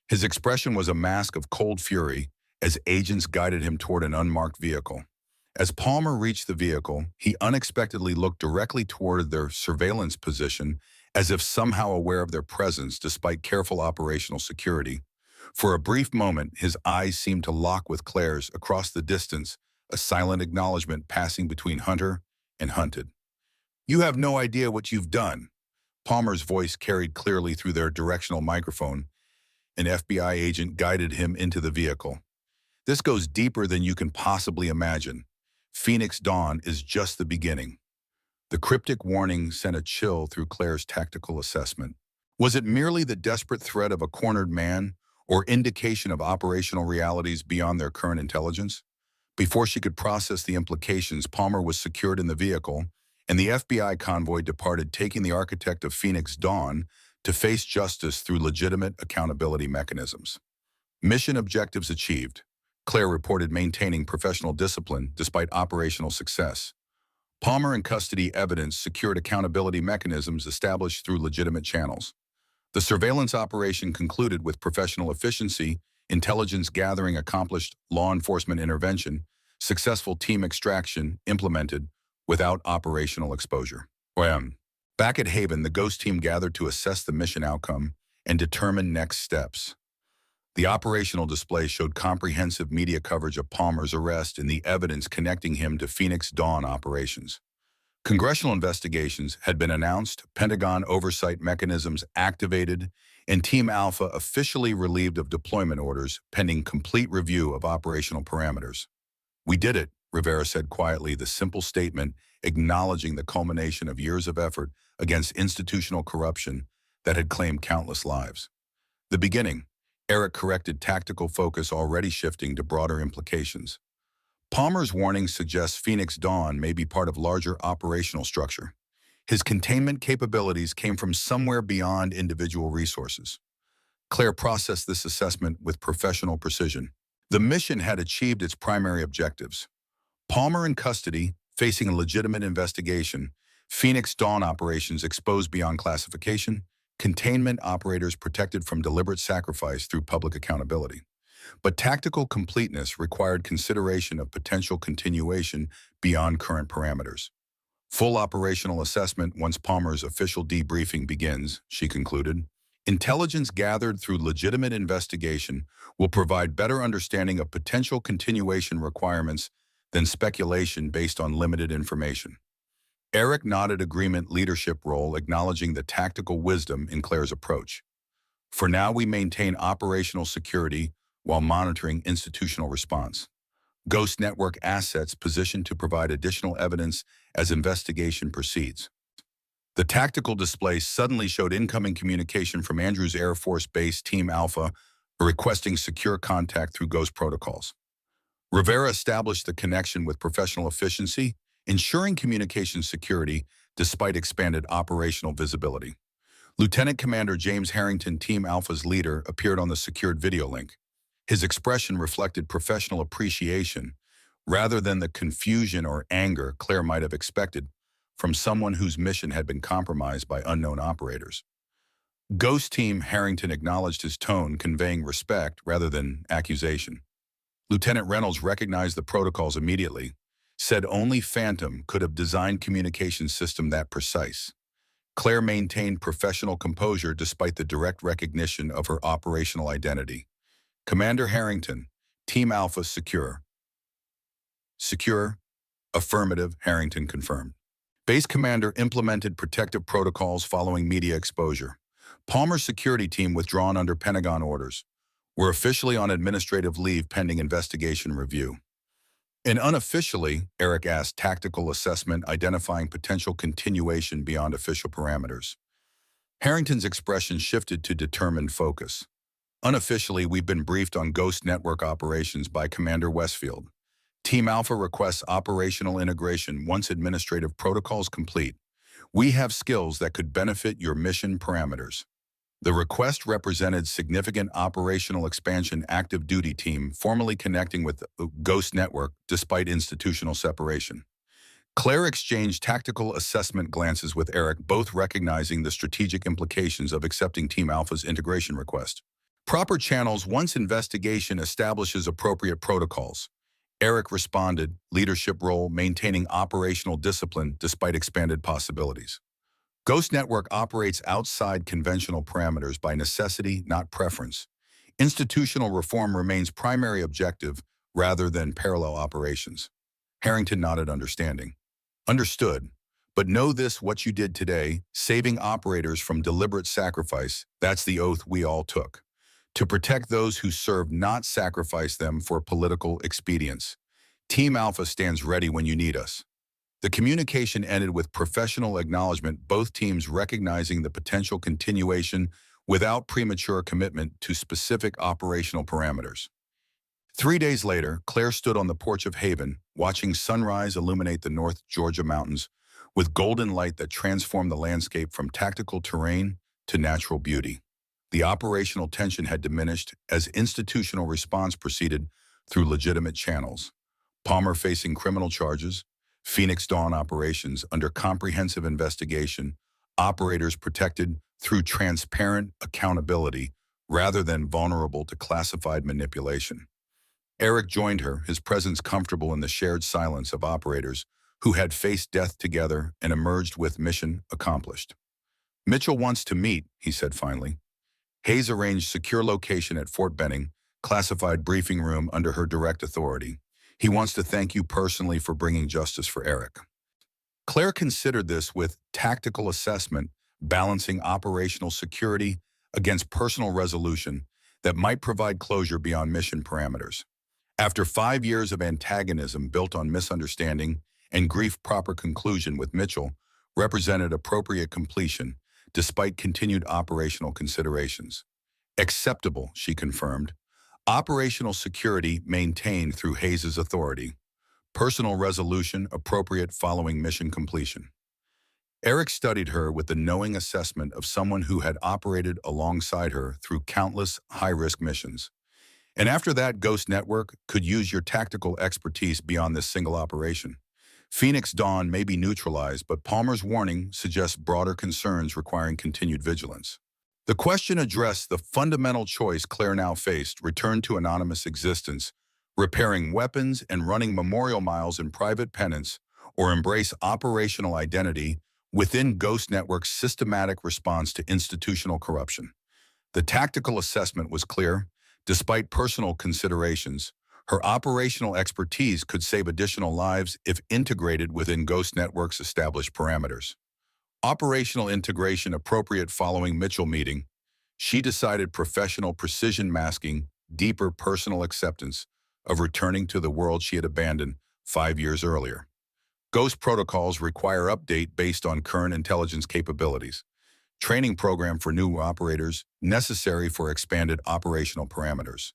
His expression was a mask of cold fury as agents guided him toward an unmarked vehicle. As Palmer reached the vehicle, he unexpectedly looked directly toward their surveillance position as if somehow aware of their presence despite careful operational security. For a brief moment, his eyes seemed to lock with Claire's across the distance, a silent acknowledgement passing between hunter and hunted. "You have no idea what you've done." Palmer's voice carried clearly through their directional microphone. An FBI agent guided him into the vehicle. "This goes deeper than you can possibly imagine. Phoenix Dawn is just the beginning." The cryptic warning sent a chill through Claire's tactical assessment. Was it merely the desperate threat of a cornered man, or indication of operational realities beyond their current intelligence? Before she could process the implications, Palmer was secured in the vehicle, and the FBI convoy departed, taking the architect of Phoenix Dawn to face justice through legitimate accountability mechanisms. Mission objectives achieved. Claire reported maintaining professional discipline despite operational success. Palmer in custody evidence secured accountability mechanisms established through legitimate channels. The surveillance operation concluded with professional efficiency, intelligence gathering accomplished, law enforcement intervention, successful team extraction implemented without operational exposure. Back at Haven, the Ghost team gathered to assess the mission outcome and determine next steps. The operational display showed comprehensive media coverage of Palmer's arrest and the evidence connecting him to Phoenix Dawn operations. Congressional investigations had been announced, Pentagon oversight mechanisms activated, and Team Alpha officially relieved of deployment orders pending complete review of operational parameters. "We did it," Rivera said quietly, the simple statement acknowledging the culmination of years of effort against institutional corruption that had claimed countless lives. The beginning. Eric corrected tactical focus already shifting to broader implications. Palmer's warning suggests Phoenix Dawn may be part of larger operational structure. His containment capabilities came from somewhere beyond individual resources. Claire processed this assessment with professional precision. The mission had achieved its primary objectives. Palmer in custody, facing a legitimate investigation, Phoenix Dawn operations exposed beyond classification, containment operators protected from deliberate sacrifice through public accountability. But tactical completeness required consideration of potential continuation beyond current parameters. Full operational assessment once Palmer's official debriefing begins, she concluded. Intelligence gathered through legitimate investigation will provide better understanding of potential continuation requirements than speculation based on limited information. Eric nodded agreement leadership role, acknowledging the tactical wisdom in Claire's approach. "For now, we maintain operational security while monitoring institutional response. Ghost Network assets positioned to provide additional evidence as investigation proceeds." The tactical display suddenly showed incoming communication from Andrews Air Force Base Team Alpha requesting secure contact through Ghost protocols. Rivera established the connection with professional efficiency, ensuring communication security despite expanded operational visibility. Lieutenant Commander James Harrington, Team Alpha's leader, appeared on the secured video link. His expression reflected professional appreciation rather than the confusion or anger Claire might have expected from someone whose mission had been compromised by unknown operators. Ghost Team Harrington acknowledged his tone, conveying respect rather than accusation. Lieutenant Reynolds recognized the protocols immediately, said only Phantom could have designed communication system that precise. Claire maintained professional composure despite the direct recognition of her operational identity. Commander Harrington, Team Alpha secure. Secure? Affirmative, Harrington confirmed. Base commander implemented protective protocols following media exposure. Palmer's security team withdrawn under Pentagon orders. We're officially on administrative leave pending investigation review. And unofficially, Eric asked tactical assessment identifying potential continuation beyond official parameters. Harrington's expression shifted to determined focus. Unofficially, we've been briefed on Ghost Network operations by Commander Westfield. Team Alpha requests operational integration once administrative protocols complete. We have skills that could benefit your mission parameters. The request represented significant operational expansion active duty team formally connecting with the Ghost Network despite institutional separation. Claire exchanged tactical assessment glances with Eric, both recognizing the strategic implications of accepting Team Alpha's integration request. Proper channels once investigation establishes appropriate protocols. Eric responded, leadership role maintaining operational discipline despite expanded possibilities. Ghost Network operates outside conventional parameters by necessity, not preference. Institutional reform remains primary objective rather than parallel operations. Harrington nodded understanding. Understood. But know this, what you did today, saving operators from deliberate sacrifice, that's the oath we all took. To protect those who serve, not sacrifice them for political expedience. Team Alpha stands ready when you need us. The communication ended with professional acknowledgement, both teams recognizing the potential continuation without premature commitment to specific operational parameters. 3 days later, Claire stood on the porch of Haven, watching sunrise illuminate the North Georgia mountains with golden light that transformed the landscape from tactical terrain to natural beauty. The operational tension had diminished as institutional response proceeded through legitimate channels. Palmer facing criminal charges, Phoenix Dawn operations under comprehensive investigation, operators protected through transparent accountability rather than vulnerable to classified manipulation. Eric joined her, his presence comfortable in the shared silence of operators who had faced death together and emerged with mission accomplished. Mitchell wants to meet, he said finally. Hayes arranged secure location at Fort Benning, classified briefing room under her direct authority. He wants to thank you personally for bringing justice for Eric. Claire considered this with tactical assessment, balancing operational security against personal resolution that might provide closure beyond mission parameters. After 5 years of antagonism built on misunderstanding and grief, proper conclusion with Mitchell represented appropriate completion despite continued operational considerations. Acceptable, she confirmed. Operational security maintained through Hayes' authority. Personal resolution appropriate following mission completion. Eric studied her with the knowing assessment of someone who had operated alongside her through countless high-risk missions. And after that, Ghost Network could use your tactical expertise beyond this single operation. Phoenix Dawn may be neutralized, but Palmer's warning suggests broader concerns requiring continued vigilance. The question addressed the fundamental choice Claire now faced: return to anonymous existence, repairing weapons and running memorial miles in private penance, or embrace operational identity within Ghost Network's systematic response to institutional corruption. The tactical assessment was clear. Despite personal considerations, her operational expertise could save additional lives if integrated within Ghost Network's established parameters. Operational integration appropriate following Mitchell meeting. She decided professional precision masking, deeper personal acceptance of returning to the world she had abandoned 5 years earlier. Ghost protocols require update based on current intelligence capabilities. Training program for new operators necessary for expanded operational parameters.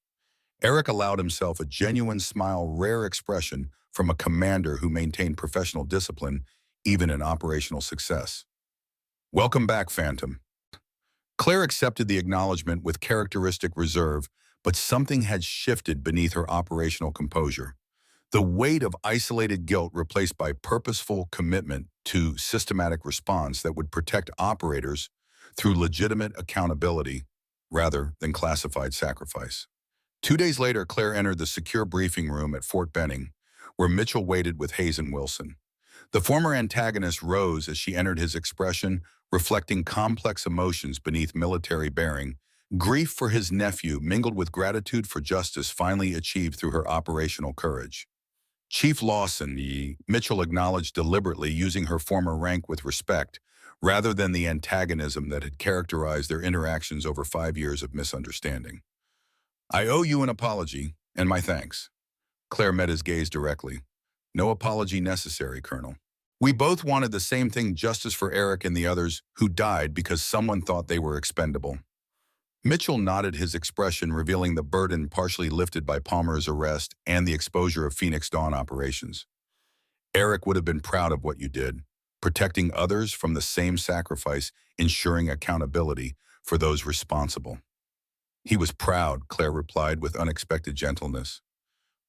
Eric allowed himself a genuine smile, rare expression from a commander who maintained professional discipline even in operational success. Welcome back, Phantom. Claire accepted the acknowledgement with characteristic reserve, but something had shifted beneath her operational composure. The weight of isolated guilt replaced by purposeful commitment to systematic response that would protect operators through legitimate accountability rather than classified sacrifice. 2 days later, Claire entered the secure briefing room at Fort Benning, where Mitchell waited with Hayes and Wilson. The former antagonist rose as she entered his expression, reflecting complex emotions beneath military bearing. Grief for his nephew mingled with gratitude for justice finally achieved through her operational courage. Chief Lawson, Mitchell acknowledged deliberately, using her former rank with respect, rather than the antagonism that had characterized their interactions over 5 years of misunderstanding. I owe you an apology, and my thanks. Claire met his gaze directly. No apology necessary, Colonel. We both wanted the same thing, justice for Eric and the others who died because someone thought they were expendable. Mitchell nodded, his expression revealing the burden partially lifted by Palmer's arrest and the exposure of Phoenix Dawn operations. Eric would have been proud of what you did, protecting others from the same sacrifice, ensuring accountability for those responsible. He was proud, Claire replied with unexpected gentleness.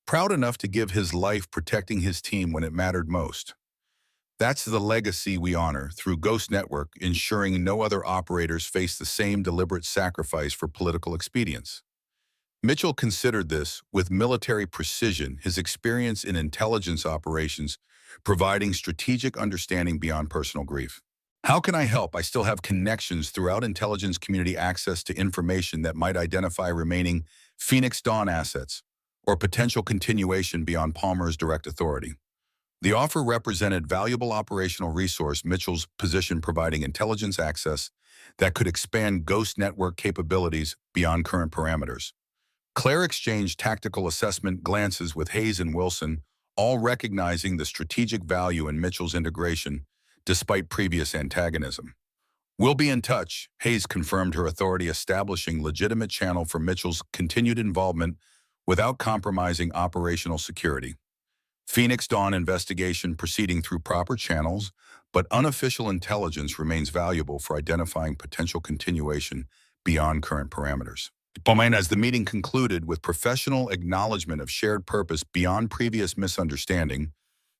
Proud enough to give his life protecting his team when it mattered most. That's the legacy we honor through Ghost Network, ensuring no other operators face the same deliberate sacrifice for political expedience. Mitchell considered this with military precision, his experience in intelligence operations providing strategic understanding beyond personal grief. How can I help? I still have connections throughout intelligence community, access to information that might identify remaining Phoenix Dawn assets or potential continuation beyond Palmer's direct authority. The offer represented valuable operational resource, Mitchell's position providing intelligence access that could expand Ghost Network capabilities beyond current parameters. Claire exchanged tactical assessment glances with Hayes and Wilson, all recognizing the strategic value in Mitchell's integration despite previous antagonism. We'll be in touch, Hayes confirmed, her authority establishing legitimate channel for Mitchell's continued involvement without compromising operational security. Phoenix Dawn investigation proceeding through proper channels, but unofficial intelligence remains valuable for identifying potential continuation beyond current parameters. As the meeting concluded with professional acknowledgement of shared purpose beyond previous misunderstanding,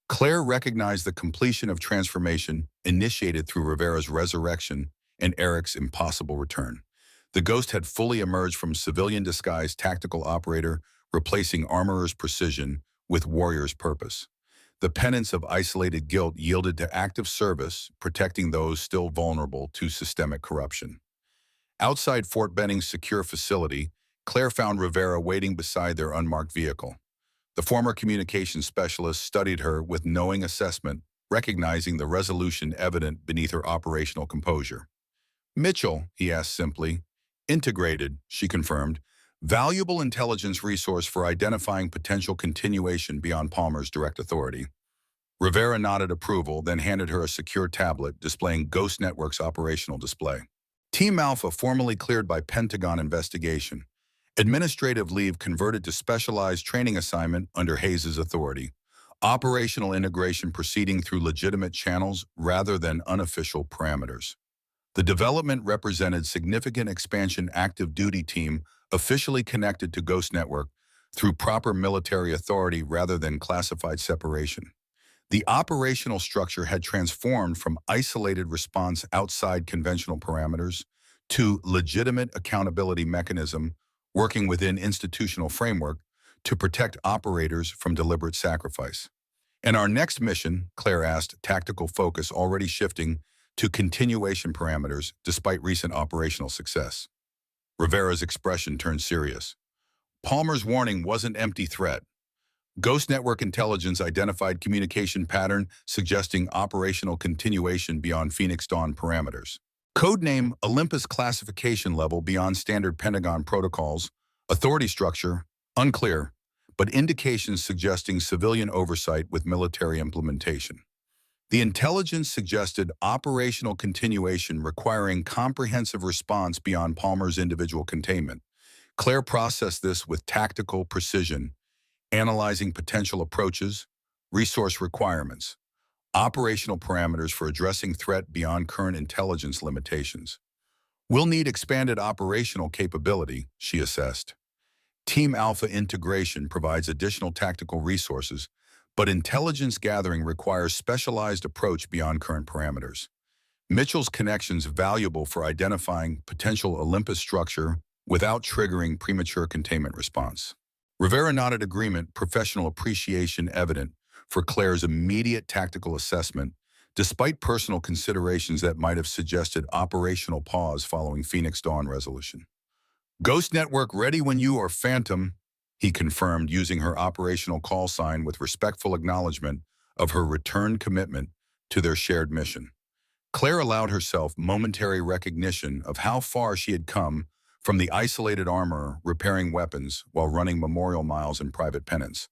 Claire recognized the completion of transformation initiated through Rivera's resurrection and Eric's impossible return. The Ghost had fully emerged from civilian disguise tactical operator, replacing armorer's precision with warrior's purpose. The penance of isolated guilt yielded to active service, protecting those still vulnerable to systemic corruption. Outside Fort Benning's secure facility, Claire found Rivera waiting beside their unmarked vehicle. The former communications specialist studied her with knowing assessment, recognizing the resolution evident beneath her operational composure. Mitchell, he asked simply. Integrated, she confirmed. Valuable intelligence resource for identifying potential continuation beyond Palmer's direct authority. Rivera nodded approval, then handed her a secure tablet displaying Ghost Network's operational display. Team Alpha formally cleared by Pentagon investigation. Administrative leave converted to specialized training assignment under Hayes' authority. Operational integration proceeding through legitimate channels rather than unofficial parameters. The development represented significant expansion. Active duty team officially connected to Ghost Network through proper military authority rather than classified separation. The operational structure had transformed from isolated response outside conventional parameters to legitimate accountability mechanism working within institutional framework to protect operators from deliberate sacrifice. In our next mission, Claire asked, tactical focus already shifting to continuation parameters despite recent operational success. Rivera's expression turned serious. Palmer's warning wasn't empty threat. Ghost Network intelligence identified communication pattern suggesting operational continuation beyond Phoenix Dawn parameters. Codename Olympus classification level beyond standard Pentagon protocols. Authority structure unclear, but indications suggesting civilian oversight with military implementation. The intelligence suggested operational continuation requiring comprehensive response beyond Palmer's individual containment. Claire processed this with tactical precision, analyzing potential approaches, resource requirements, operational parameters for addressing threat beyond current intelligence limitations. We'll need expanded operational capability, she assessed. Team Alpha integration provides additional tactical resources, but intelligence gathering requires specialized approach beyond current parameters. Mitchell's connections valuable for identifying potential Olympus structure without triggering premature containment response. Rivera nodded agreement, professional appreciation evident for Claire's immediate tactical assessment, despite personal considerations that might have suggested operational pause following Phoenix Dawn resolution. "Ghost Network ready when you are, Phantom," he confirmed, using her operational call sign with respectful acknowledgement of her returned commitment to their shared mission. Claire allowed herself momentary recognition of how far she had come from the isolated armorer repairing weapons while running memorial miles in private penance.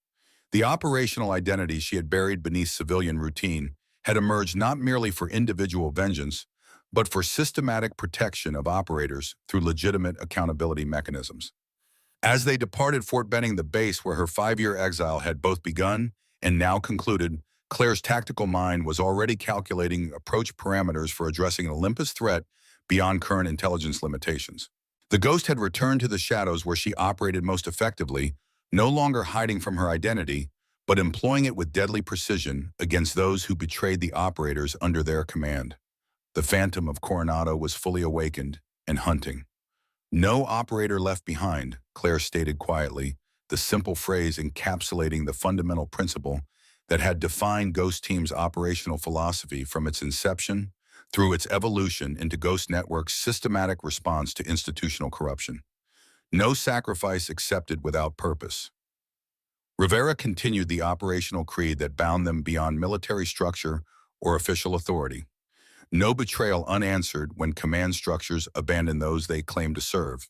The operational identity she had buried beneath civilian routine had emerged not merely for individual vengeance, but for systematic protection of operators through legitimate accountability mechanisms. As they departed Fort Benning, the base where her 5-year exile had both begun and now concluded, Claire's tactical mind was already calculating approach parameters for addressing an Olympus threat beyond current intelligence limitations. The Ghost had returned to the shadows where she operated most effectively, no longer hiding from her identity, but employing it with deadly precision against those who betrayed the operators under their command. The Phantom of Coronado was fully awakened and hunting. "No operator left behind," Claire stated quietly, the simple phrase encapsulating the fundamental principle that had defined Ghost Team's operational philosophy from its inception through its evolution into Ghost Network's systematic response to institutional corruption. No sacrifice accepted without purpose. Rivera continued the operational creed that bound them beyond military structure or official authority. No betrayal unanswered when command structures abandoned those they claimed to serve.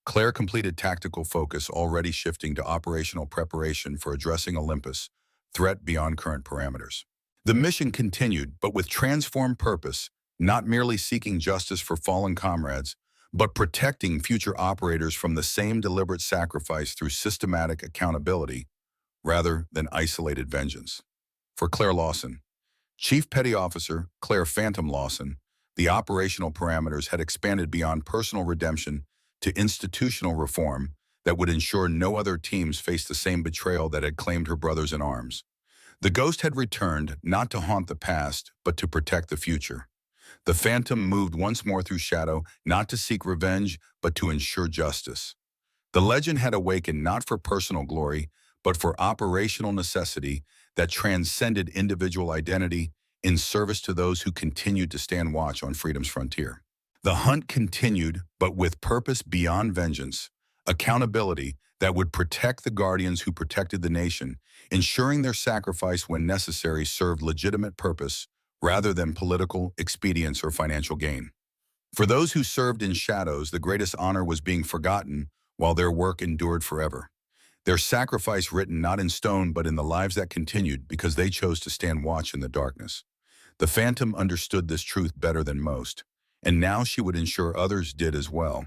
Claire completed tactical focus, already shifting to operational preparation for addressing Olympus, threat beyond current parameters. The mission continued, but with transformed purpose, not merely seeking justice for fallen comrades, but protecting future operators from the same deliberate sacrifice through systematic accountability, rather than isolated vengeance. For Claire Lawson, Chief Petty Officer Claire Phantom Lawson, the operational parameters had expanded beyond personal redemption to institutional reform that would ensure no other teams faced the same betrayal that had claimed her brothers in arms. The Ghost had returned not to haunt the past, but to protect the future. The Phantom moved once more through shadow, not to seek revenge, but to ensure justice. The legend had awakened not for personal glory, but for operational necessity that transcended individual identity in service to those who continued to stand watch on freedom's frontier. The hunt continued, but with purpose beyond vengeance, accountability that would protect the guardians who protected the nation, ensuring their sacrifice when necessary served legitimate purpose rather than political expedience or financial gain. For those who served in shadows, the greatest honor was being forgotten while their work endured forever. Their sacrifice written not in stone but in the lives that continued because they chose to stand watch in the darkness. The Phantom understood this truth better than most, and now she would ensure others did as well.